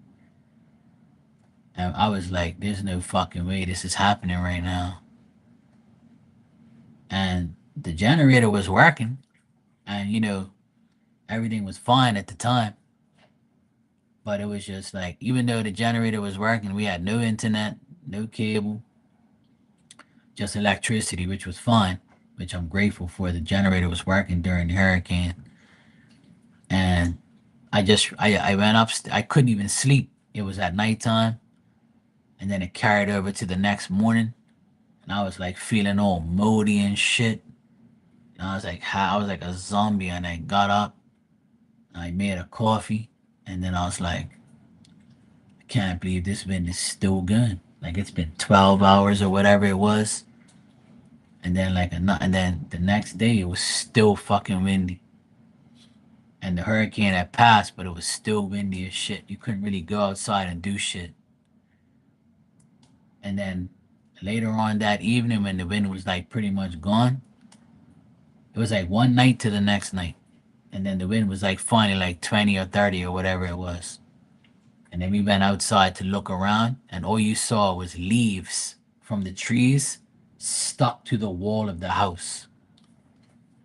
And I was like, there's no fucking way this is happening right now. And the generator was working, and everything was fine at the time. But it was just like, even though the generator was working, we had no internet, no cable, just electricity, which was fine, which I'm grateful for. The generator was working during the hurricane. And I went up, I couldn't even sleep. It was at nighttime. And then it carried over to the next morning. And I was like feeling all moldy and shit. And I was like a zombie. And I got up, I made a coffee, and then I was like, I can't believe this wind is still good. Like it's been 12 hours or whatever it was. And then and then the next day it was still fucking windy. and the hurricane had passed, but it was still windy as shit. You couldn't really go outside and do shit. And then later on that evening, when the wind was like pretty much gone, it was like one night to the next night. And then the wind was like finally like 20 or 30 or whatever it was. And then we went outside to look around, and all you saw was leaves from the trees stuck to the wall of the house.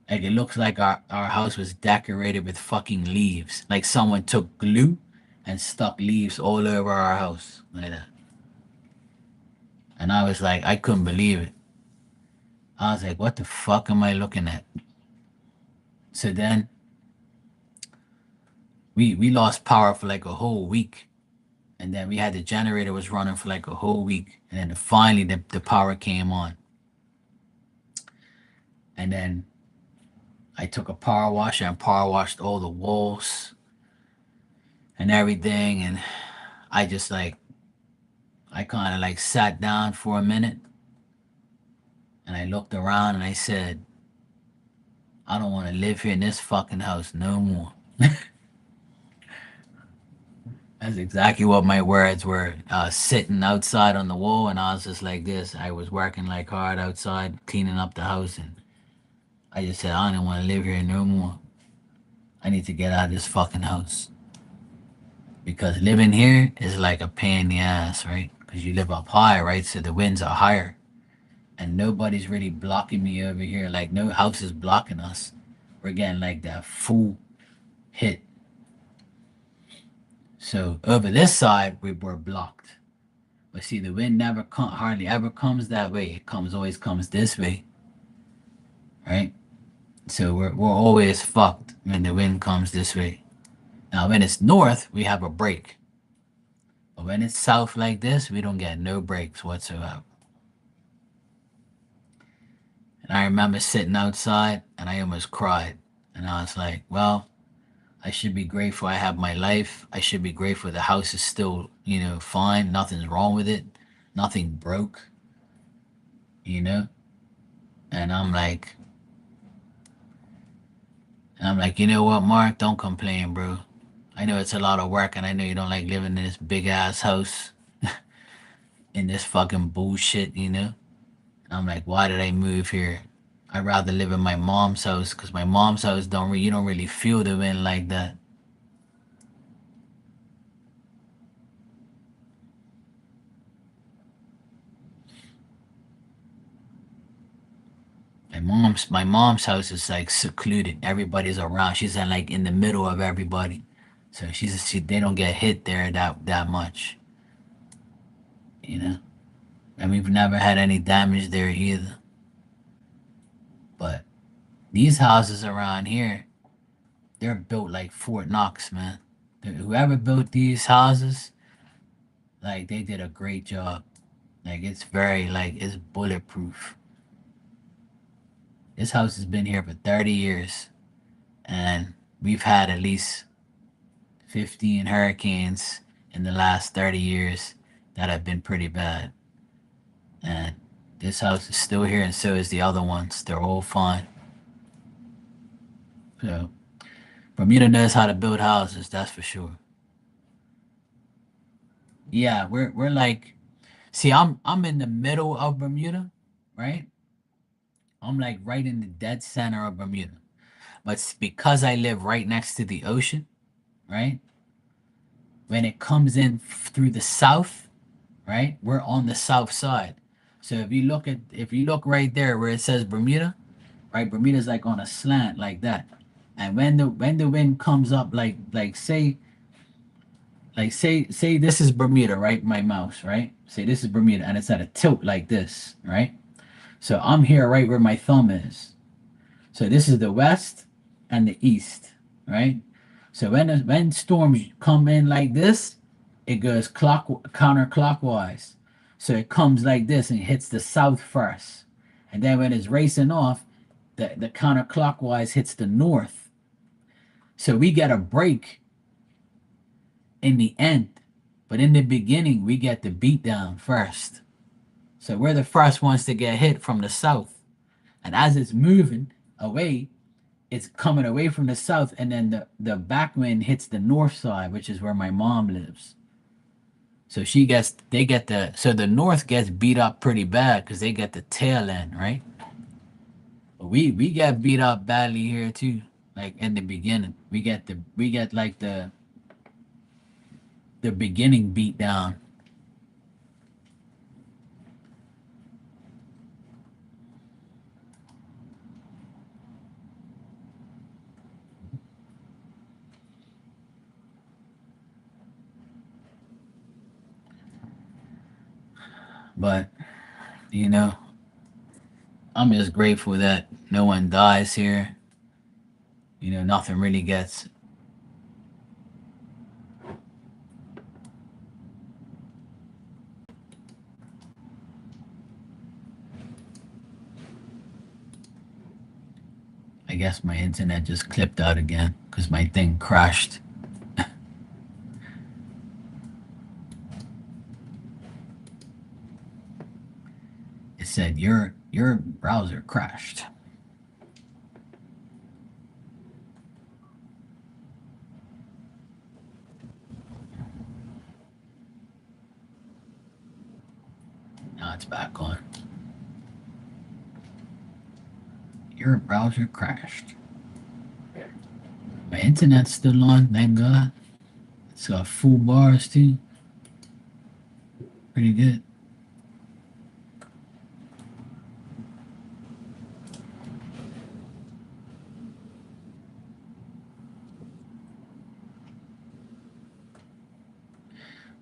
Like it looks like our house was decorated with fucking leaves. Like someone took glue and stuck leaves all over our house. Like that. And I was like, I couldn't believe it. I was like, what the fuck am I looking at? So then we lost power for like a whole week. And then we had the generator was running for like a whole week. And then finally the power came on. And then I took a power washer and power washed all the walls and everything. And I just like, I kind of like sat down for a minute and I looked around and I said, I don't want to live here in this fucking house no more. That's exactly what my words were. Sitting outside on the wall, and I was just like this. I was working like hard outside, cleaning up the house, and I just said, I don't want to live here no more. I need to get out of this fucking house. Because living here is like a pain in the ass, right? Because you live up high, right? So the winds are higher. And nobody's really blocking me over here. Like, no house is blocking us. We're getting like that full hit. So over this side, we were blocked. But see, the wind hardly ever comes that way. It always comes this way, right? So we're always fucked when the wind comes this way. Now, when it's north, we have a break. But when it's south like this, we don't get no breaks whatsoever. And I remember sitting outside and I almost cried. And I was like, well, I should be grateful I have my life. I should be grateful the house is still, fine. Nothing's wrong with it. Nothing broke, you know? And I'm like, you know what, Mark? Don't complain, bro. I know it's a lot of work and I know you don't like living in this big ass house in this fucking bullshit, I'm like, why did I move here? I'd rather live in my mom's house because my mom's house you don't really feel the wind like that. My mom's house is like secluded. Everybody's around. She's like in the middle of everybody, so they don't get hit there that much, you know. And we've never had any damage there either. But these houses around here, they're built like Fort Knox, man. Whoever built these houses, like they did a great job. Like it's bulletproof. This house has been here for 30 years and we've had at least 15 hurricanes in the last 30 years that have been pretty bad. And this house is still here and so is the other ones. They're all fine. So Bermuda knows how to build houses, that's for sure. Yeah, we're like, see, I'm in the middle of Bermuda, right? I'm like right in the dead center of Bermuda. But because I live right next to the ocean, right? When it comes in through the south, right? We're on the south side. So if you look right there where it says Bermuda, right? Bermuda's like on a slant like that. And when the wind comes up say this is Bermuda, right? My mouse, right? Say this is Bermuda and it's at a tilt like this, right? So I'm here right where my thumb is. So this is the west and the east, right? So when storms come in like this, it goes counterclockwise. So it comes like this and hits the south first. And then when it's racing off, the counterclockwise hits the north. So we get a break in the end. But in the beginning, we get the beat down first. So we're the first ones to get hit from the south. And as it's moving away, it's coming away from the south, and then the back wind hits the north side, which is where my mom lives. So so the north gets beat up pretty bad because they get the tail end, right? But we get beat up badly here too. Like in the beginning, we get like the beginning beat down. But you know, I'm just grateful that no one dies here. You know, nothing really gets. I guess my internet just clipped out again because my thing crashed. It said your browser crashed. Now it's back on. Your browser crashed. My internet's still on, thank God. It's got full bars too. Pretty good.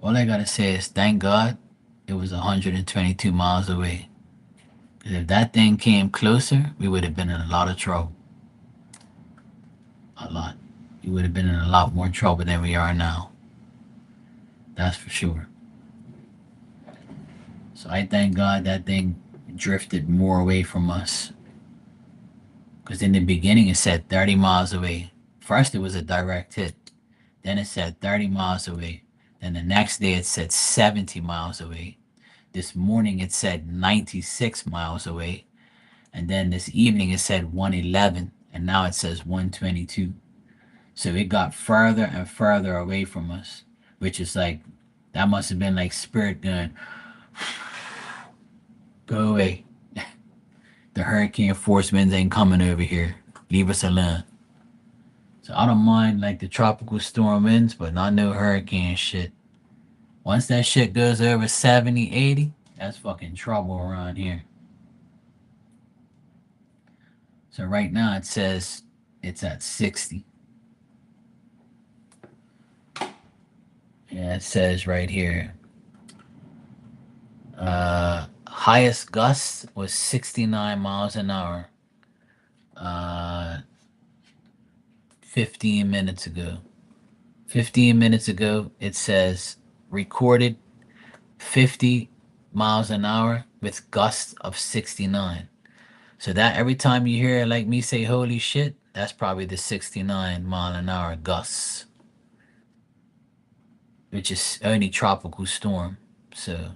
All I gotta say is thank God it was 122 miles away. Because if that thing came closer, we would have been in a lot of trouble. A lot. We would have been in a lot more trouble than we are now. That's for sure. So I thank God that thing drifted more away from us. Because in the beginning it said 30 miles away. First it was a direct hit. Then it said 30 miles away. Then the next day it said 70 miles away. This morning it said 96 miles away. And then this evening it said 111. And now it says 122. So it got further and further away from us, which is like, that must have been like spirit going, go away. The hurricane force winds ain't coming over here. Leave us alone. So I don't mind like the tropical storm winds, but not no hurricane shit. Once that shit goes over 70, 80, that's fucking trouble around here. So right now it says it's at 60. Yeah, it says right here. Highest gust was 69 miles an hour. 15 minutes ago. 15 minutes ago, it says recorded 50 miles an hour with gusts of 69. So that every time you hear like me say holy shit, that's probably the 69-mile-an-hour gusts, which is only tropical storm. So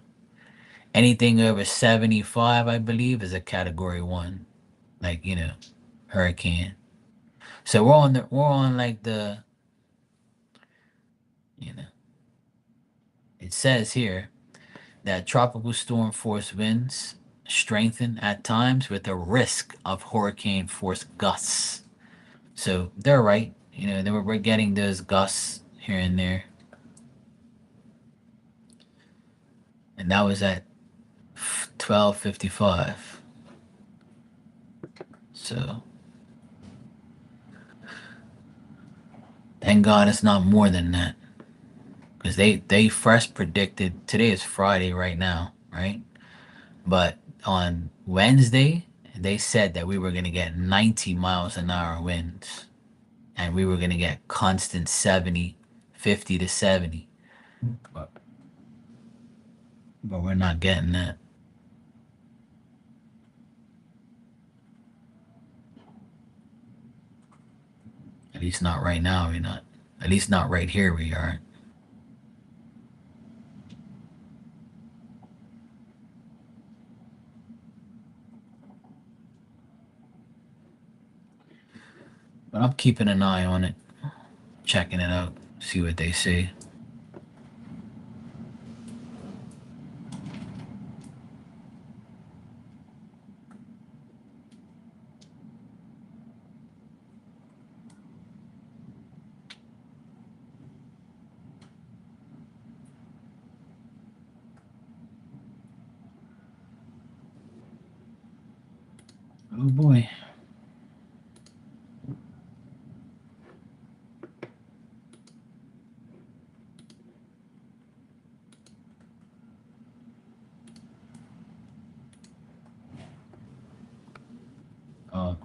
anything over 75, I believe, is a category 1, like, hurricane. So we're on like the, you know, it says here that tropical storm force winds strengthen at times with a risk of hurricane force gusts. So they're right. We're getting those gusts here and there. And that was at 12:55. So thank God it's not more than that. Because they first predicted, today is Friday right now, right? But on Wednesday, they said that we were going to get 90 miles an hour winds. And we were going to get constant 70, 50 to 70. But, but we're not getting that. At least not right now, we're not. At least not right here, we are. But I'm keeping an eye on it, checking it out, see what they say. Oh boy.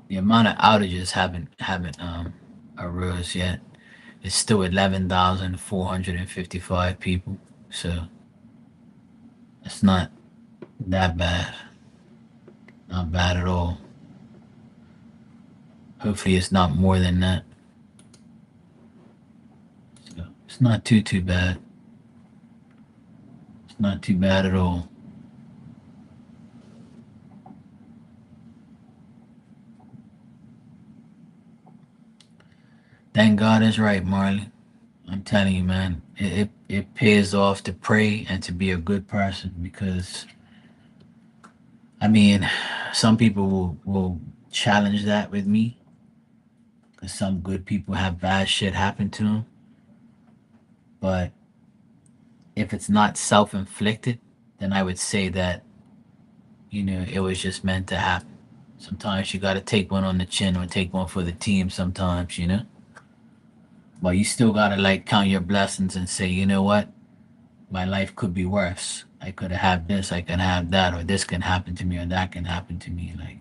The amount of outages haven't arose yet. It's still 11,455 people, so it's not that bad. Not bad at all. Hopefully, it's not more than that. So it's not too bad. It's not too bad at all. Thank God is right, Marley. I'm telling you, man, it pays off to pray and to be a good person because, I mean, some people will challenge that with me because some good people have bad shit happen to them. But if it's not self inflicted, then I would say that, it was just meant to happen. Sometimes you got to take one on the chin or take one for the team sometimes. But you still got to like count your blessings and say, you know what? My life could be worse. I could have this, I can have that, or this can happen to me, or that can happen to me. Like.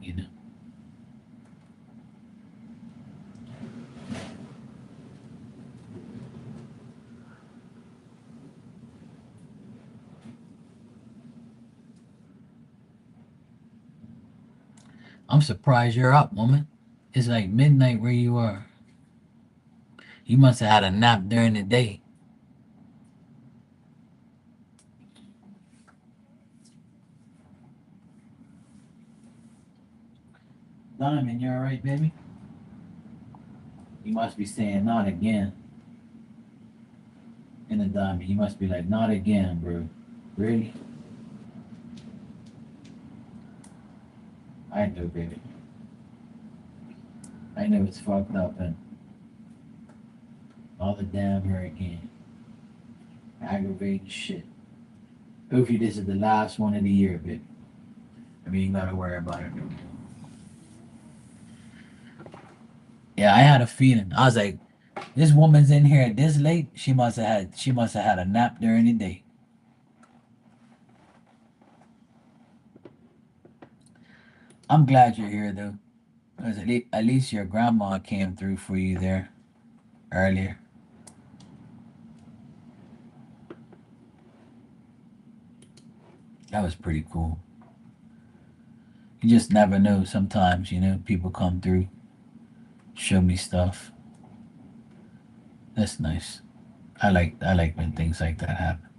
I'm surprised you're up, woman. It's like midnight where you are. You must have had a nap during the day. Diamond, you alright, baby? You must be saying not again. In the diamond, you must be like, not again, bro. Really? I know, baby. I know it's fucked up and all the damn hurricane. Aggravating shit. Hopefully this is the last one of the year, baby. I mean, you gotta worry about it. Yeah, I had a feeling. I was like, this woman's in here this late. She must have had a nap during the day. I'm glad you're here though. 'Cause at least your grandma came through for you there earlier. That was pretty cool. You just never know sometimes, people come through, show me stuff. That's nice. I like when things like that happen.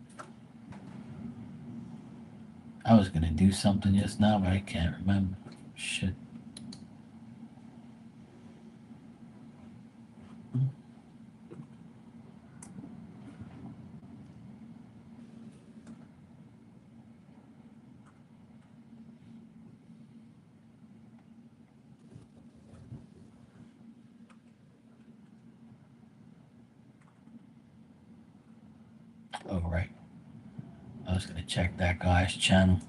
I was gonna do something just now, but I can't remember. Shit. Oh right. I was gonna check that guy's channel,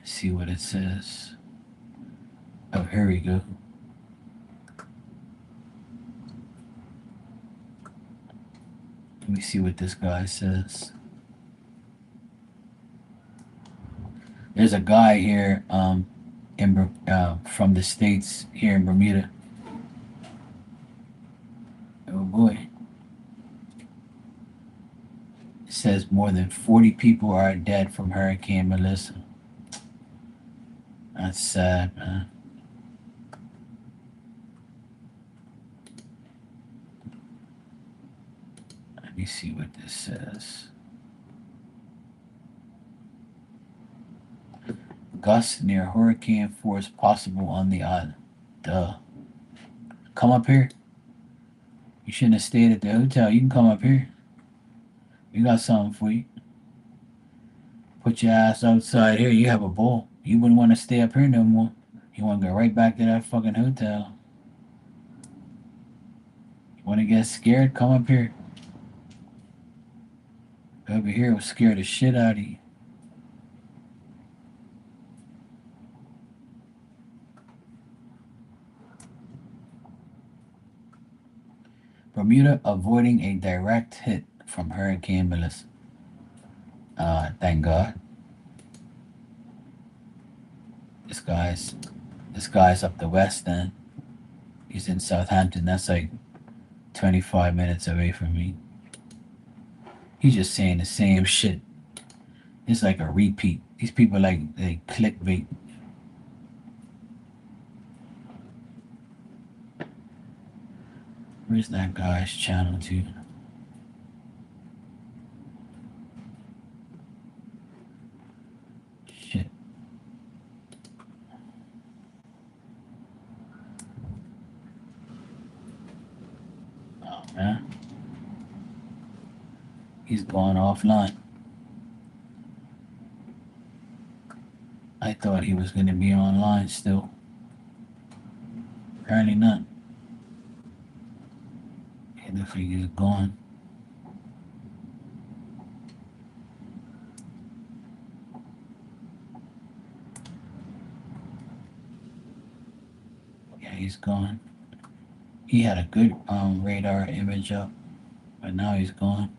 see what it says. Oh, here we go. Let me see what this guy says. There's a guy here, from the states here in Bermuda. Oh boy. It says more than 40 people are dead from Hurricane Melissa. That's sad, man. Let me see what this says. Gusts near hurricane force possible on the island. Duh. Come up here. You shouldn't have stayed at the hotel. You can come up here. We got something for you. Put your ass outside here. You have a bowl. You wouldn't want to stay up here no more. You want to go right back to that fucking hotel. You want to get scared? Come up here. Over here will scare the shit out of you. Bermuda avoiding a direct hit from Hurricane Melissa. Thank God. This guy's up the west end. He's in Southampton. That's like 25 minutes away from me. He's just saying the same shit. It's like a repeat. These people they clickbait. Where's that guy's channel to? Shit. Oh man. He's going offline. I thought he was gonna be online still. Apparently not. It looks like he's gone. Yeah, he's gone. He had a good radar image up, but now he's gone.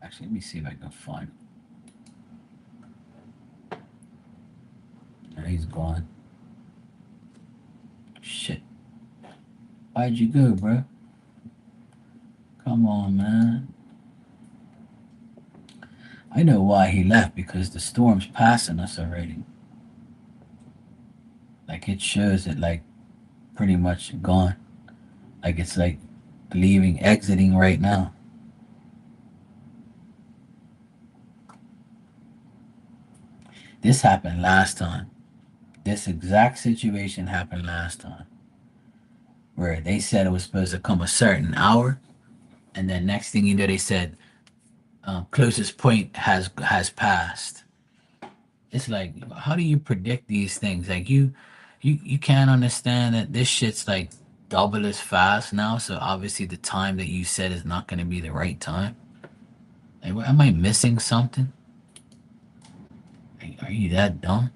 Actually, let me see if I can find him. No, he's gone. Shit. Why'd you go, bro? Come on, man. I know why he left, because the storm's passing us already. Like, it shows it, like, pretty much gone. Like, it's like exiting right now. This happened last time. This exact situation happened last time, where they said it was supposed to come a certain hour, and then next thing you know, they said closest point has passed. It's like, how do you predict these things? Like you can't understand that this shit's like double as fast now. So obviously the time that you said is not going to be the right time. Like, am I missing something? Like, are you that dumb?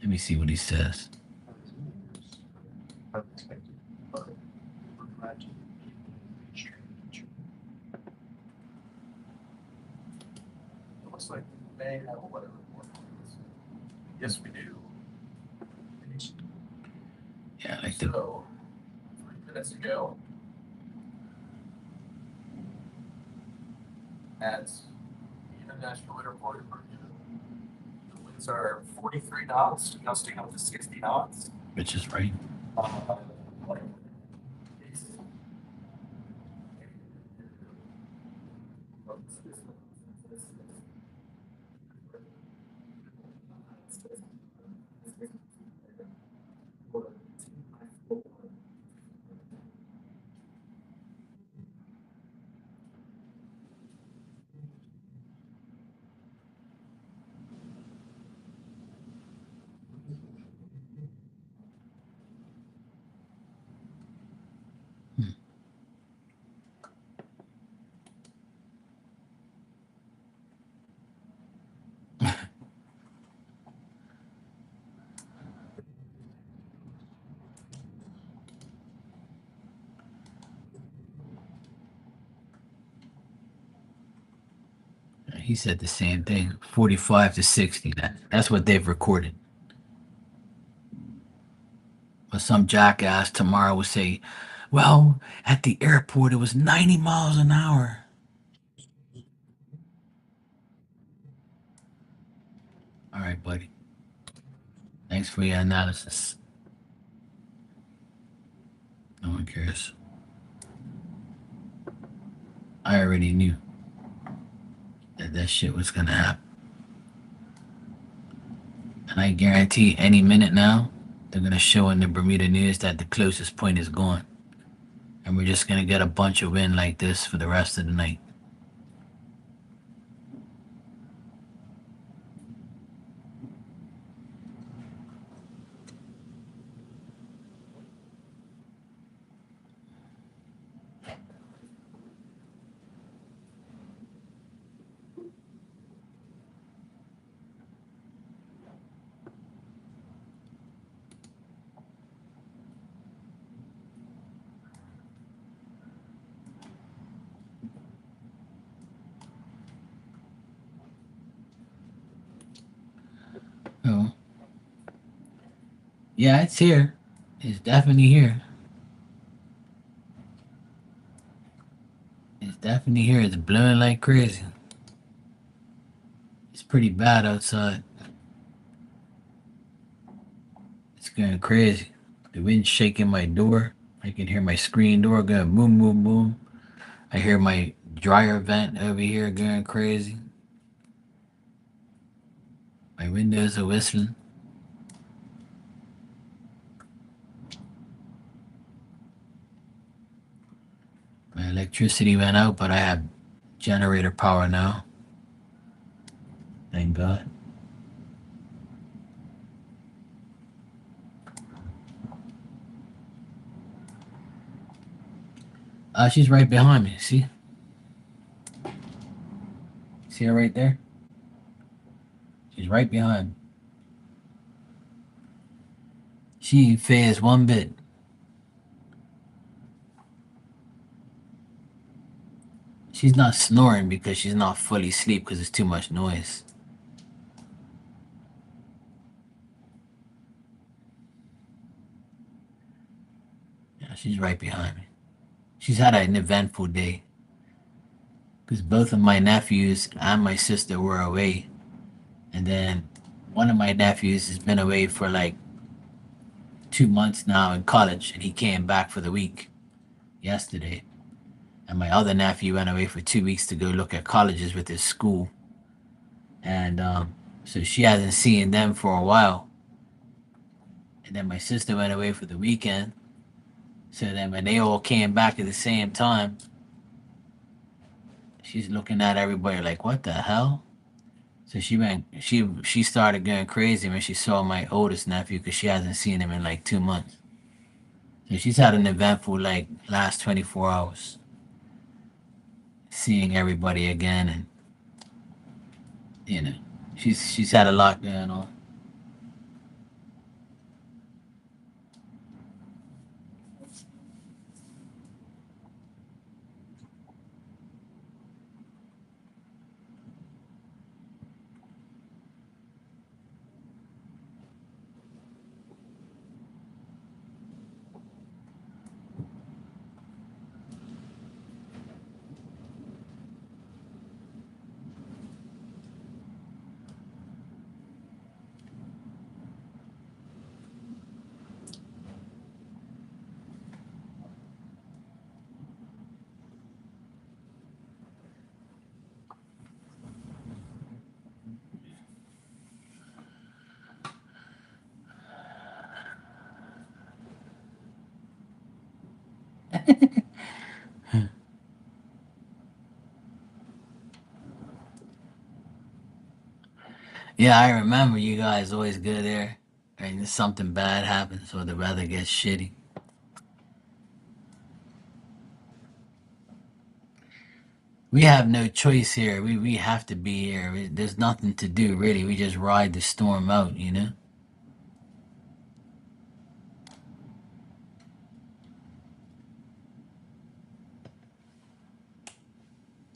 Let me see what he says. Looks like we may have a weather report. Yes, we do. Yeah, like So, 3 minutes ago, at the International Weather Report in Bermuda, the winds are 43 knots, gusting up to 60 knots. which is right. Like, He said the same thing. 45 to 60. That's what they've recorded. But some jackass tomorrow will say, Well, at the airport, it was 90 miles an hour. All right, buddy. Thanks for your analysis. No one cares. I already knew that that shit was gonna happen. And I guarantee any minute now, they're gonna show in the Bermuda news that the closest point is gone. And we're just gonna get a bunch of wind like this for the rest of the night. Oh, yeah, it's here. It's definitely here. It's definitely here. It's blowing like crazy. It's pretty bad outside. It's going crazy. The wind's shaking my door. I can hear my screen door going boom, boom, boom. I hear my dryer vent over here going crazy. My windows are whistling. My electricity went out, but I have generator power now. Thank God. She's right behind me. See? See her right there? She's right behind me. She ain't phased one bit. She's not snoring because she's not fully asleep because it's too much noise. Yeah, she's right behind me. She's had an eventful day because both of my nephews and my sister were away. And then one of my nephews has been away for like 2 months now in college, and he came back for the week yesterday. And my other nephew went away for 2 weeks to go look at colleges with his school. And so she hasn't seen them for a while. And then my sister went away for the weekend. So then when they all came back at the same time, she's looking at everybody like, "What the hell?" So she started going crazy when she saw my oldest nephew because she hasn't seen him in like 2 months. So she's had an eventful like last 24 hours, seeing everybody again, and you know, she's had a lot going on. Yeah, I remember you guys always go there, and something bad happens or the weather gets shitty. We have no choice here. We have to be here. There's nothing to do really. We just ride the storm out, you know.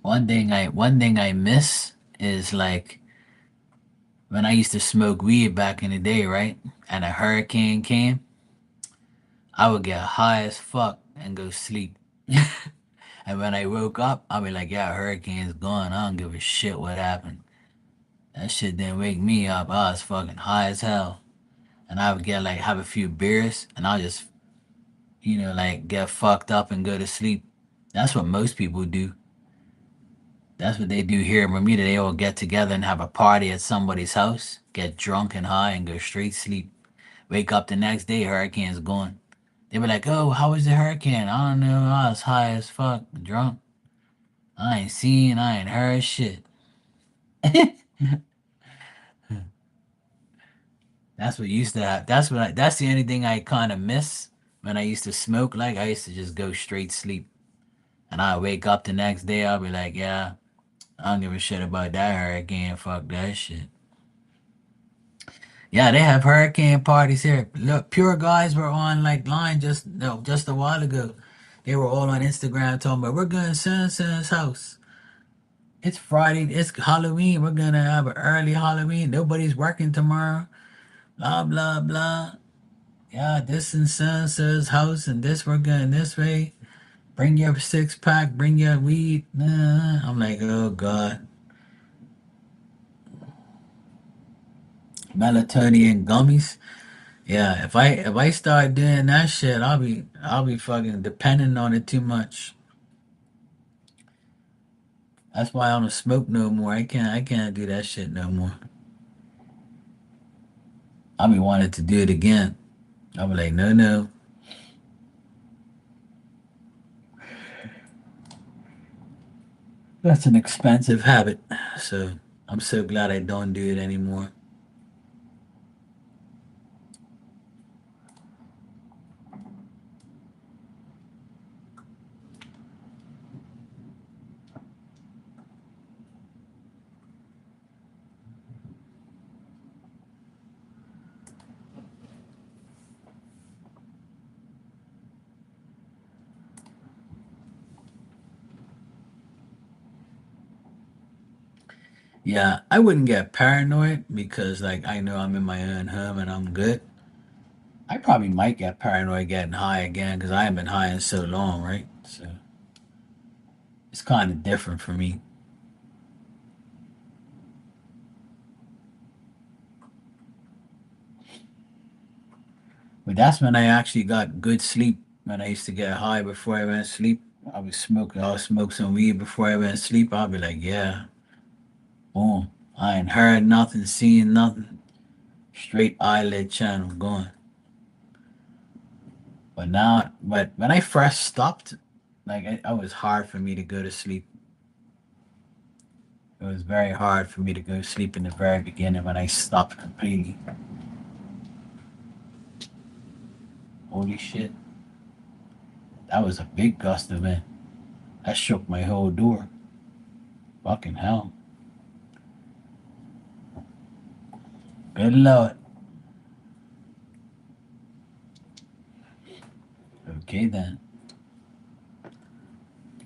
One thing I miss is like when I used to smoke weed back in the day, right? And a hurricane came. I would get high as fuck and go sleep. And when I woke up, I'll be like, yeah, hurricane's gone. I don't give a shit what happened. That shit didn't wake me up. I was fucking high as hell. And I would get like have a few beers and I'll just, like get fucked up and go to sleep. That's what most people do. That's what they do here in Bermuda. They all get together and have a party at somebody's house, get drunk and high, and go straight sleep. Wake up the next day, hurricane's gone. They be like, "Oh, how was the hurricane?" I don't know. I was high as fuck, drunk. I ain't seen, I ain't heard shit. That's what used to happen. That's the only thing I kind of miss when I used to smoke. Like I used to just go straight sleep, and I wake up the next day. I'll be like, "Yeah, I don't give a shit about that hurricane. Fuck that shit." Yeah, they have hurricane parties here. Look, Pure Guys were on like line just no, just a while ago. They were all on Instagram talking about we're going to Sun's house. It's Friday. It's Halloween. We're gonna have an early Halloween. Nobody's working tomorrow. Blah blah blah. Yeah, this and Sun's house and this we're going this way. Bring your 6 pack. Bring your weed. I'm like, oh god, melatonin gummies. Yeah, if I start doing that shit, I'll be fucking depending on it too much. That's why I don't smoke no more. I can't do that shit no more. I'll be wanting to do it again. I'll be like, no, no. That's an expensive habit. So I'm so glad I don't do it anymore. Yeah, I wouldn't get paranoid because like I know I'm in my own home and I'm good. I probably might get paranoid getting high again because I haven't been high in so long, right? So it's kind of different for me. But that's when I actually got good sleep. When I used to get high before I went to sleep, I'll smoke some weed before I went to sleep. I'll be like, yeah, boom. I ain't heard nothing, seen nothing. Straight eyelid channel going. But when I first stopped, like it was hard for me to go to sleep. It was very hard for me to go to sleep in the very beginning when I stopped completely. Holy shit. That was a big gust of wind. That shook my whole door. Fucking hell. Good lord. Okay then.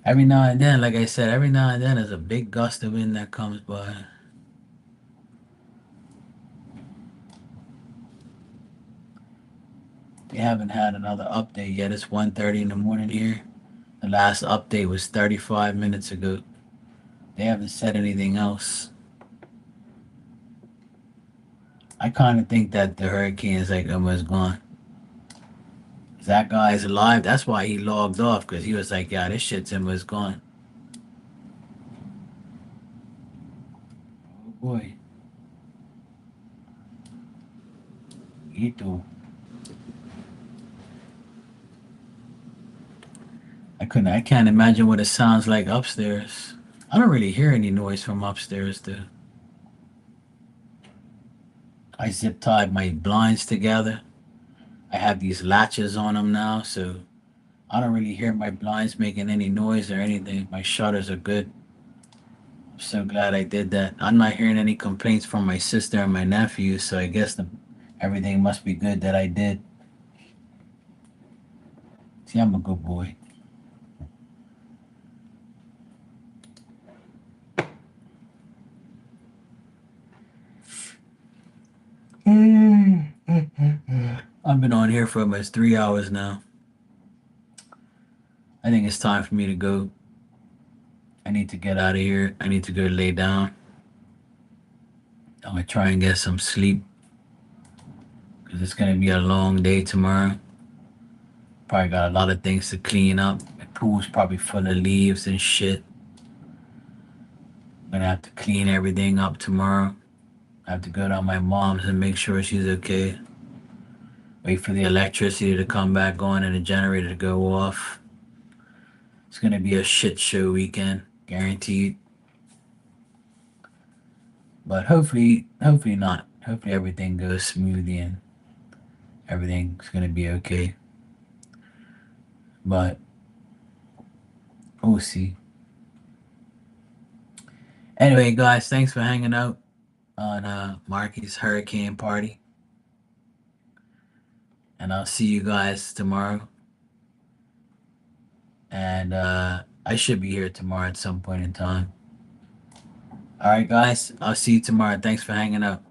Every now and then, like I said, every now and then there's a big gust of wind that comes by. We haven't had another update yet. It's 1:30 in the morning here. The last update was 35 minutes ago. They haven't said anything else. I kind of think that the hurricane is like almost gone. That guy's alive. That's why he logged off because he was like, yeah, this shit's almost gone. Oh boy. Ito. I can't imagine what it sounds like upstairs. I don't really hear any noise from upstairs though. I zip tied my blinds together. I have these latches on them now, so I don't really hear my blinds making any noise or anything. My shutters are good. I'm so glad I did that. I'm not hearing any complaints from my sister and my nephew, so I guess everything must be good that I did. See, I'm a good boy. I'm I've been on here for almost 3 hours now. I think it's time for me to go. I need to get out of here. I need to go lay down. I'm gonna try and get some sleep because it's gonna be a long day tomorrow. Probably got a lot of things to clean up. The pool's probably full of leaves and shit. I'm gonna have to clean everything up tomorrow. I have to go to my mom's and make sure she's okay. Wait for the electricity to come back on and the generator to go off. It's gonna be a shit show weekend, guaranteed. But hopefully not. Hopefully everything goes smoothly and everything's gonna be okay. But we'll see. Anyway, guys, thanks for hanging out on Marky's Hurricane Party. And I'll see you guys tomorrow. And I should be here tomorrow at some point in time. All right, guys, I'll see you tomorrow. Thanks for hanging out.